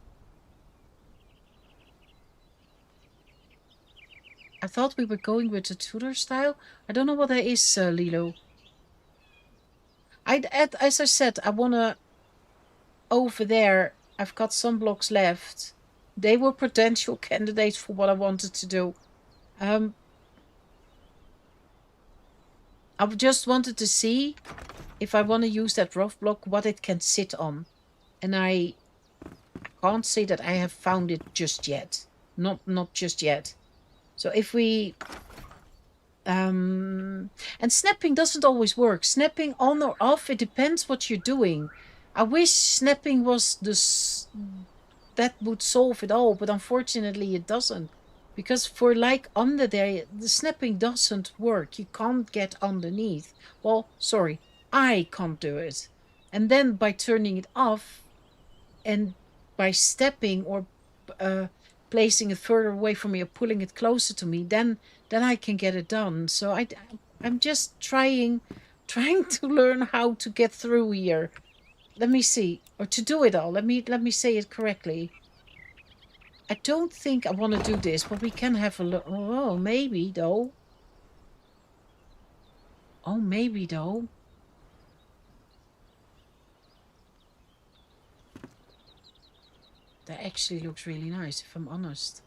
I thought we were going with the Tudor style. I don't know what that is, Lilo. As I said, I want to... Over there, I've got some blocks left. They were potential candidates for what I wanted to do. I just wanted to see if I want to use that rough block, what it can sit on. And I can't say that I have found it just yet. Not just yet. So if we and snapping doesn't always work. Snapping on or off, it depends what you're doing. I wish snapping was that would solve it all, but unfortunately it doesn't. Because for like under there, the snapping doesn't work. You can't get underneath. Well, sorry, I can't do it. And then by turning it off and by stepping or placing it further away from me or pulling it closer to me, then I can get it done. So I'm just trying to learn how to get through here. Let me see, or to do it all. Let me say it correctly. I don't think I want to do this, but we can have a look. Oh, maybe though. Oh, maybe though. That actually looks really nice, if I'm honest.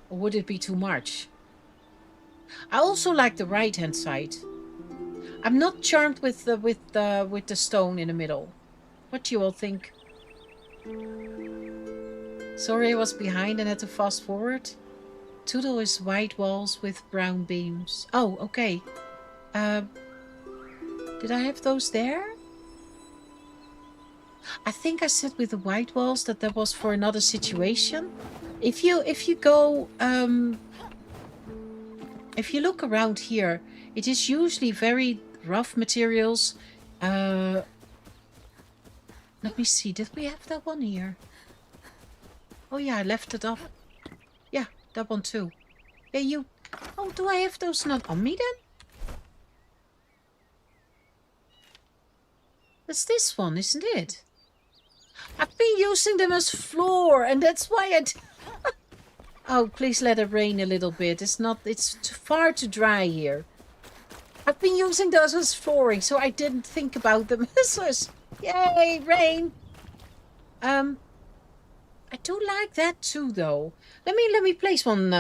Or would it be too much? I also like the right-hand side. I'm not charmed with the stone in the middle. What do you all think? Sorry, I was behind and had to fast forward. Toodle is white walls with brown beams. Oh, okay. Did I have those there? I think I said with the white walls that was for another situation. If you go if you look around here, it is usually very rough materials. Let me see. Did we have that one here? Oh yeah, I left it up. Yeah, that one too. Yeah, you. Oh, do I have those not on me then? That's this one, isn't it? I've been using them as floor, and that's why I. Oh, please let it rain a little bit. It's far too dry here. I've been using those as flooring, so I didn't think about them as yay, rain. I do like that too, though. Let me place one,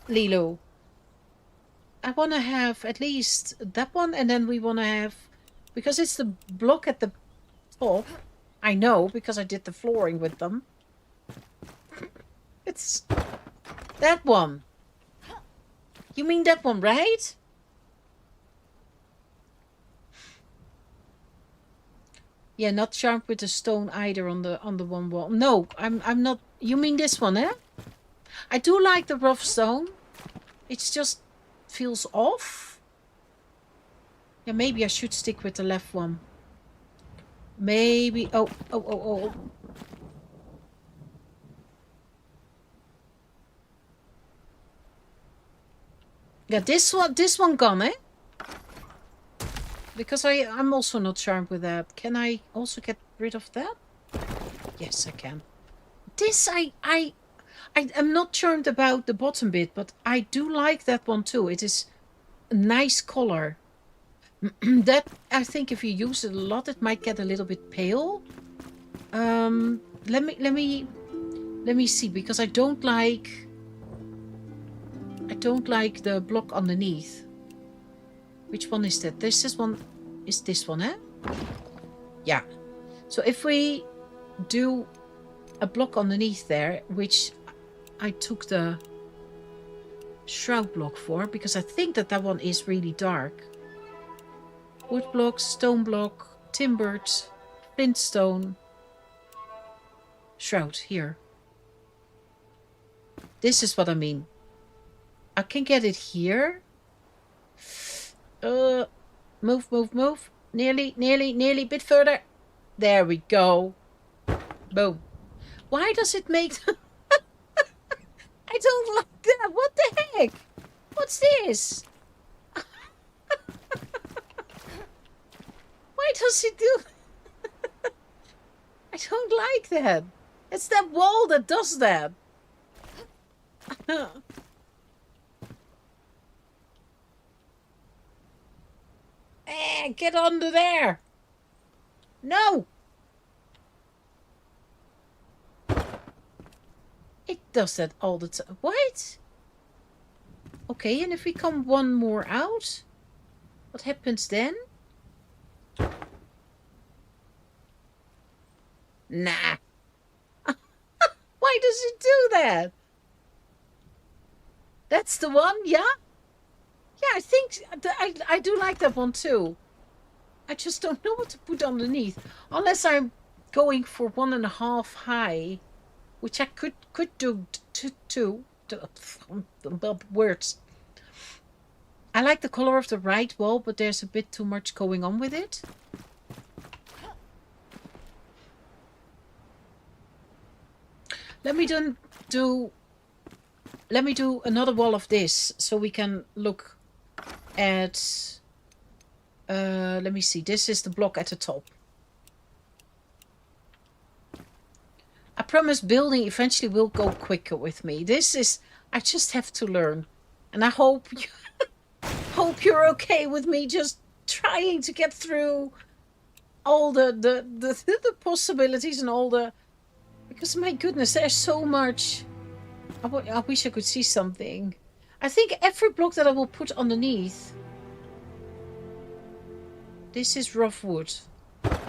Lilo. I want to have at least that one, and then we want to have, because it's the block at the top. I know, because I did the flooring with them. It's that one. You mean that one, right? Yeah, not charmed with the stone either on the one wall. No, I'm not. You mean this one, eh? I do like the rough stone. It's just feels off. Yeah, maybe I should stick with the left one. Maybe. Oh. Yeah, this one gone, eh? Because I'm also not charmed with that. Can I also get rid of that? Yes, I can. This I'm not charmed about the bottom bit, but I do like that one too. It is a nice color. That, I think if you use it a lot, it might get a little bit pale. Let me see, because I don't like the block underneath. Which one is that? This one is this one, eh? Yeah. So if we do a block underneath there, which I took the shroud block for, because I think that one is really dark. Wood block, stone block, timbered, flintstone, shroud here. This is what I mean. I can get it here. Move. Nearly. Bit further. There we go. Boom. Why does it make... I don't like that. What the heck? What's this? Why does it do... I don't like that. It's that wall that does that. Get under there. No. It does that all the time. What? Okay, and if we come one more out, what happens then? Nah. Why does it do that? That's the one, yeah? Yeah, I think I do like that one too. I just don't know what to put underneath. Unless I'm going for 1.5 high, which I could do two. Words. I like the color of the right wall, but there's a bit too much going on with it. Let me do another wall of this so we can look at let me see. This is the block at the top. I promise building eventually will go quicker with me. This is I just have to learn. And I hope you're okay with me just trying to get through all the possibilities and all the because my goodness, there's so much. I wish I could see something. I think every block that I will put underneath. This is rough wood.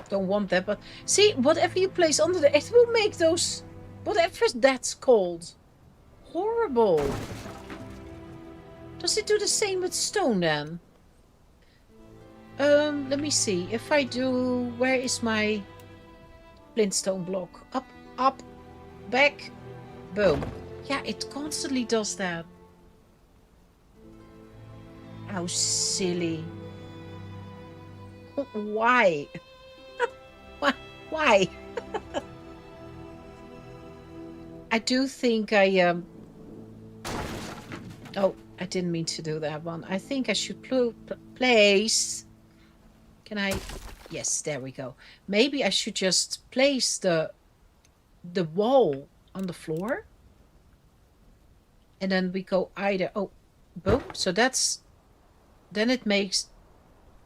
Don't want that, but see, whatever you place under there, it will make those, whatever that's called, horrible. Does it do the same with stone then? Let me see. If I do, where is my flintstone block? Up, back, boom. Yeah, it constantly does that. How silly. Why? Why? I do think I oh, I didn't mean to do that one. I think I should place. Can I? Yes, there we go. Maybe I should just place the wall on the floor. And then we go either, oh, boom. So that's, then it makes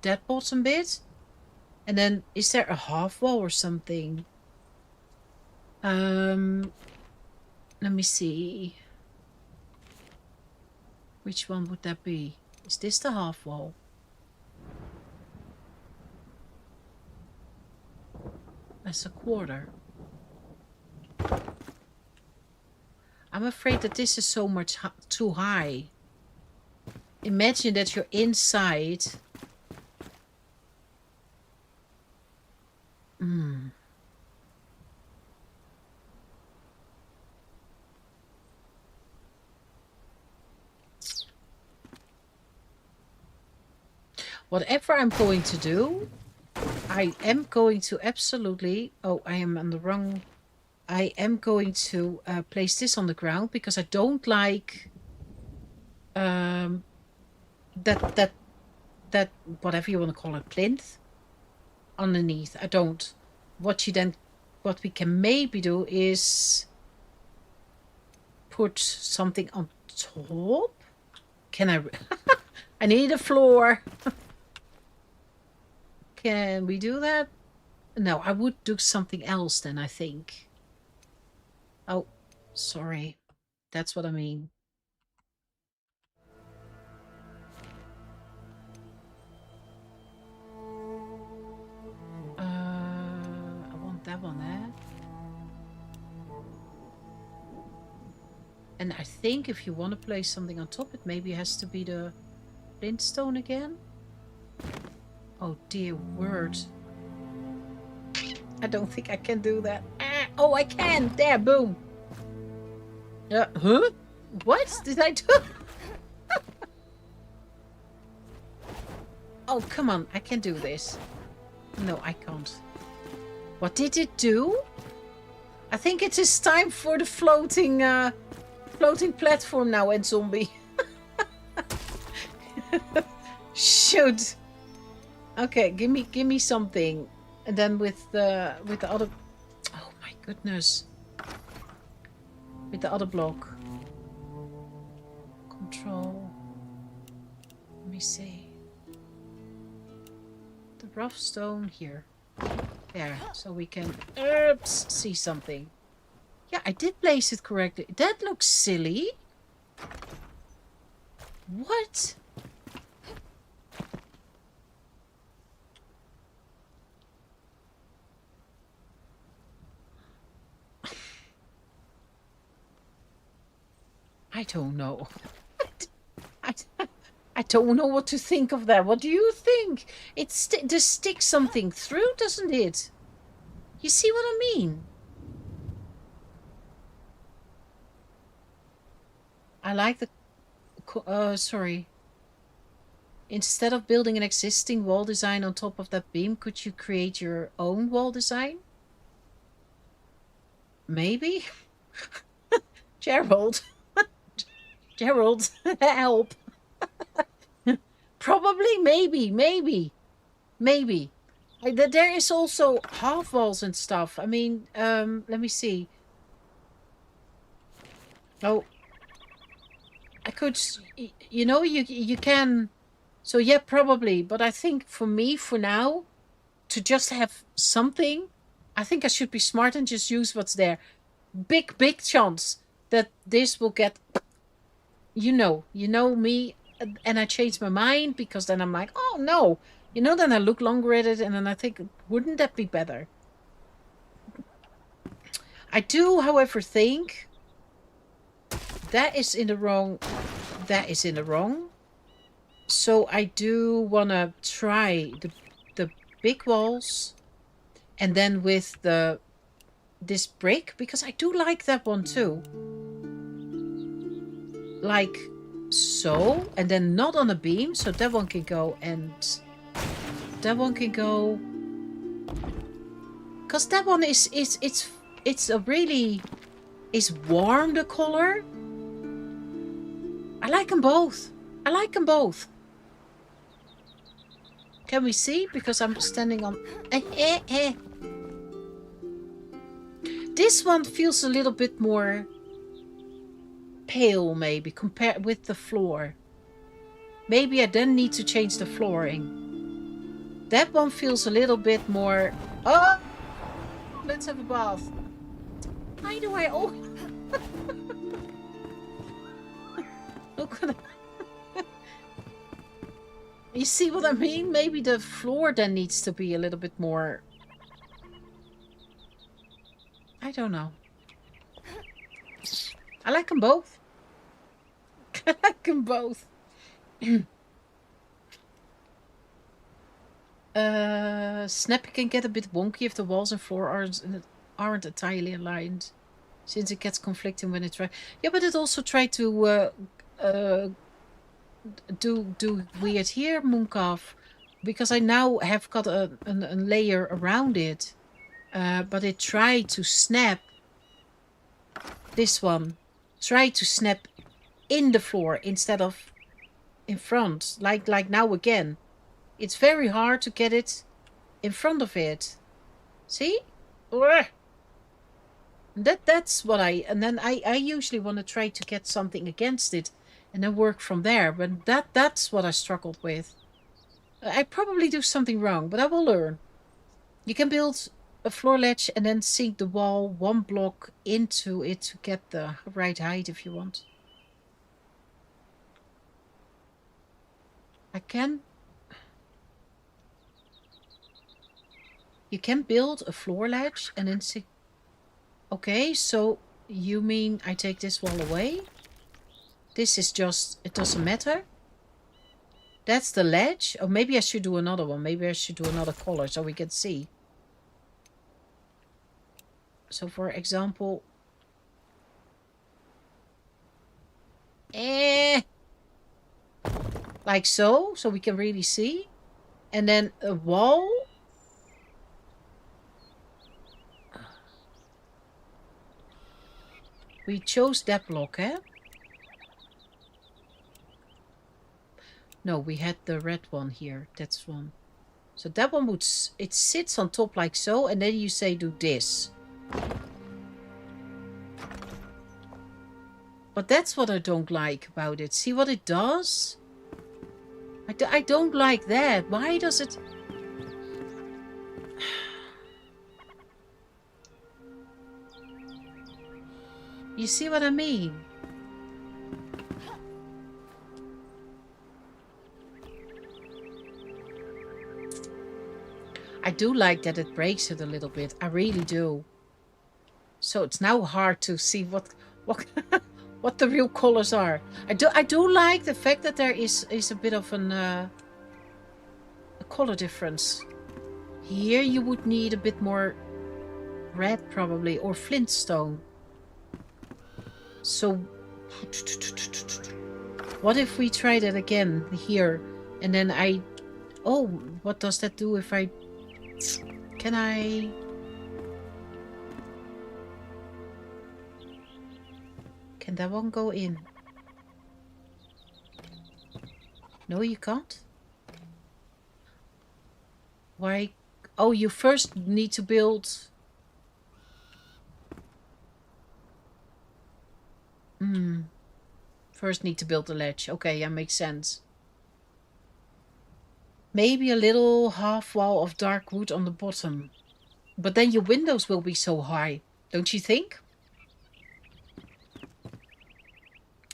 that bottom bit. And then is there a half wall or something? Let me see. Which one would that be? Is this the half wall? That's a quarter. I'm afraid that this is so much too high. Imagine that you're inside. Whatever I'm going to do, I am going to absolutely... Oh, I am on the wrong... I am going to place this on the ground because I don't like that whatever you want to call it, plinth underneath. I don't. What we can maybe do is put something on top. Can I? I need a floor. Can we do that? No, I would do something else then, I think. Oh, sorry. That's what I mean. I want that one there. And I think if you want to place something on top, it maybe has to be the flintstone again. Oh dear word. I don't think I can do that. Ah, oh, I can. There, boom. Huh? What did I do? Oh, come on. I can do this. No, I can't. What did it do? I think it is time for the floating platform now, and zombie. Shoot. Okay, give me something. And then with the other... Oh my goodness. With the other block. Control. Let me see. The rough stone here. There, so we can see something. Yeah, I did place it correctly. That looks silly. What? I don't know. I, I don't know what to think of that. What do you think? It just sticks something through, doesn't it? You see what I mean? I like the... sorry. Instead of building an existing wall design on top of that beam, could you create your own wall design? Maybe? Gerald? Gerald, help. Probably, maybe. There is also half walls and stuff. I mean, let me see. Oh, I could, you know, you can. So yeah, probably. But I think for me, for now, to just have something, I think I should be smart and just use what's there. Big chance that this will get, you know me, and I change my mind because then I'm like, oh no, then I look longer at it and then I think, wouldn't that be better? I do, however, think that is in the wrong. So I do want to try the big walls and then with this brick, because I do like that one too. Like so, and then not on a beam, so that one can go and that one can go. Because that one it's a really, is warm, the color. I like them both. Can we see? Because I'm standing on... This one feels a little bit more pale, maybe, compared with the floor. Maybe I then need to change the flooring. That one feels a little bit more... Oh! Let's have a bath. Why do I... Oh! Look at that. You see what I mean? Maybe the floor then needs to be a little bit more... I don't know. I like them both. I like them both. Snappy can get a bit wonky if the walls and floor aren't entirely aligned, since it gets conflicting when it tries. Yeah, but it also tried to do weird here, Mooncalf, because I now have got a layer around it, but it tried to snap. This one tried to snap in the floor instead of in front, like now again. It's very hard to get it in front of it. See? That's what and then I usually want to try to get something against it and then work from there. But that's what I struggled with. I probably do something wrong, but I will learn. You can build a floor ledge and then sink the wall one block into it to get the right height if you want. You can build a floor ledge and then sink. Okay, so you mean I take this wall away? This is just, it doesn't matter. That's the ledge. Or maybe I should do another one. Maybe I should do another color so we can see. So for example, like so we can really see. And then a wall. We chose that block, eh? No, we had the red one here. That's one. So that one would... It sits on top like so. And then you say do this. But that's what I don't like about it. See what it does? I don't like that. Why does it... You see what I mean? I do like that it breaks it a little bit. I really do. So it's now hard to see what what the real colors are. I do like the fact that there is a bit of a color difference. Here you would need a bit more red probably, or flintstone. So what if we try that again here, and then oh, what does that do if can that one go in? No, you can't. Why? Oh, you first need to build. First need to build the ledge. Okay, yeah, makes sense. Maybe a little half wall of dark wood on the bottom. But then your windows will be so high, don't you think?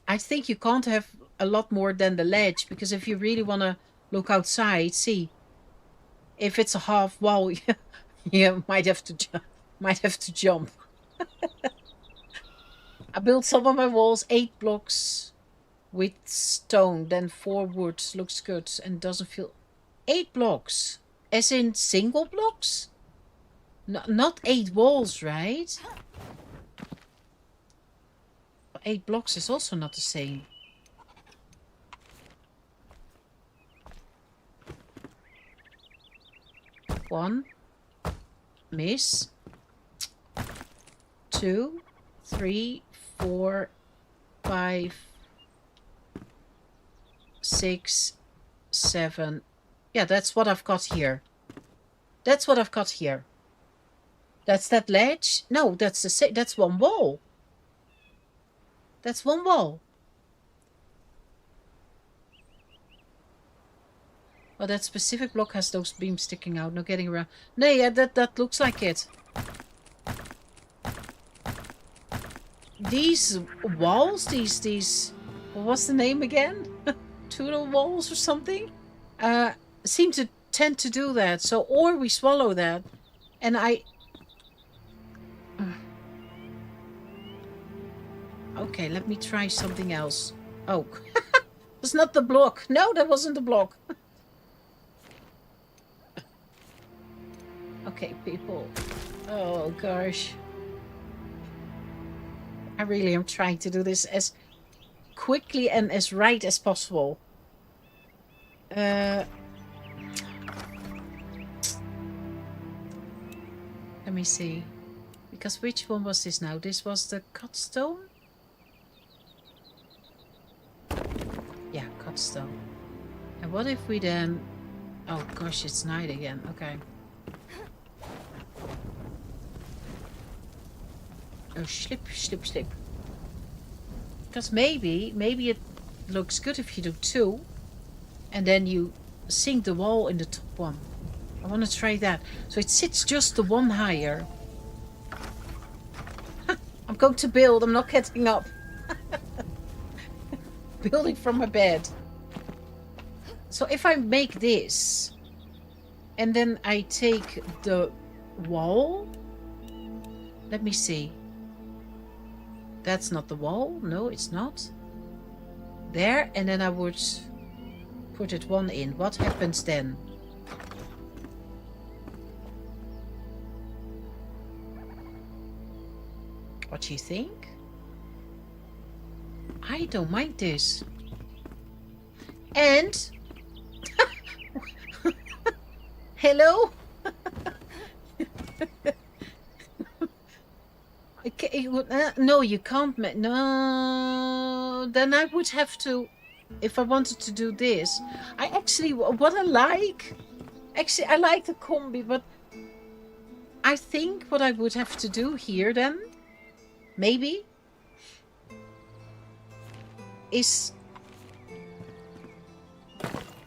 I think you can't have a lot more than the ledge, because if you really want to look outside, see, if it's a half wall, you might have to jump. I built some of my walls 8 blocks with stone, then 4 wood. Looks good and doesn't feel... 8 blocks, as in single blocks? No, not 8 walls, right? 8 blocks is also not the same. One. Miss. 2, 3, 4, 5, 6, 7. Yeah, that's what I've got here. That's what I've got here. That's that ledge? No, that's that's one wall. That's one wall. Well, that specific block has those beams sticking out. No getting around. No, yeah, that looks like it. These walls, these what's the name again? Tudor walls or something? Seem to tend to do that. So, or we swallow that. And okay, let me try something else. Oh, it's not the block. No, that wasn't the block. Okay, people. Oh, gosh. I really am trying to do this as quickly and as right as possible. Let me see. Because which one was this now? This was the cut stone? Yeah, cut stone. And what if we then... Oh gosh, it's night again. Okay. Oh, slip, slip, slip. Because maybe it looks good if you do 2. And then you sink the wall in the top one. I want to try that. So it sits just the one higher. I'm going to build. I'm not getting up. Building from my bed. So if I make this, and then I take the wall. Let me see. That's not the wall. No, it's not. There, and then I would put it one in. What happens then? What do you think? I don't mind this. And... Hello? Okay, no, you can't. No, then I would have to, if I wanted to do this. I actually, what I like, actually, I like the combi, but I think what I would have to do here then, maybe, is,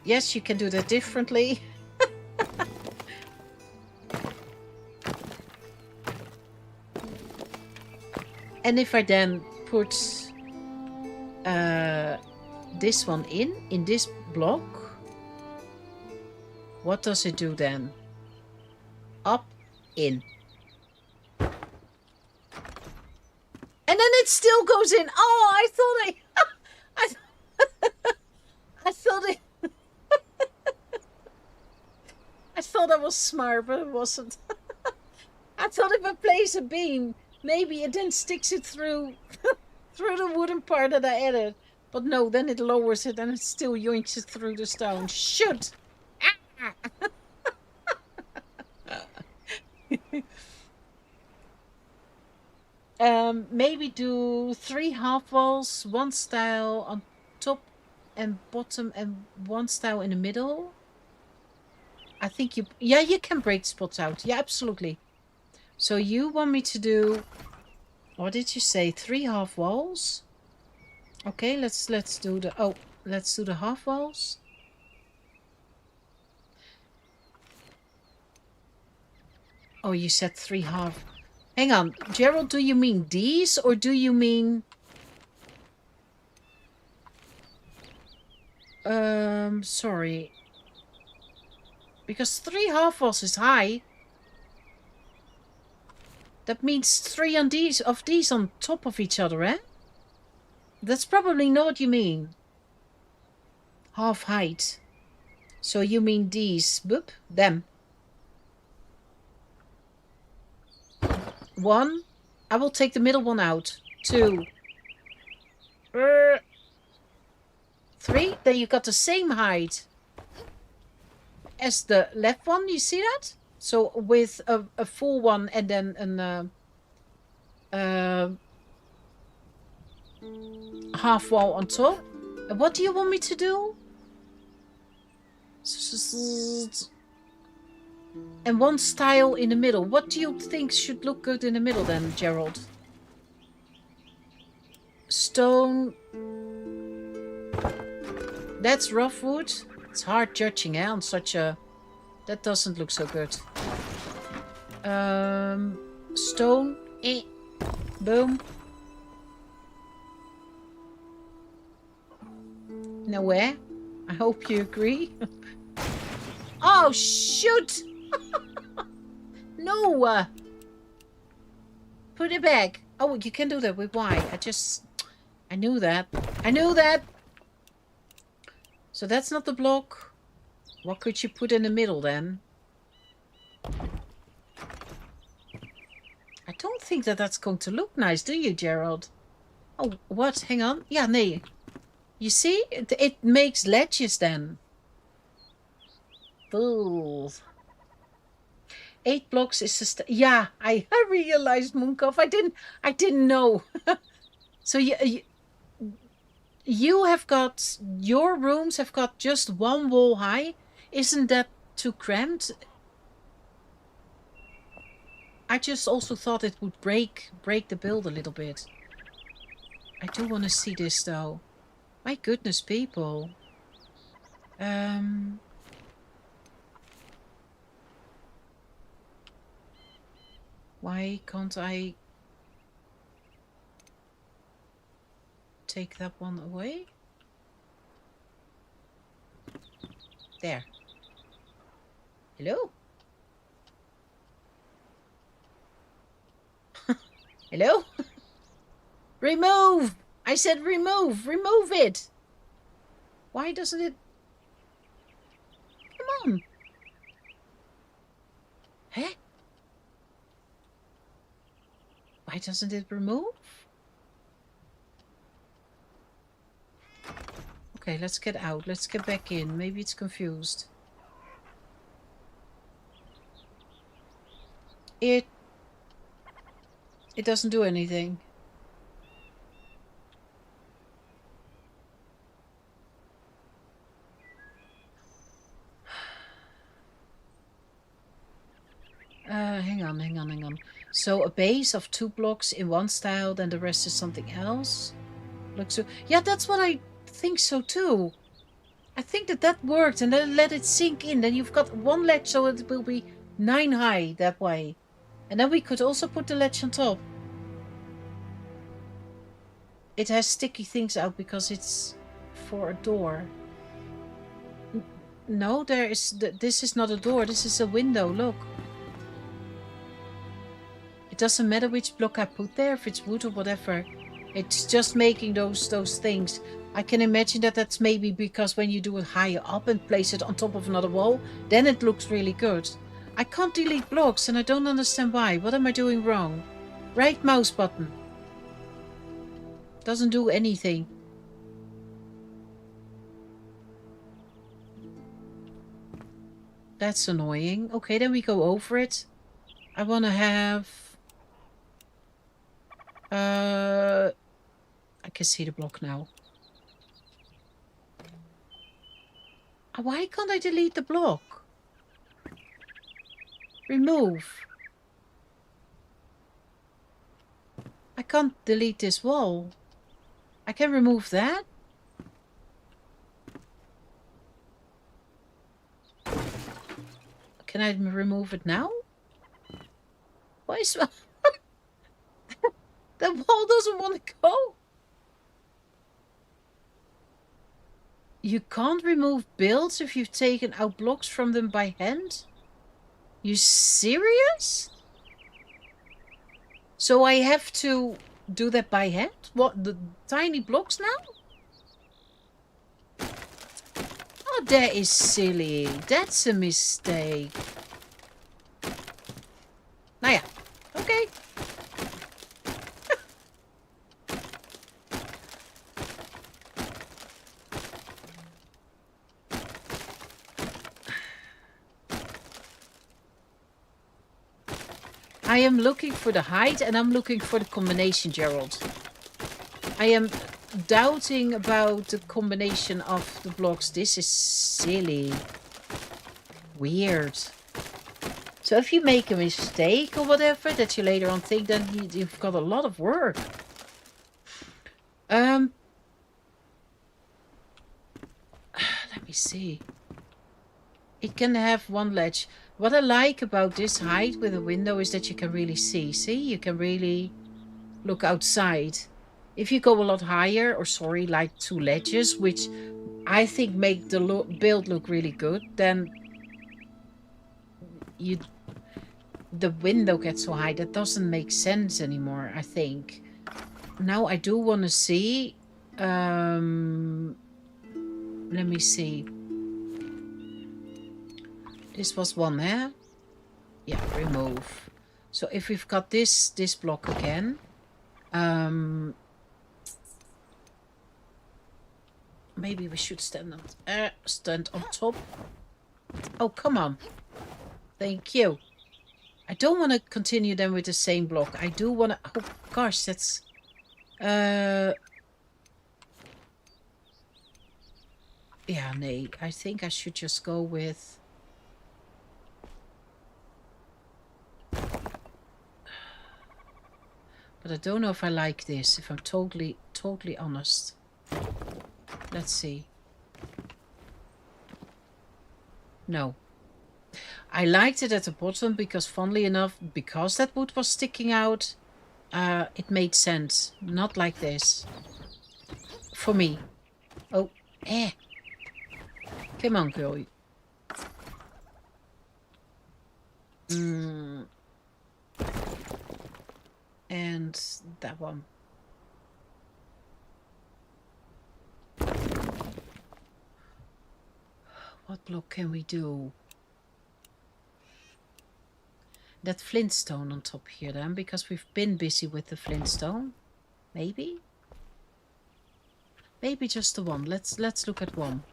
yes, you can do that differently. And if I then put this one in this block, what does it do then? Up, in. And then it still goes in. Oh, I thought I thought it. I thought I was smart, but it wasn't. I thought if I place a beam, maybe it then sticks it through through the wooden part that I added. But no, then it lowers it and it still yoinks it through the stone. Shoot! Maybe do 3 half walls, 1 style on top and bottom, and 1 style in the middle. I think you can break spots out. Yeah, absolutely. So you want me to do, what did you say? 3 half walls? Okay, let's do the half walls. Oh, you said 3 half. Hang on, Gerald, do you mean these or do you mean... sorry. Because 3 half walls is high. That means 3 of these on top of each other, eh? That's probably not what you mean. Half height. So you mean these, boop, them. 1. I will take the middle one out. 2. 3. Then you got the same height as the left one. You see that? So with a full one and then an half wall on top. And what do you want me to do? And 1 style in the middle. What do you think should look good in the middle then, Gerald? Stone. That's rough wood. It's hard judging, eh, on such a... That doesn't look so good. Stone. Boom. Nowhere. I hope you agree. Oh, shoot! No! Put it back. Oh, you can do that with Y. I knew that. I knew that! So that's not the block. What could you put in the middle then? I don't think that that's going to look nice, do you, Gerald? Oh, what? Hang on. Yeah, nee. You see? It makes ledges then. Fools. 8 blocks is the yeah, I realized, Moonkov. I didn't know. So you have got, your rooms have got just 1 wall high. Isn't that too cramped? I just also thought it would break the build a little bit. I do want to see this though. My goodness, people. Why can't I take that one away? There. Hello? Hello? Remove! I said remove! Remove it! Why doesn't it... Come on! Huh? Why doesn't it remove? Okay, let's get out. Let's get back in. Maybe it's confused. It doesn't do anything. Hang on. So a base of 2 blocks in 1 style, then the rest is something else. Looks so... Yeah, that's what I think so too. I think that worked, and then let it sink in. Then you've got 1 ledge, so it will be 9 high that way. And then we could also put the ledge on top. It has sticky things out because it's for a door. No, there is... This is not a door. This is a window. Look. doesn't matter which block I put there, if it's wood or whatever. It's just making those things. I can imagine that that's maybe because when you do it higher up and place it on top of another wall, then it looks really good. I can't delete blocks and I don't understand why. What am I doing wrong? Right mouse button. Doesn't do anything. That's annoying. Okay, then we go over it. I want to have... I can see the block now. Why can't I delete the block? Remove. I can't delete this wall. I can remove that? Can I remove it now? Why is... The wall doesn't want to go. You can't remove builds if you've taken out blocks from them by hand? You serious? So I have to do that by hand? What, the tiny blocks now? Oh, that is silly. That's a mistake. Nou ja, okay. I am looking for the height and I'm looking for the combination, Gerald. I am doubting about the combination of the blocks. This is silly. Weird. So if you make a mistake or whatever that you later on think, then you've got a lot of work. Let me see. It can have one ledge. What I like about this height with a window is that you can really see. See, you can really look outside. If you go a lot higher, or sorry, like 2 ledges, which I think make the build look really good, then the window gets so high that doesn't make sense anymore, I think. Now I do want to see. Let me see. This was one, eh? Yeah, remove. So if we've got this block again, maybe we should stand on top. Oh, come on. Thank you. I don't want to continue then with the same block. I do want to... Oh, gosh, that's... Yeah, nee. I think I should just go with... But I don't know if I like this, if I'm totally honest. Let's see. No. I liked it at the bottom because, funnily enough, because that wood was sticking out, it made sense. Not like this. For me. Oh, come on, girl. And that one. What block can we do? That flintstone on top here then, because we've been busy with the flintstone. Maybe? Maybe just the one. Let's look at one.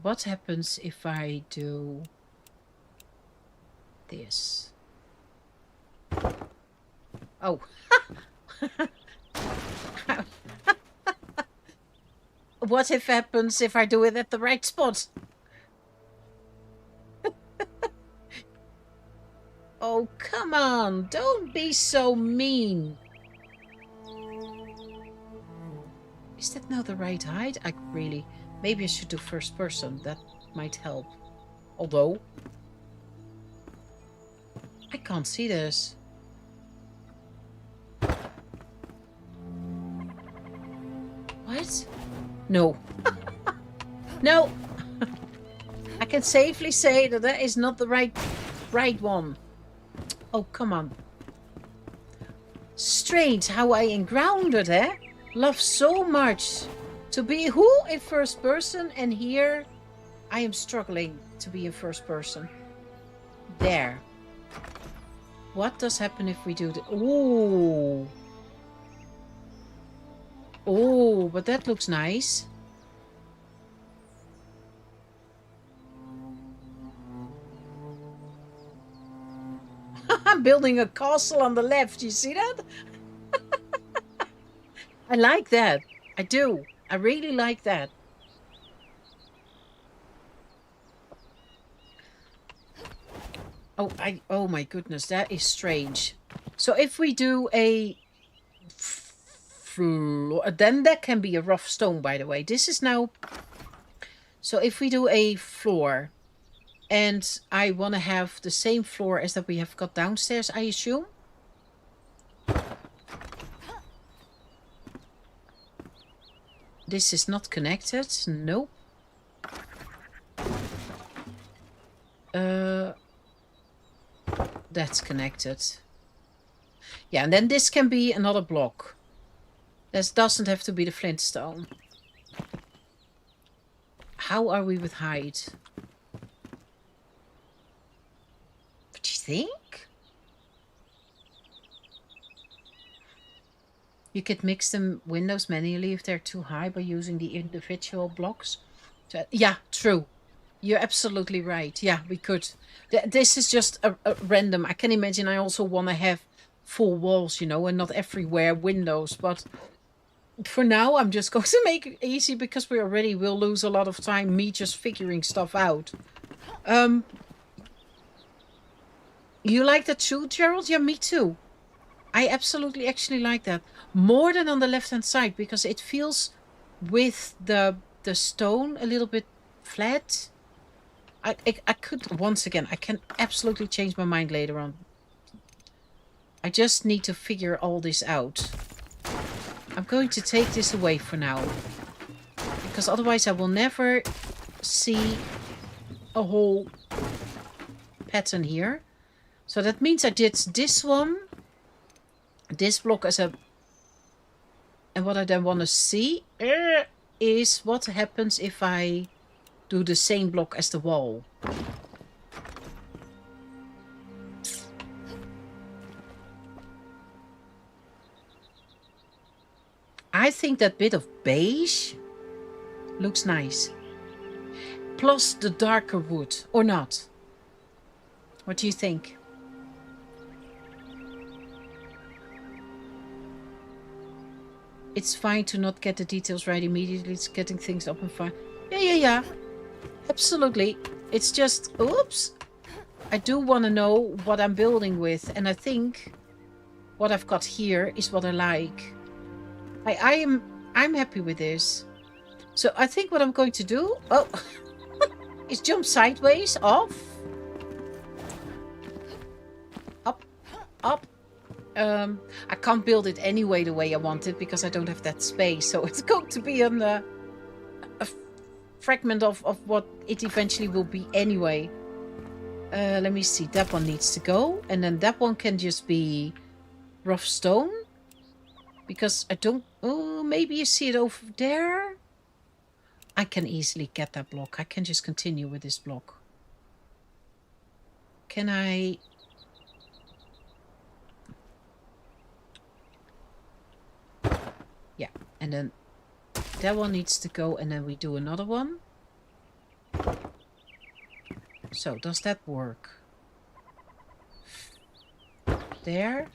What happens if I do this? Oh. What if happens if I do it at the right spot? Oh, come on. Don't be so mean. Is that now the right height? Maybe I should do first person. That might help. Although, I can't see this. What? No. No. I can safely say that that is not the right one. Oh, come on. Strange how I engrounded, eh? Love so much to be who in first person, and here I am struggling to be in first person. There. What does happen if we do the... Ooh. Oh, but that looks nice. I'm building a castle on the left. You see that? I like that. I do. I really like that. Oh my goodness, that is strange. So if we do a floor, then that can be a rough stone, by the way. This is now... So if we do a floor, and I want to have the same floor as that we have got downstairs, I assume. This is not connected. Nope. That's connected. Yeah, and then this can be another block. This doesn't have to be the flintstone. How are we with height? What do you think? You could mix them windows manually if they're too high by using the individual blocks. Yeah, true. You're absolutely right. Yeah, we could. This is just a random. I can imagine I also want to have full walls, you know, and not everywhere windows. But for now, I'm just going to make it easy because we already will lose a lot of time me just figuring stuff out. You like that too, Gerald? Yeah, me too. I absolutely actually like that. More than on the left-hand side because it feels with the stone a little bit flat. I could, once again, I can absolutely change my mind later on. I just need to figure all this out. I'm going to take this away for now. Because otherwise I will never see a whole pattern here. So that means I did this one, this block as a... And what I then want to see is what happens if I do the same block as the wall. I think that bit of beige looks nice. Plus the darker wood, or not? What do you think? It's fine to not get the details right immediately. It's getting things up and fine. Yeah. Absolutely. It's just, oops. I do want to know what I'm building with. And I think what I've got here is what I like. I'm happy with this. So I think what I'm going to do, is jump sideways, off. Up. I can't build it anyway the way I want it because I don't have that space. So it's going to be a fragment of what it eventually will be anyway. Let me see. That one needs to go. And then that one can just be rough stone. Because I don't... Oh, maybe you see it over there? I can easily get that block. I can just continue with this block. Can I... Yeah, and then that one needs to go, and then we do another one. So, does that work? There.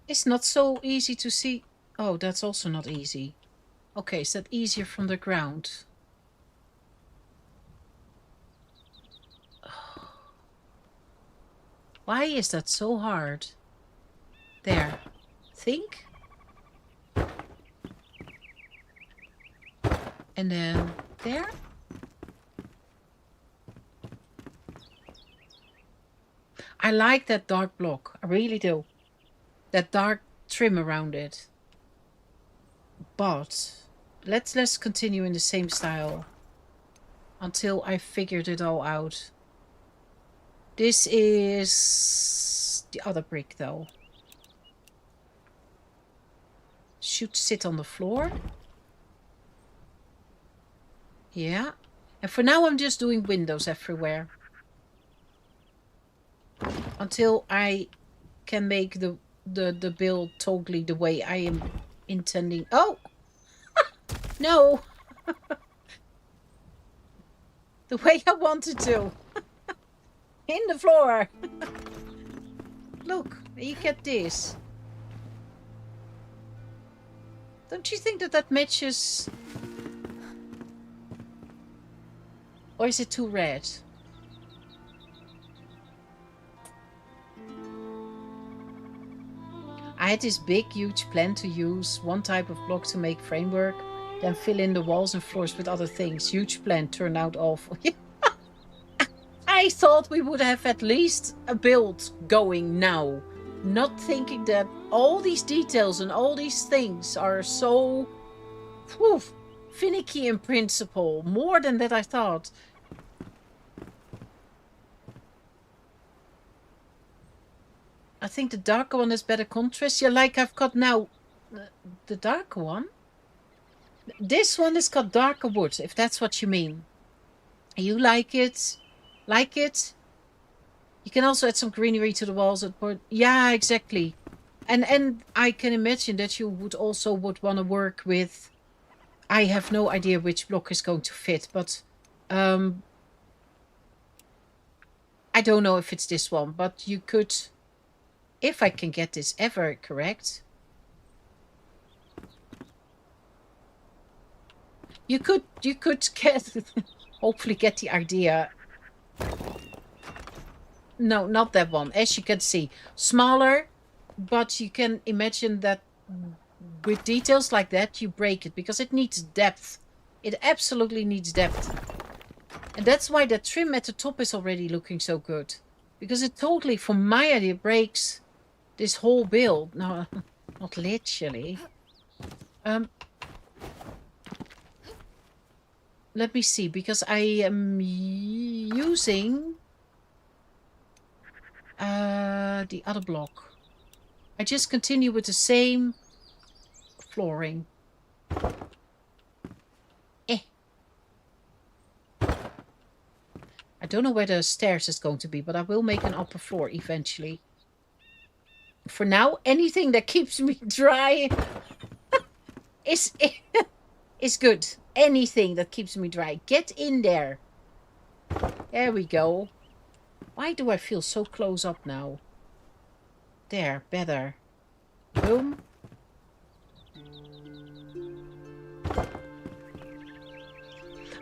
It's not so easy to see. Oh, that's also not easy. Okay, is that easier from the ground? Why is that so hard? There. Think. And then there. like that dark block. I really do. That dark trim around it. But let's continue in the same style until I figured it all out. This is the other brick though. Should sit on the floor. Yeah. And for now I'm just doing windows everywhere. Until I can make the build totally the way I am intending. Oh! No! The way I wanted to. In the floor. Look, you get this. Don't you think that matches? Or is it too red? I had this big, huge plan to use one type of block to make framework, then fill in the walls and floors with other things. Huge plan turned out awful. I thought we would have at least a build going now. Not thinking that all these details and all these things are so finicky in principle. More than that I thought. I think the darker one is better contrast. Yeah, like I've got now the darker one. This one has got darker wood, if that's what you mean. You like it? Like it? You can also add some greenery to the walls. Yeah, exactly. And I can imagine that you would want to work with. I have no idea which block is going to fit, but I don't know if it's this one, but you could, if I can get this ever correct, you could get hopefully get the idea. No, not that one. As you can see, smaller, but you can imagine that with details like that, you break it because it needs depth. It absolutely needs depth. And that's why that trim at the top is already looking so good. Because it totally, from my idea, breaks this whole build. No, not literally. Let me see, because I am using the other block. I just continue with the same flooring. I don't know where the stairs is going to be, but I will make an upper floor eventually. For now, anything that keeps me dry is good. Anything that keeps me dry. Get in there. There we go. Why do I feel so close up now? There, better. Boom.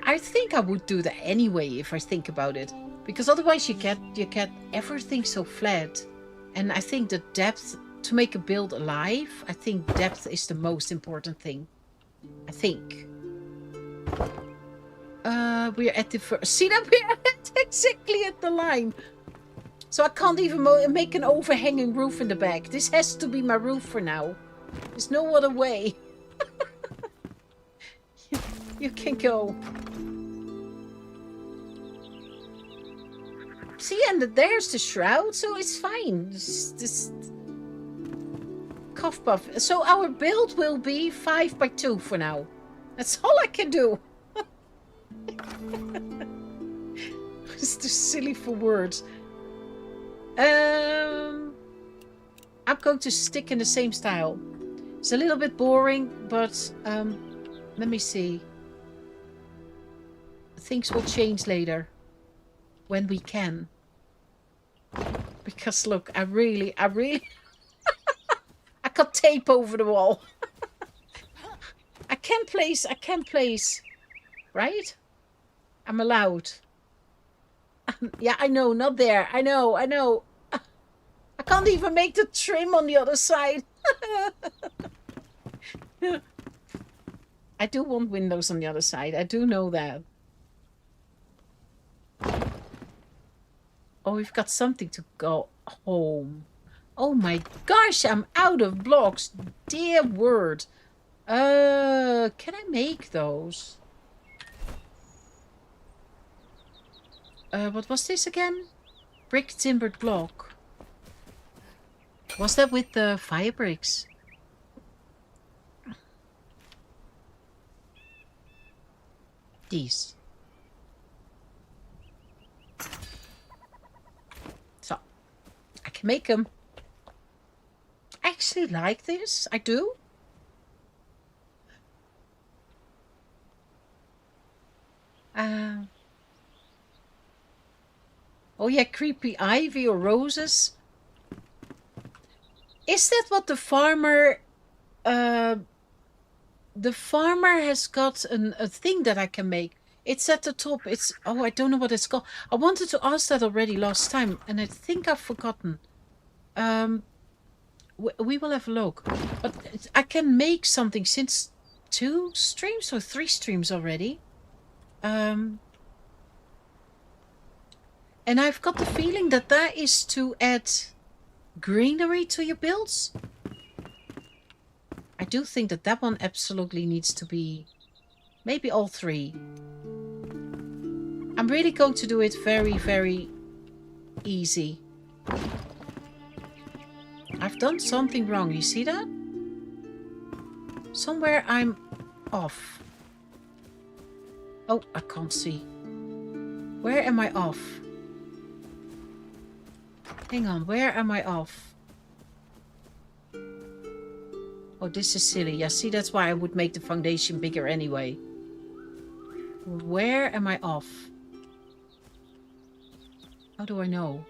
I think I would do that anyway if I think about it. Because otherwise you get everything so flat. And I think the depth, to make a build alive, I think depth is the most important thing. I think. We're at the first. See that we're exactly at the line. So I can't even make an overhanging roof in the back. This has to be my roof for now. There's no other way. You can go. See, and there's the shroud, so it's fine. This cough puff. So our build will be 5x2 for now. That's all I can do. It's too silly for words. I'm going to stick in the same style. It's a little bit boring, but let me see. Things will change later. When we can. Because look, I really I got tape over the wall. I can't place, right? I'm allowed. Yeah, I know, not there. I know. I can't even make the trim on the other side. I do want windows on the other side. I do know that. Oh, we've got something to go. home. Oh my gosh, I'm out of blocks. Dear word. Can I make those? What was this again? Brick timbered block. Was that with the fire bricks? These. So, I can make them. I actually like this. I do. Oh yeah, creepy ivy or roses. Is that what the farmer... the farmer has got a thing that I can make. It's at the top. It's... Oh, I don't know what it's called. I wanted to ask that already last time, and I think I've forgotten. We will have a look. But I can make something since 2 streams or 3 streams already. And I've got the feeling that that is to add greenery to your builds. I do think that that one absolutely needs to be maybe all 3. I'm really going to do it very, very easy. I've done something wrong. You see that? Somewhere I'm off. Oh, I can't see. Where am I off? Hang on, where am I off? Oh, this is silly. Yeah, see, that's why I would make the foundation bigger anyway. Where am I off? How do I know?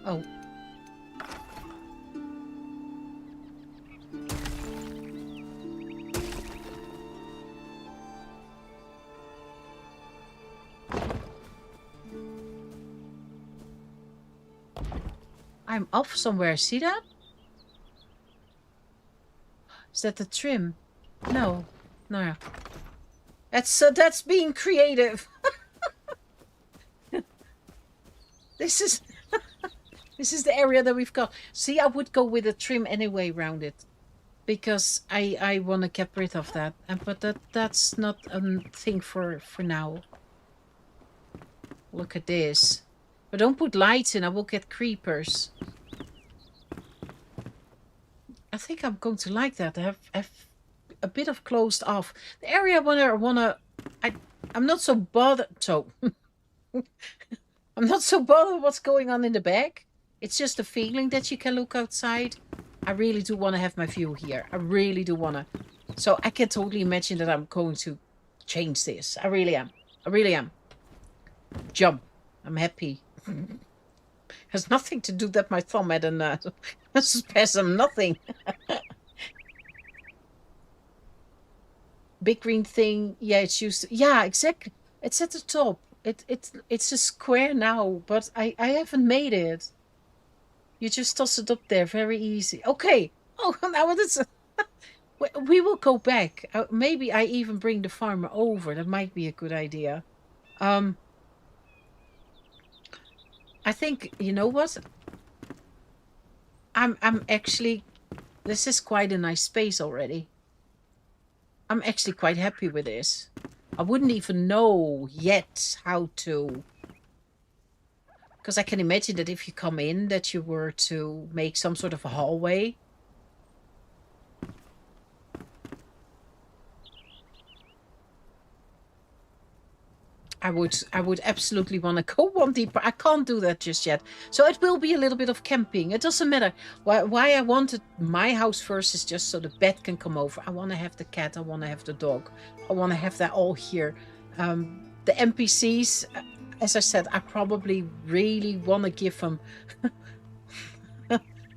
Oh. I'm off somewhere. See that? Is that the trim? No. No. That's being creative. This is this is the area that we've got. See, I would go with a trim anyway around it, because I want to get rid of that. But that's not a thing for now. Look at this. But don't put lights in. I will get creepers. I think I'm going to like that. I have a bit of closed off. The area where I'm not so bothered. So I'm not so bothered what's going on in the back. It's just a feeling that you can look outside. I really do want to have my view here. I really do want to. So I can totally imagine that I'm going to change this. I really am. I really am. Jump. I'm happy. Has nothing to do that my thumb had a spasm. Nothing. Big green thing. Yeah, it's used to, yeah, exactly. It's at the top. It's a square now, but I haven't made it. You just toss it up there. Very easy. Okay. Oh, now it's... We will go back. Maybe I even bring the farmer over. That might be a good idea. I think, you know what? I'm actually... This is quite a nice space already. I'm actually quite happy with this. I wouldn't even know yet how to... Because I can imagine that if you come in, that you were to make some sort of a hallway. I would absolutely want to go one deeper. I can't do that just yet. So it will be a little bit of camping. It doesn't matter. Why I wanted my house first is just so the pet can come over. I want to have the cat. I want to have the dog. I want to have that all here. The NPCs, as I said, I probably really want to give them...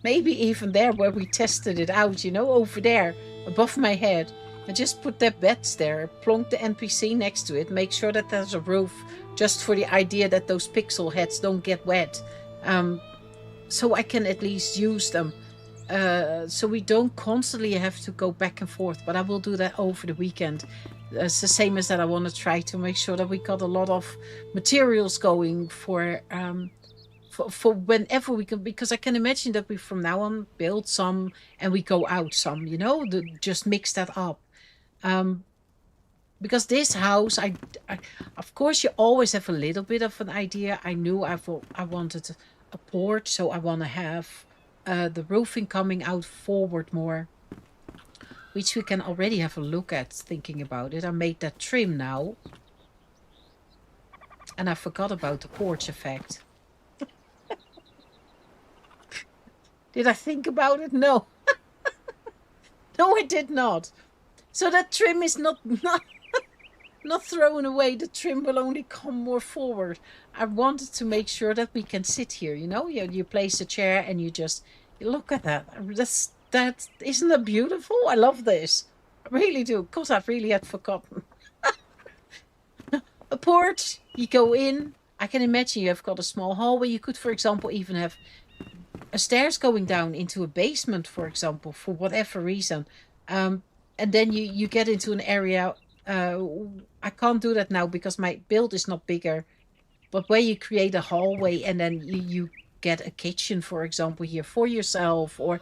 Maybe even there where we tested it out, you know, over there, above my head. And just put their beds there, plonk the NPC next to it, make sure that there's a roof, just for the idea that those pixel heads don't get wet. So I can at least use them. So we don't constantly have to go back and forth. But I will do that over the weekend. It's the same as that. I want to try to make sure that we got a lot of materials going for whenever we can, because I can imagine that we from now on build some and we go out some, just mix that up. Um, because this house, I of course you always have a little bit of an idea. I knew I wanted a porch, so I want to have the roofing coming out forward more, which we can already have a look at thinking about it. I made that trim now, and I forgot about the porch effect. Did I think about it? No. No, I did not. So that trim is not thrown away. The trim will only come more forward. I wanted to make sure that we can sit here. You place a chair and you look at that. That isn't that beautiful? I love this. I really do. Because I really had forgotten. A porch. You go in. I can imagine you have got a small hallway. You could, for example, even have a stairs going down into a basement, for example, for whatever reason. And then you get into an area. I can't do that now because my build is not bigger. But where you create a hallway and then you get a kitchen, for example, here for yourself, or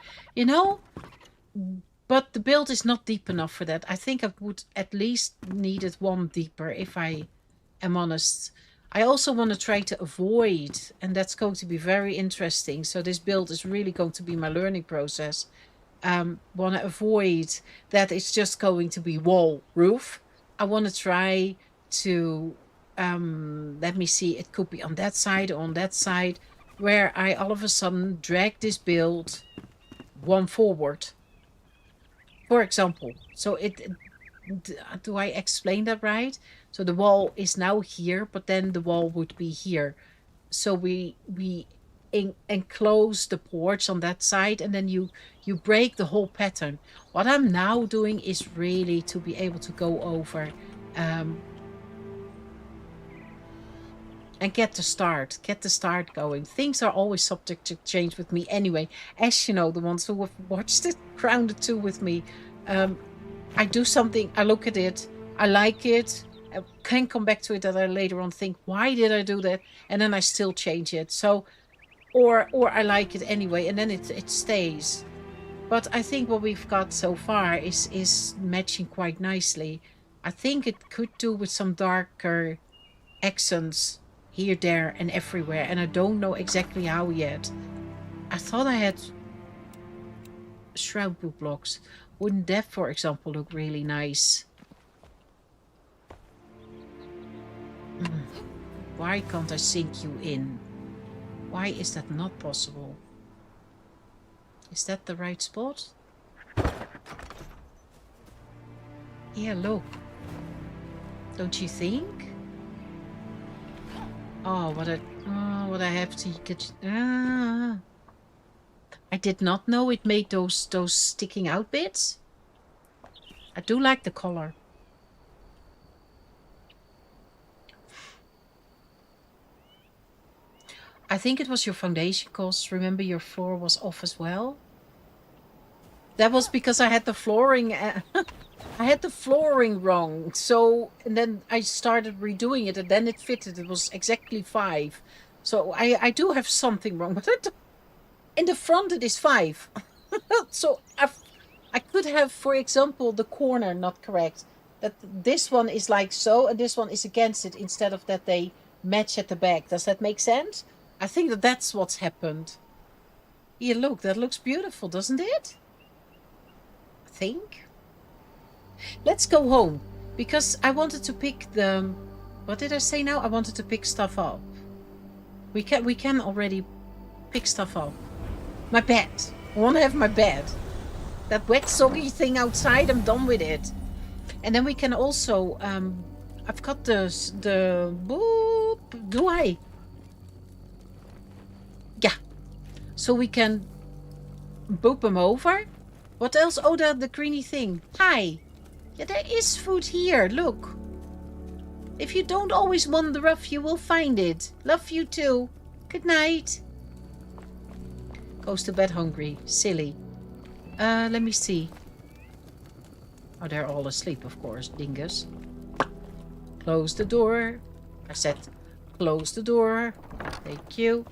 But the build is not deep enough for that. I think I would at least need it one deeper, if I am honest. I also want to try to avoid, and that's going to be very interesting. So this build is really going to be my learning process. Want to avoid that it's just going to be wall roof. I want to try to, let me see, it could be on that side or on that side, where I all of a sudden drag this build one forward. For example, so do I explain that right? So the wall is now here, but then the wall would be here. So we enclose the porch on that side, and then you break the whole pattern. What I'm now doing is really to be able to go over and get the start going. Things are always subject to change with me anyway. As you know, the ones who have watched it, Grounded 2 with me, I do something, I look at it, I like it, I can come back to it that I later on think, why did I do that? And then I still change it. So, or I like it anyway, and then it stays. But I think what we've got so far is matching quite nicely. I think it could do with some darker accents here, there, and everywhere, and I don't know exactly how yet. I thought I had shroud boot blocks. Wouldn't that, for example, look really nice? Why can't I sink you in? Why is that not possible? Is that the right spot? Yeah, look. Don't you think? Oh, what I have to get. I did not know it made those sticking out bits. I do like the color. I think it was your foundation cost. Remember, your floor was off as well. That was because I had the flooring. I had the flooring wrong. So, and then I started redoing it, and then it fitted. It was exactly 5. So I do have something wrong, but in the front it is 5. So I could have, for example, the corner not correct. That this one is like so, and this one is against it, instead of that they match at the back. Does that make sense? I think that that's what's happened. Here, look, that looks beautiful, doesn't it? I think. Let's go home, because I wanted to pick the... What did I say now? I wanted to pick stuff up. We can already pick stuff up. My bed. I want to have my bed. That wet soggy thing outside, I'm done with it. And then we can also... I've got the... Boop. Do I? Yeah. So we can boop them over. What else? Oh, the greeny thing. Hi. Yeah, there is food here. Look. If you don't always wander off, you will find it. Love you too. Good night. Goes to bed hungry. Silly. Let me see. Oh, they're all asleep, of course. Dingus. Close the door. I said, close the door. Thank you.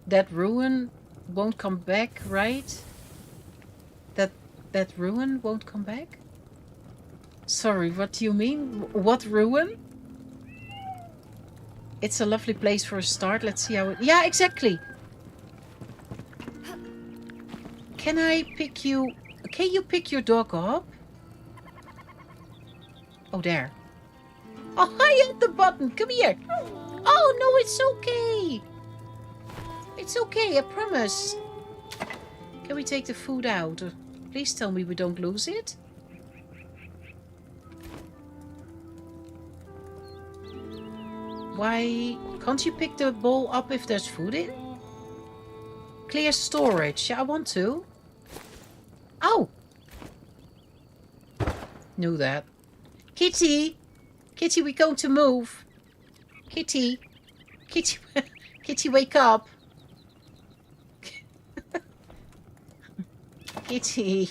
That ruin won't come back, right? That ruin won't come back? Sorry, what do you mean? What ruin? It's a lovely place for a start. Let's see how it... Yeah, exactly. Can I pick you... Can you pick your dog up? Oh, there. Oh, I hit the button. Come here. Oh, no, it's okay. It's okay, I promise. Can we take the food out? Please tell me we don't lose it. Why can't you pick the bowl up if there's food in? Clear storage. Yeah, I want to. Oh! Knew that. Kitty! Kitty, we're going to move. Kitty. Kitty. Kitty, wake up. Kitty.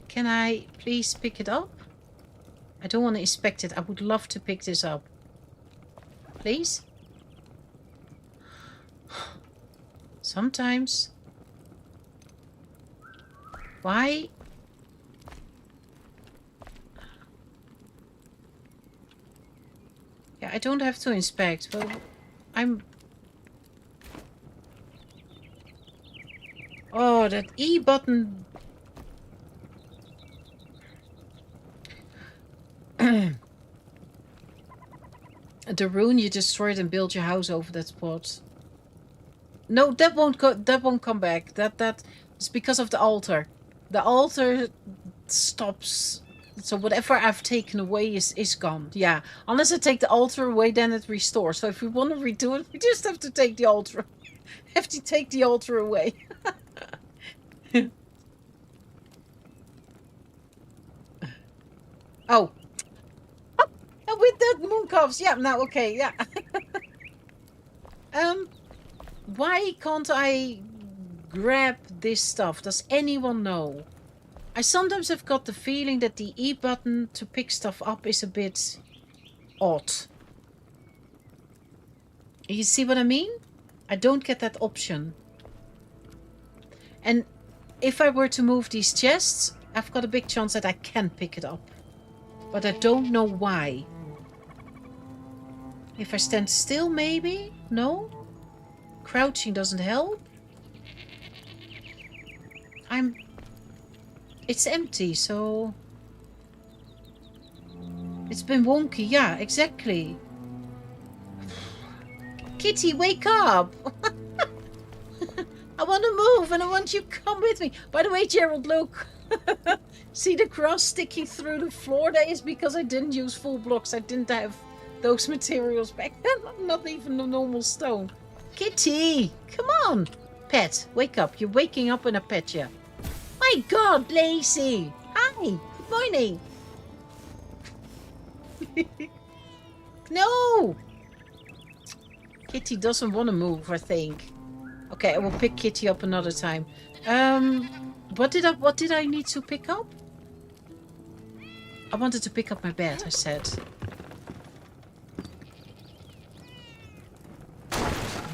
Can I please pick it up? I don't want to inspect it. I would love to pick this up. Please? Sometimes. Why? Yeah, I don't have to inspect, but I'm... Oh, that E button... The ruin you destroyed and build your house over that spot. No, that won't go. That won't come back. That is because of the altar. The altar stops. So whatever I've taken away is gone. Yeah, unless I take the altar away, then it restores. So if we want to redo it, we just have to take the altar. Have to take the altar away. Oh. With that mooncalves. Yeah, now okay, yeah. Why can't I grab this stuff? Does anyone know? I sometimes have got the feeling that the E button to pick stuff up is a bit odd. You see what I mean? I don't get that option. And if I were to move these chests, I've got a big chance that I can pick it up. But I don't know why. If I stand still, maybe? No? Crouching doesn't help? It's empty, so... It's been wonky, yeah, exactly. Kitty, wake up! I want to move and I want you to come with me. By the way, Gerald, look. See the cross sticking through the floor? That is because I didn't use full blocks. I didn't have those materials back then. Not even the normal stone. Kitty, come on. Pet, wake up. You're waking up in a pet, yeah. My God, Lacey. Hi, good morning. No. Kitty doesn't want to move, I think. Okay, I will pick Kitty up another time. What did I need to pick up? I wanted to pick up my bed, I said.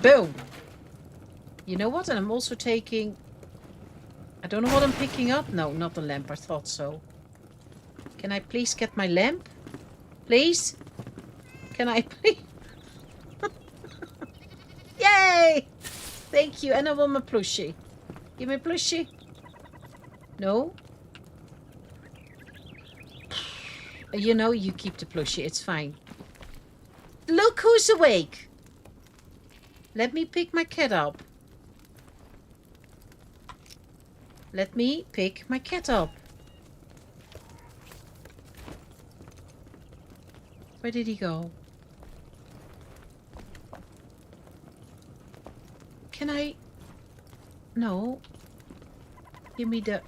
Boom! You know what? And I'm also taking... I don't know what I'm picking up. No, not the lamp. I thought so. Can I please get my lamp? Please? Can I please? Yay! Thank you. And I want my plushie. Give me a plushie. No? You know, you keep the plushie. It's fine. Look who's awake. Let me pick my cat up. Let me pick my cat up. Where did he go? Can I... No. Give me the...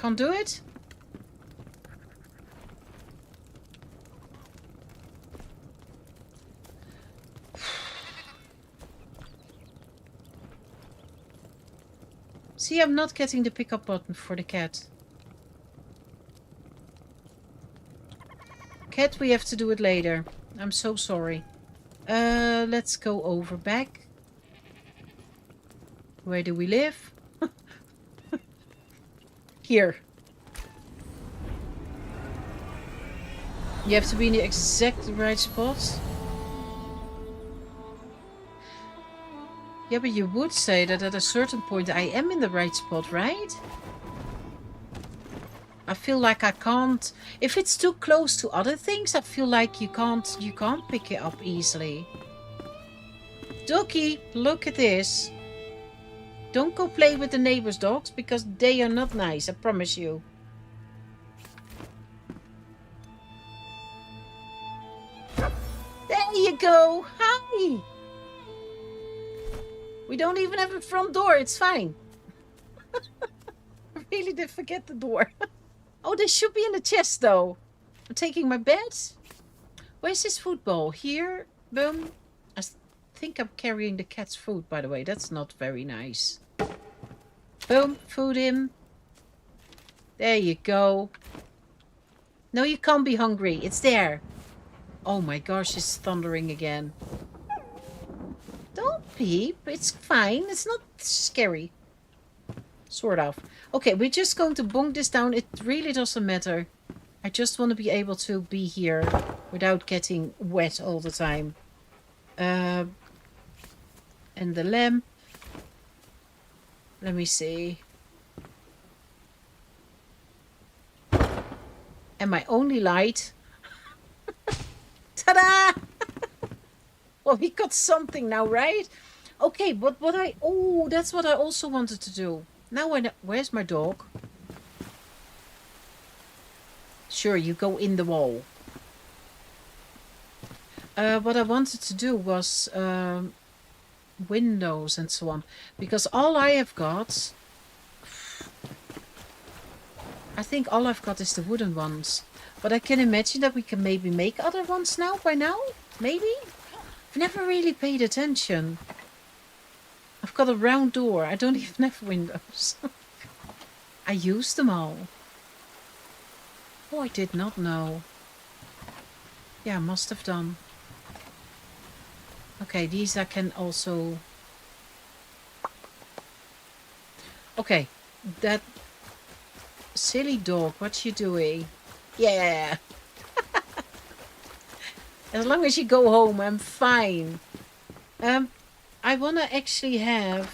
Can't do it? See, I'm not getting the pickup button for the cat. Cat, we have to do it later. I'm so sorry. Let's go over back. Where do we live? Here. You have to be in the exact right spot. Yeah, but you would say that at a certain point I am in the right spot, right? I feel like I can't... If it's too close to other things, I feel like you can't pick it up easily. Ducky, look at this. Don't go play with the neighbor's dogs, because they are not nice, I promise you. There you go. Hi. We don't even have a front door. It's fine. I really did forget the door. Oh, they should be in the chest, though. I'm taking my bed. Where's this food bowl? Here? Boom. I think I'm carrying the cat's food, by the way. That's not very nice. Boom. Food in. There you go. No, you can't be hungry. It's there. Oh my gosh, it's thundering again. Don't peep. It's fine. It's not scary. Sort of. Okay, we're just going to bunk this down. It really doesn't matter. I just want to be able to be here without getting wet all the time. And the lamp. Let me see. And my only light. Ta-da! Well, we got something now, right? Okay, but what I... Oh, that's what I also wanted to do. Now I know... Where's my dog? Sure, you go in the wall. What I wanted to do was... windows and so on. Because all I have got... I think all I've got is the wooden ones. But I can imagine that we can maybe make other ones now, by now? Maybe? I've never really paid attention. I've got a round door. I don't even have windows. I used them all. Oh, I did not know. Yeah, I must have done. Okay, these I can also... Okay, that silly dog, what's you doing? Yeah. As long as you go home, I'm fine. I want to actually have...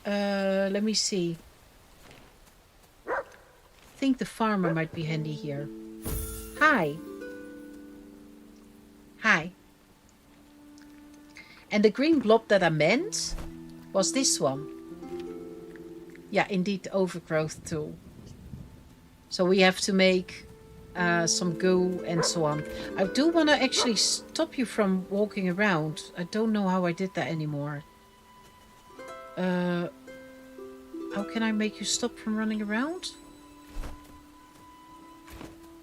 let me see. I think the farmer might be handy here. Hi. Hi. And the green blob that I meant was this one. Yeah, indeed, the overgrowth tool. So we have to make some goo and so on. I do want to actually stop you from walking around. I don't know how I did that anymore. How can I make you stop from running around?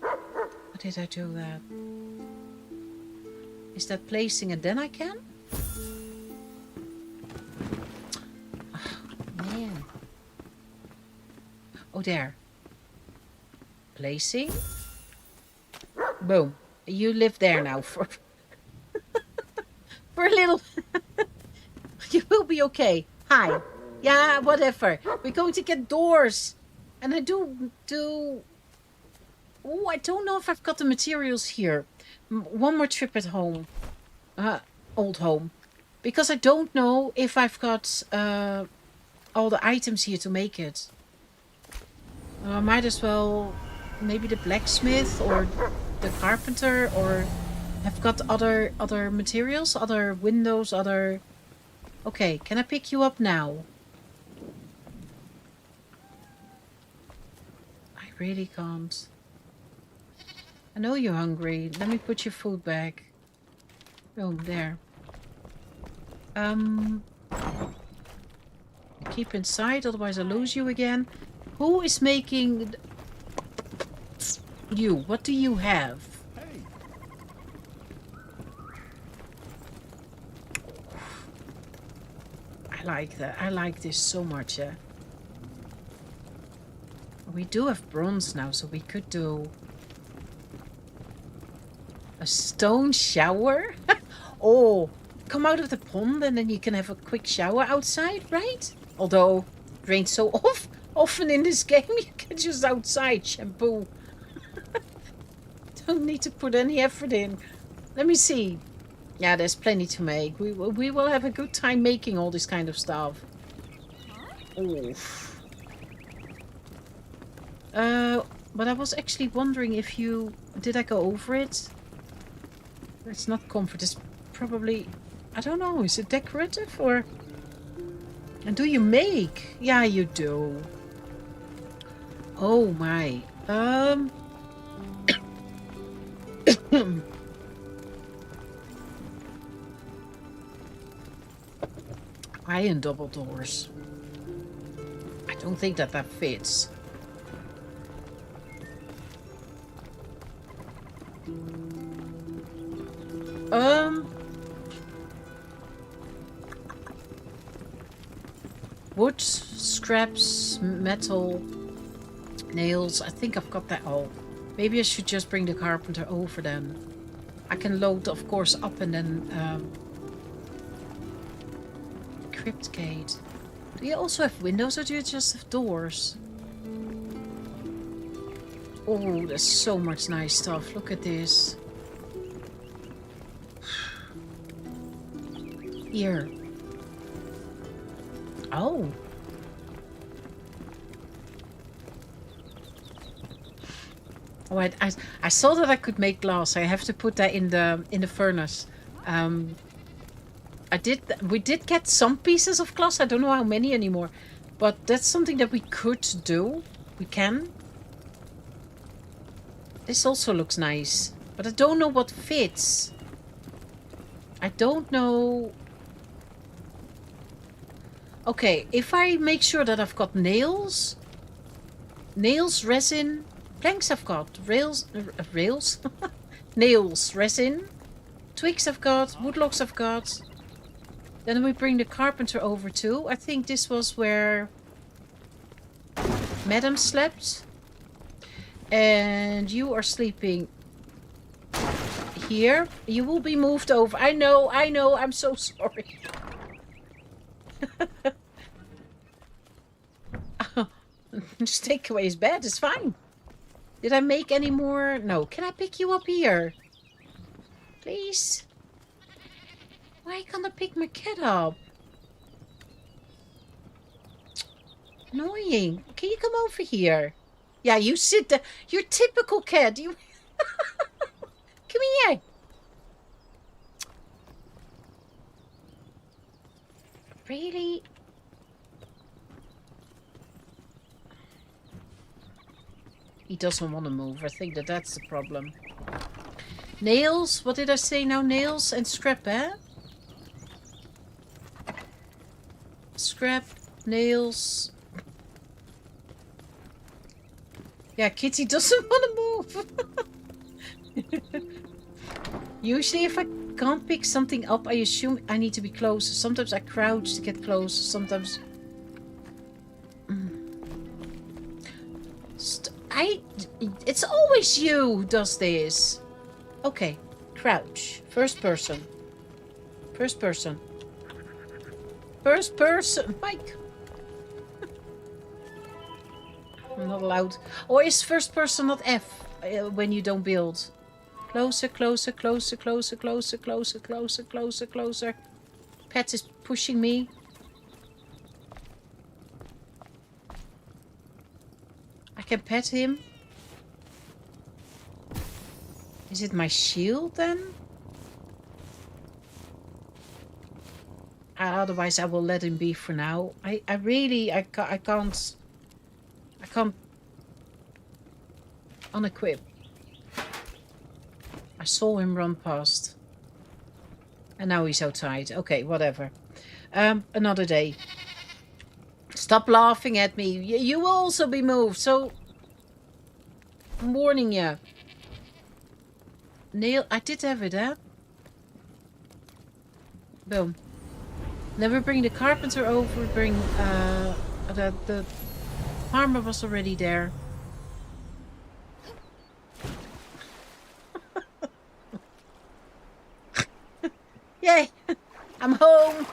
How did I do that? Is that placing and then I can? Oh, man. Oh, there. Placing. Boom. You live there now for for a little. You will be okay. Hi. Yeah, whatever. We're going to get doors. And I do... Oh, I don't know if I've got the materials here. One more trip at home. Old home. Because I don't know if I've got all the items here to make it. I might as well... Maybe the blacksmith or the carpenter, or have got other materials, other windows, other... Okay, can I pick you up now? I really can't. I know you're hungry. Let me put your food back. Oh, there. Keep inside, otherwise I lose you again. Who is making... You, what do you have? Hey. I like that. I like this so much, yeah. We do have bronze now, so we could do a stone shower. Oh, come out of the pond and then you can have a quick shower outside, right? Although it rains so often in this game, you can just outside shampoo. Don't need to put any effort in. Let me see. Yeah, there's plenty to make. We will have a good time making all this kind of stuff. Oof. But I was actually wondering if you... Did I go over it? It's not comfort. It's probably... I don't know. Is it decorative or... And do you make? Yeah, you do. Oh my. Iron double doors. I don't think that fits. Wood, scraps, metal, nails. I think I've got that all. Maybe I should just bring the carpenter over then. I can load, of course, up and then... Crypt gate. Do you also have windows or do you just have doors? Oh, there's so much nice stuff. Look at this. Here. Oh. Oh, I saw that I could make glass. I have to put that in the furnace. We did get some pieces of glass. I don't know how many anymore. But that's something that we could do. We can. This also looks nice. But I don't know what fits. I don't know... Okay, if I make sure that I've got nails, resin, planks I've got, rails, nails, resin, twigs I've got, woodlocks I've got. Then we bring the carpenter over too. I think this was where Madam slept. And you are sleeping here. You will be moved over. I know, I'm so sorry. Just take away his bed, it's fine. Did I make any more? No. Can I pick you up here? Please? Why can't I pick my cat up? Annoying. Can you come over here? Yeah, you sit there. You're typical cat. You come here. Really? He doesn't want to move. I think that's the problem. Nails? What did I say now? Nails and scrap, eh? Scrap, nails. Yeah, Kitty doesn't want to move. Usually if I can't pick something up, I assume I need to be closer. Sometimes I crouch to get closer. Sometimes... It's always you who does this. Okay. Crouch. First person. First person. First person. Mike. I'm not allowed. Or is first person not F when you don't build? Closer, closer, closer, closer, closer, closer, closer, closer, closer. Pet is pushing me. I can pet him. Is it my shield then? Otherwise I will let him be for now. I can't unequip. I saw him run past. And now he's outside. Okay, whatever. Another day. Stop laughing at me. You will also be moved, so... I'm warning you. Nail, I did have it, huh? Boom. Then we bring the carpenter over, bring, the farmer was already there. Yay! I'm home!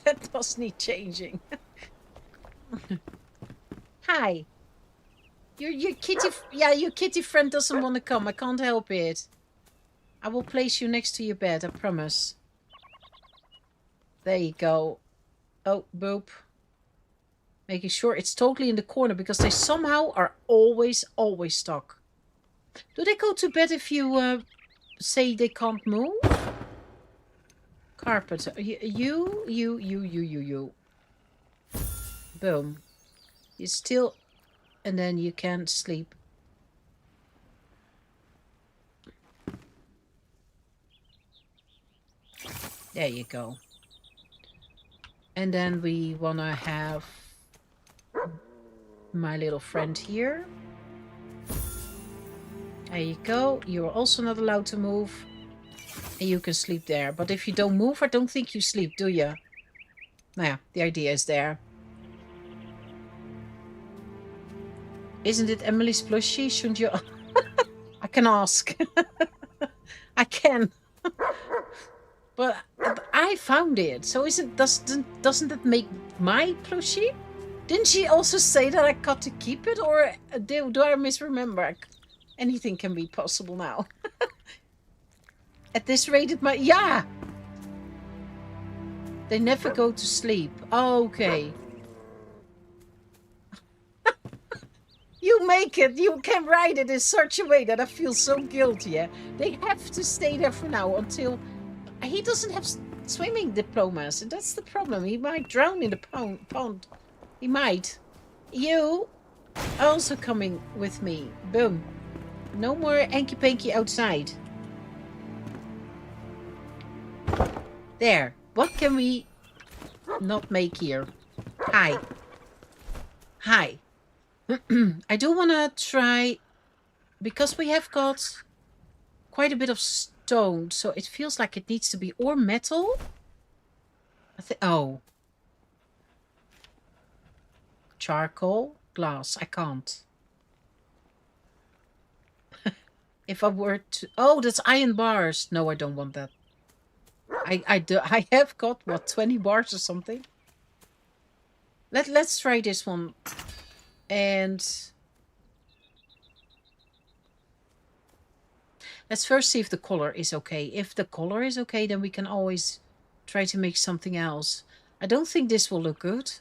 That does need changing. Hi. Your kitty, your kitty friend doesn't want to come. I can't help it. I will place you next to your bed, I promise. There you go. Oh, boop. Making sure it's totally in the corner because they somehow are always stuck. Do they go to bed if you say they can't move? Carpenter. You. Boom. You still... And then you can't sleep. There you go. And then we want to have my little friend here. There you go. You're also not allowed to move. And you can sleep there. But if you don't move, I don't think you sleep, do you? Nou ja, the idea is there. Isn't it Emily's plushie? Shouldn't you... I can ask. I can. But I found it. So doesn't that make my plushie? Didn't she also say that I got to keep it? Or do I misremember? Anything can be possible now. At this rate, it might... Yeah! They never go to sleep. Oh, okay. You make it. You can write it in such a way that I feel so guilty. Yeah? They have to stay there for now until... He doesn't have swimming diplomas, and that's the problem. He might drown in the pond. He might. You are also coming with me. Boom. No more hanky-panky outside. There. What can we not make here? Hi. Hi. I do want to try... Because we have got quite a bit of stone, so it feels like it needs to be or metal. Oh. Charcoal. Glass. I can't. If I were to... Oh, that's iron bars. No, I don't want that. I have got, what, 20 bars or something? Let's try this one. And... Let's first see if the color is okay. If the color is okay, then we can always try to make something else. I don't think this will look good.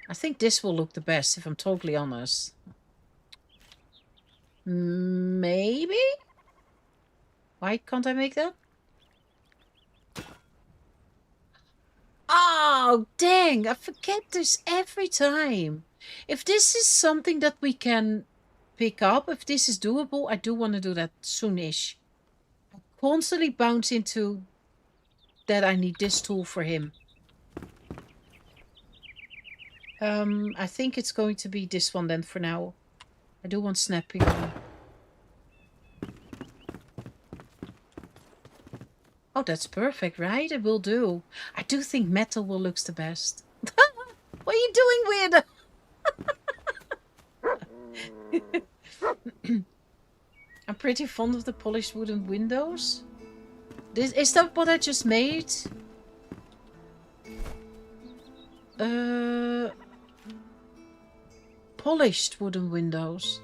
I think this will look the best, if I'm totally honest. Maybe? Why can't I make that? Oh, dang. I forget this every time. If this is something that we can pick up, if this is doable, I do want to do that soonish. I constantly bounce into that I need this tool for him. I think it's going to be this one then for now. I do want snapping on. Oh, that's perfect, right? It will do. I do think metal will look the best. What are you doing, weirdo? I'm pretty fond of the polished wooden windows. Is that what I just made? Polished wooden windows.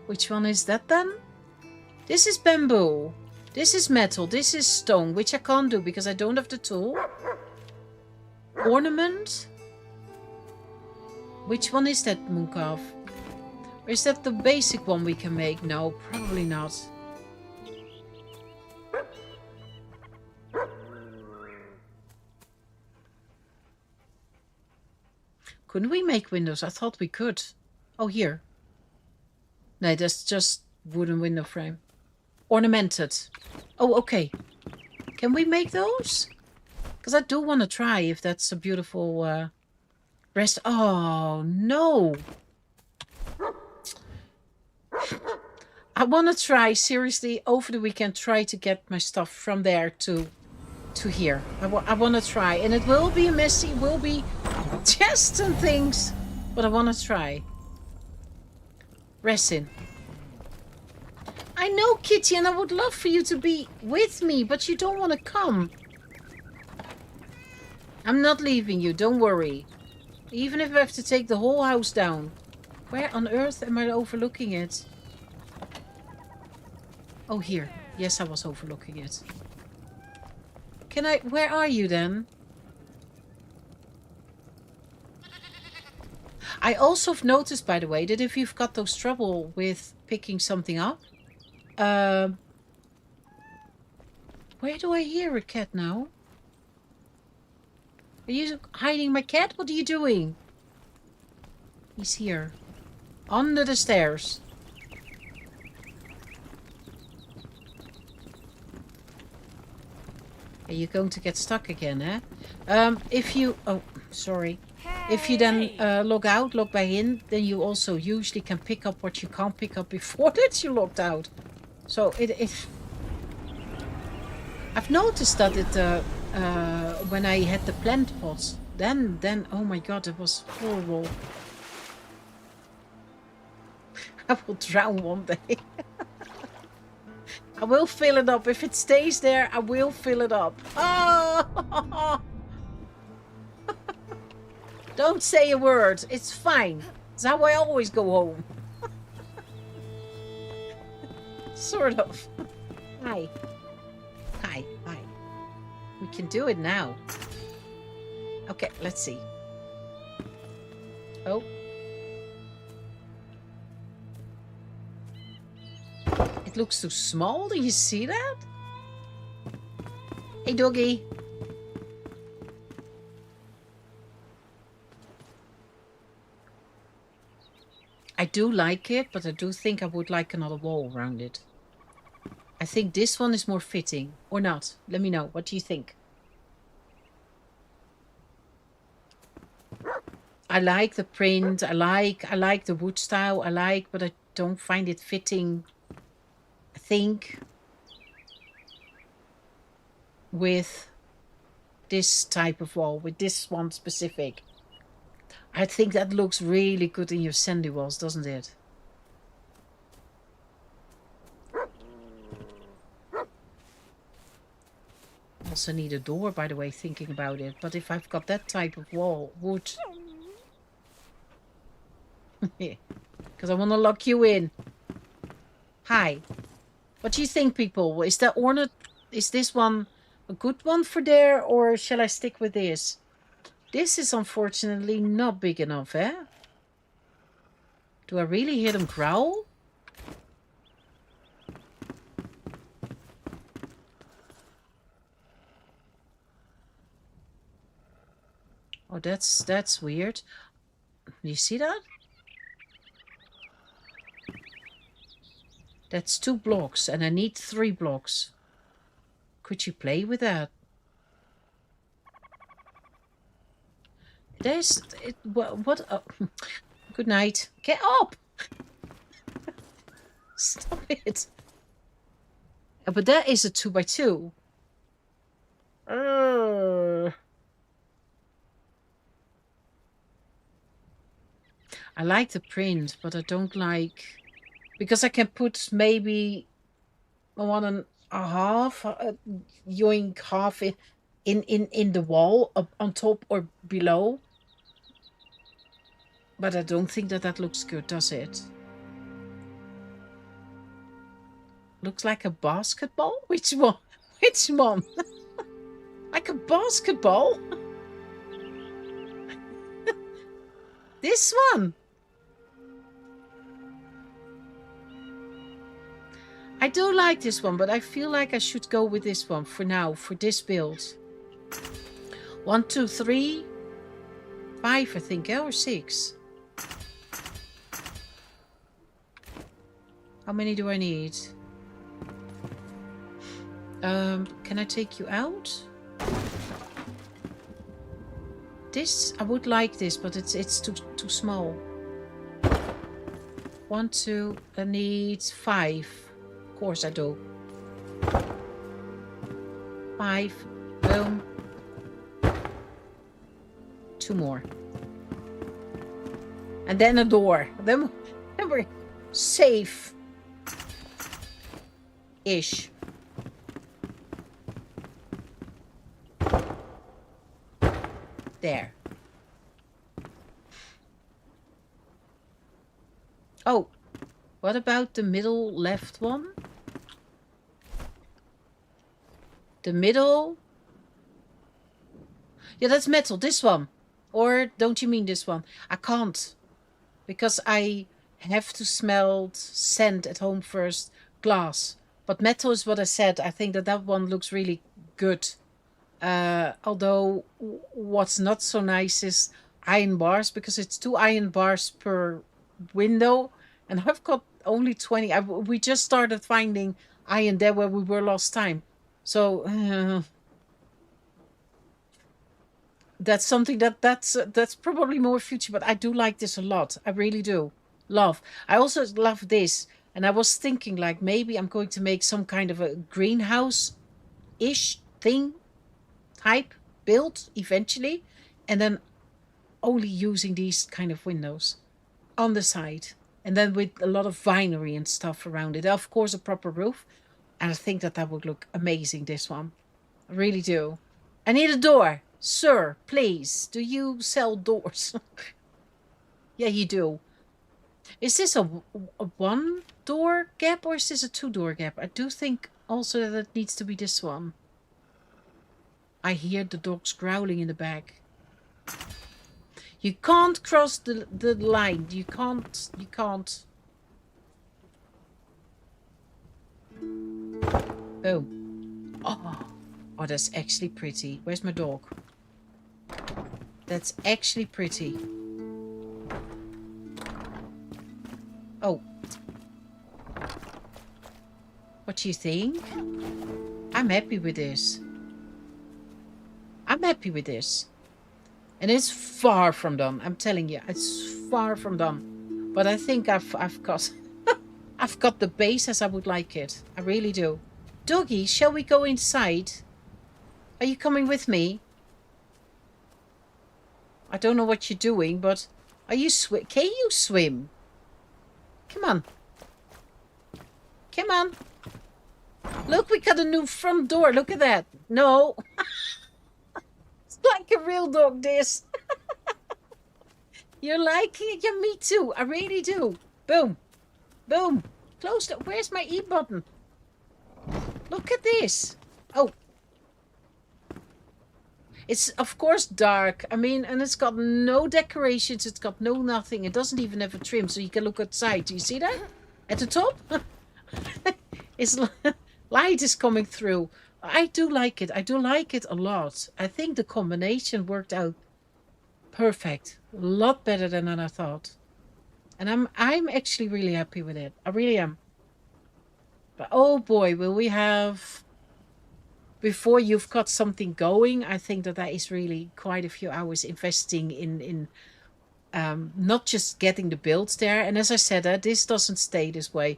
Which one is that then? This is bamboo. This is metal. This is stone, which I can't do because I don't have the tool. Ornament. Which one is that, Mooncalf? Or is that the basic one we can make? No, probably not. Couldn't we make windows? I thought we could. Oh, here. No, that's just wooden window frame. Ornamented. Oh, okay. Can we make those? Because I do want to try if that's a beautiful rest. Oh, no. I want to try, seriously, over the weekend, try to get my stuff from there to here. I want to try. And it will be messy, will be tests and things. But I want to try. Resin. I know, Kitty, and I would love for you to be with me, but you don't want to come. I'm not leaving you, don't worry. Even if I have to take the whole house down. Where on earth am I overlooking it? Oh, here. Yes, I was overlooking it. Can I... Where are you then? I also have noticed, by the way, that if you've got those trouble with picking something up... where do I hear a cat now? Are you hiding my cat? What are you doing? He's here. Under the stairs. Are you going to get stuck again, eh? If you... Oh, sorry. Hey. If you then log out, log back in, then you also usually can pick up what you can't pick up before that you logged out. So it I've noticed that it when I had the plant pots, then oh my god, it was horrible. I will drown one day. I will fill it up. If it stays there, I will fill it up. Oh! Don't say a word. It's fine. It's how I always go home. Sort of. Hi. Hi. Hi. We can do it now. Okay, let's see. Oh. It looks too small. Do you see that? Hey, doggy. I do like it, but I do think I would like another wall around it. I think this one is more fitting. Or not. Let me know. What do you think? I like the print. I like the wood style. But I don't find it fitting, I think, with this type of wall, with this one specific. I think that looks really good in your sandy walls, doesn't it? Also need a door, by the way, thinking about it. But if I've got that type of wall, wood... Because I want to lock you in. Hi. What do you think, people? Is that ornate? Is this one a good one for there, or shall I stick with this? This is unfortunately not big enough, eh? Do I really hear them growl? Oh, that's weird. You see that? That's 2 blocks, and I need 3 blocks. Could you play with that? There's... What? Oh. Good night. Get up! Stop it. But that is a 2x2. I like the print, but I don't like... Because I can put maybe 1.5 yoink half in the wall up on top or below. But I don't think that looks good, does it? Looks like a basketball? Which one? Which one? Like a basketball? This one? I do like this one, but I feel like I should go with this one for now, for this build. 1, 2, 3, 5, I think, or 6. How many do I need? Can I take you out? this, I would like this, but it's too small. 1, 2, I need 5. Of course I do. 5, boom. 2 more. And then a door. Then we're safe. Ish. There. Oh, what about the middle left one? The middle? Yeah, that's metal. This one. Or don't you mean this one? I can't. Because I have to smelt sand at home first. Glass. But metal is what I said. I think that one looks really good. Although what's not so nice is iron bars, because it's 2 iron bars per window, and I've got only 20. We just started finding iron there where we were last time, so that's something that's probably more future. But I do like this a lot. I really do love. I also love this, and I was thinking like maybe I'm going to make some kind of a greenhouse-ish thing. Type build eventually, and then only using these kind of windows on the side, and then with a lot of vinery and stuff around it. Of course, a proper roof, and I think that would look amazing. This one, I really do. I need a door, sir. Please, do you sell doors? Yeah, you do. Is this a 1 door gap or is this a 2 door gap? I do think also that it needs to be this one. I hear the dogs growling in the back. You can't cross the line. You can't. Boom. Oh, that's actually pretty. Where's my dog? That's actually pretty. Oh. What do you think? I'm happy with this. I'm happy with this. And it's far from done. I'm telling you, it's far from done. But I think I've got I've got the base as I would like it. I really do. Doggy, shall we go inside? Are you coming with me? I don't know what you're doing, but are you can you swim? Come on. Come on. Look, we got a new front door. Look at that. No. Like a real dog, this. You're liking it? Yeah, me too. I really do. Boom. Boom. Close the... Where's my E button? Look at this. Oh. It's, of course, dark. I mean, and it's got no decorations. It's got no nothing. It doesn't even have a trim, so you can look outside. Do you see that? At the top? It's light is coming through. I do like it. I do like it a lot. I think the combination worked out perfect. A lot better than I thought. And I'm actually really happy with it. I really am. But oh boy, will we have... Before you've got something going, I think that is really quite a few hours investing in not just getting the builds there. And as I said, this doesn't stay this way.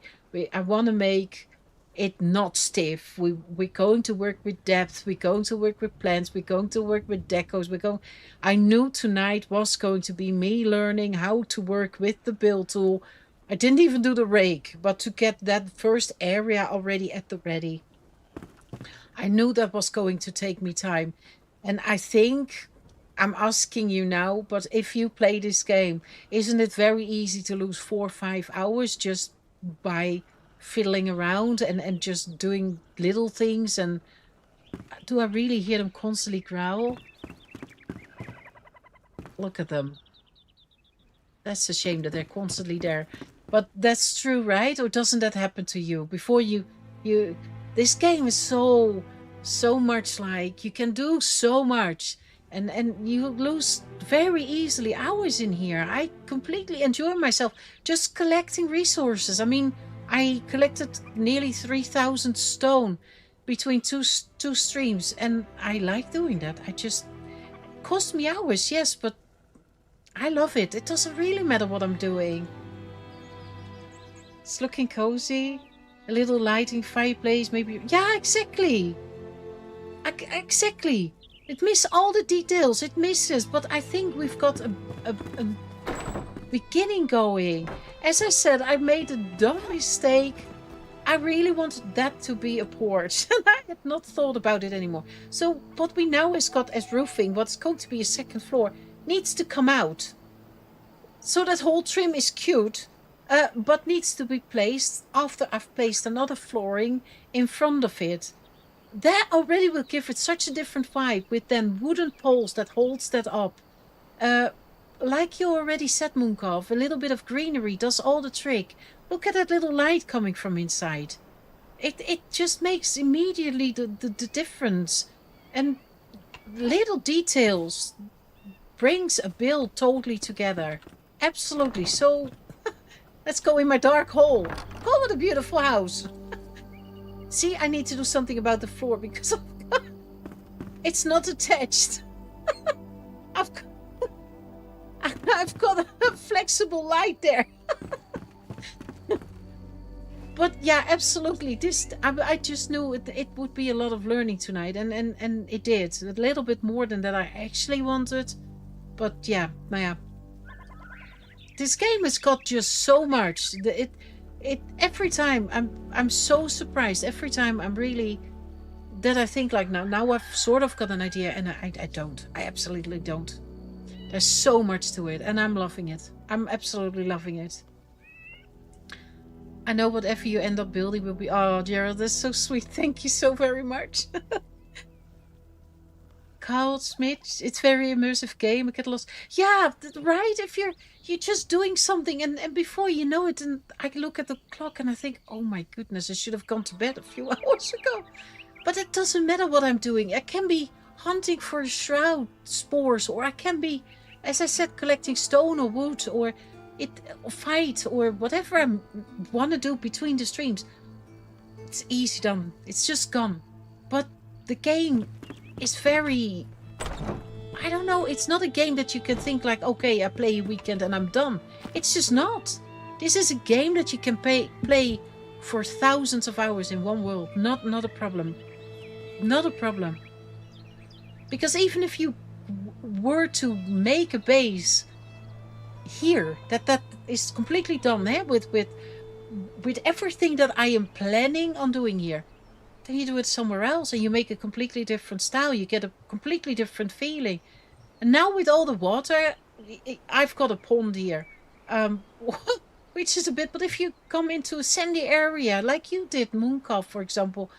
I want to make it not stiff. We're going to work with depth. We're going to work with plants. We're going to work with decos. I knew tonight was going to be me learning how to work with the build tool. I didn't even do the rake, but to get that first area already at the ready. I knew that was going to take me time. And I think I'm asking you now, but if you play this game, isn't it very easy to lose 4 or 5 hours just by fiddling around and just doing little things? And do I really hear them constantly growl? Look at them. That's a shame that they're constantly there. But that's true, right? Or doesn't that happen to you? Before you this game is so much like, you can do so much. And you lose very easily hours in here. I completely enjoy myself just collecting resources. I mean, I collected nearly 3,000 stone between two streams, and I like doing that. cost me hours, yes, but I love it. It doesn't really matter what I'm doing. It's looking cozy. A little lighting, fireplace, maybe. Yeah, exactly. Exactly. It misses all the details. It misses, but I think we've got a beginning going. As I said, I made a dumb mistake. I really wanted that to be a porch, and I had not thought about it anymore. So what we now has got as roofing, what's going to be a second floor, needs to come out. So that whole trim is cute, but needs to be placed after I've placed another flooring in front of it. That already will give it such a different vibe with then wooden poles that holds that up. Like you already said, Moonkov, a little bit of greenery does all the trick. Look at that little light coming from inside. It just makes immediately the difference. And little details brings a build totally together. Absolutely. So let's go in my dark hole. Oh, what a beautiful house. See, I need to do something about the floor because it's not attached. I've got a flexible light there. But yeah, absolutely. I just knew it would be a lot of learning tonight, and it did. A little bit more than that I actually wanted. But yeah. This game has got just so much. It every time I'm so surprised. Every time I'm really that I think like now I've sort of got an idea, and I don't. I absolutely don't. There's so much to it, and I'm loving it. I'm absolutely loving it. I know whatever you end up building will be... Oh, Gerald, that's so sweet. Thank you so very much. Carl Smith, it's very immersive game. I get lost. Yeah, right. If you're just doing something, and before you know it, and I look at the clock and I think, oh my goodness, I should have gone to bed a few hours ago. But it doesn't matter what I'm doing. I can be hunting for shroud spores, or I can be, as I said, collecting stone or wood, or fight, or whatever I want to do between the streams. It's easy done. It's just gone. But the game is very... I don't know. It's not a game that you can think like, okay, I play a weekend and I'm done. It's just not. This is a game that you can play for thousands of hours in one world. Not a problem. Not a problem. Because even if you were to make a base here, that is completely done, with everything that I am planning on doing here, then you do it somewhere else and you make a completely different style. You get a completely different feeling. And now with all the water, I've got a pond here, which is a bit, but if you come into a sandy area like you did, Moonkov, for example,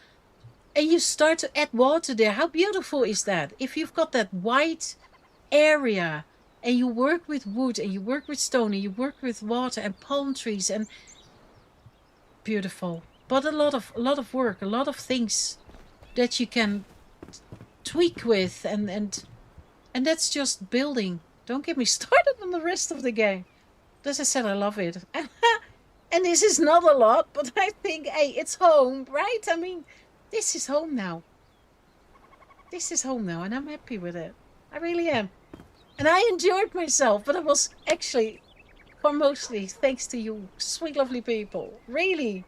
and you start to add water there, how beautiful is that? If you've got that white area and you work with wood and you work with stone and you work with water and palm trees, and beautiful. But a lot of work, a lot of things that you can tweak with, and that's just building. Don't get me started on the rest of the game. As I said, I love it. And this is not a lot, but I think, hey, it's home, right? I mean, this is home now. This is home now, and I'm happy with it. I really am. And I enjoyed myself, but it was actually, or mostly, thanks to you sweet, lovely people. Really.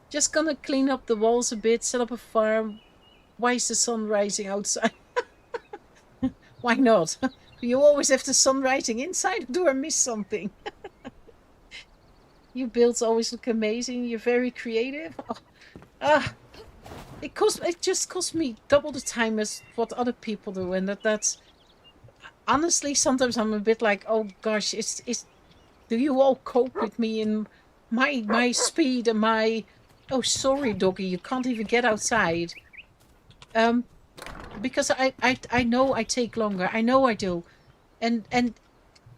Just gonna clean up the walls a bit, set up a farm. Why is the sun rising outside? Why not? Do you always have the sun rising inside, or do I miss something? You builds always look amazing. You're very creative. It just cost me double the time as what other people do, and that's honestly, sometimes I'm a bit like, oh gosh, do you all cope with me in my speed and my... Oh, sorry, doggy, you can't even get outside. Because I know I take longer. I know I do. And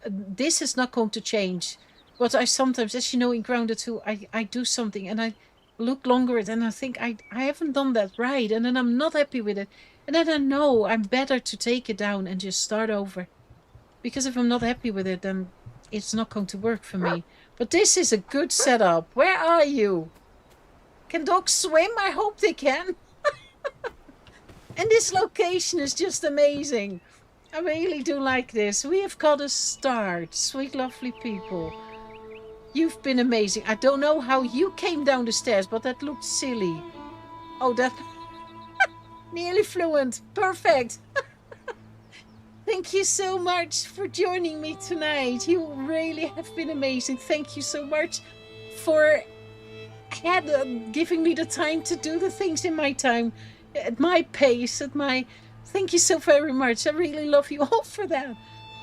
this is not going to change. But I sometimes, as you know, in Grounded too, I do something and I look longer at it and I think I haven't done that right. And then I'm not happy with it. And then I know I'm better to take it down and just start over. Because if I'm not happy with it, then it's not going to work for me. But this is a good setup. Where are you? Can dogs swim? I hope they can. And this location is just amazing. I really do like this. We have got a start. Sweet, lovely people. You've been amazing. I don't know how you came down the stairs, but that looked silly. Oh, that nearly fluent. Perfect. Thank you so much for joining me tonight. You really have been amazing. Thank you so much for giving me the time to do the things in my time, at my pace, at my. Thank you so very much. I really love you all for that.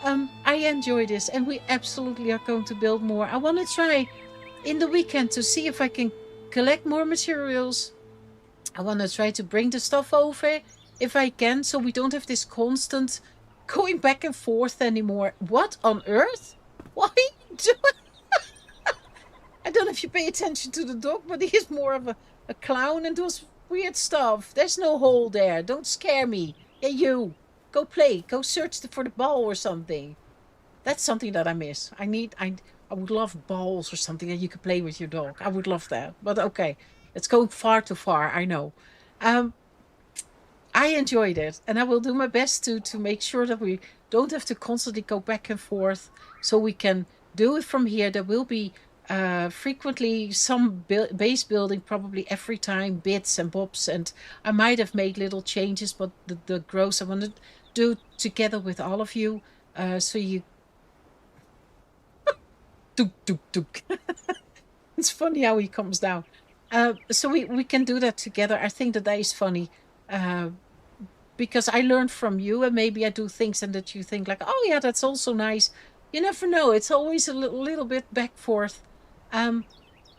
I enjoy this, and we absolutely are going to build more. I want to try in the weekend to see if I can collect more materials. I want to try to bring the stuff over if I can, so we don't have this constant going back and forth anymore. What on earth? What are you doing? I don't know if you pay attention to the dog, but he is more of a clown and does weird stuff. There's no hole there. Don't scare me. Yeah, you. Go play. Go search for the ball or something. That's something that I miss. I would love balls or something that you could play with your dog. I would love that. But okay, it's going far too far. I know. I enjoyed it, and I will do my best to make sure that we don't have to constantly go back and forth, so we can do it from here. There will be frequently some base building, probably every time, bits and bobs, and I might have made little changes, but the growth I want to do together with all of you, so you. Dook, dook, dook. It's funny how he comes down. So we can do that together. I think that is funny. Because I learned from you, and maybe I do things and that you think like, oh yeah, that's also nice. You never know. It's always a little bit back forth.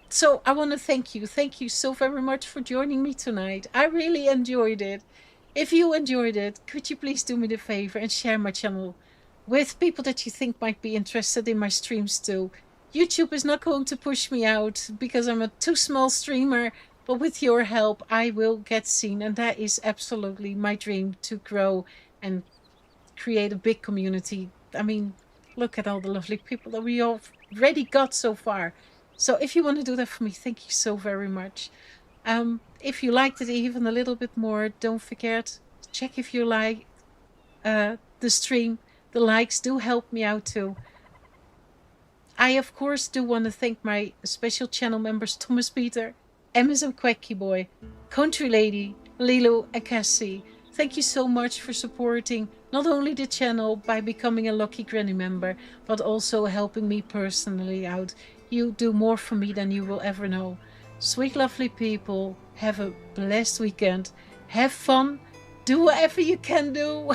So I want to thank you. Thank you so very much for joining me tonight. I really enjoyed it. If you enjoyed it, could you please do me the favor and share my channel with people that you think might be interested in my streams too? YouTube is not going to push me out because I'm a too small streamer, but with your help, I will get seen, and that is absolutely my dream, to grow and create a big community. I mean, look at all the lovely people that we already got so far. So if you want to do that for me, thank you so very much. If you liked it even a little bit more, don't forget, check if you like the stream. The likes do help me out too. I, of course, do want to thank my special channel members, Thomas Peter, Amazon Quacky Boy, Country Lady, Lilo, and Cassie. Thank you so much for supporting not only the channel by becoming a Lucky Granny member, but also helping me personally out. You do more for me than you will ever know. Sweet, lovely people, have a blessed weekend. Have fun. Do whatever you can do.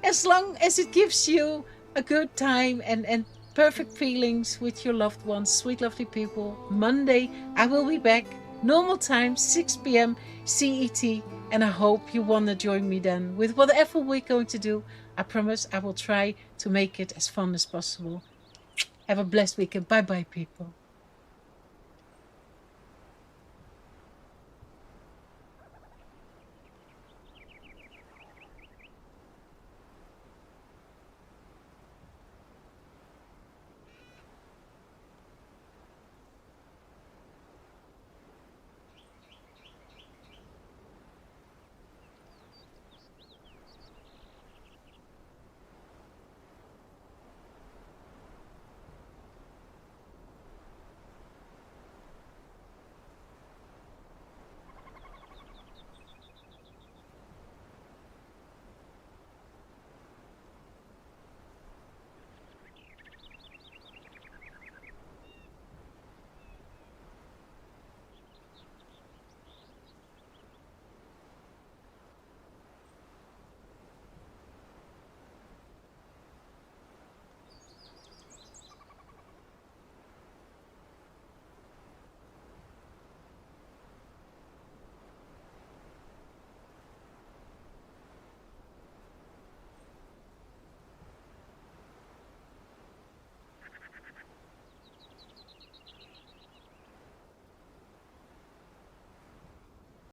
As long as it gives you a good time and perfect feelings with your loved ones. Sweet, lovely people. Monday, I will be back. Normal time, 6 p.m. CET. And I hope you want to join me then with whatever we're going to do. I promise I will try to make it as fun as possible. Have a blessed weekend. Bye-bye, people.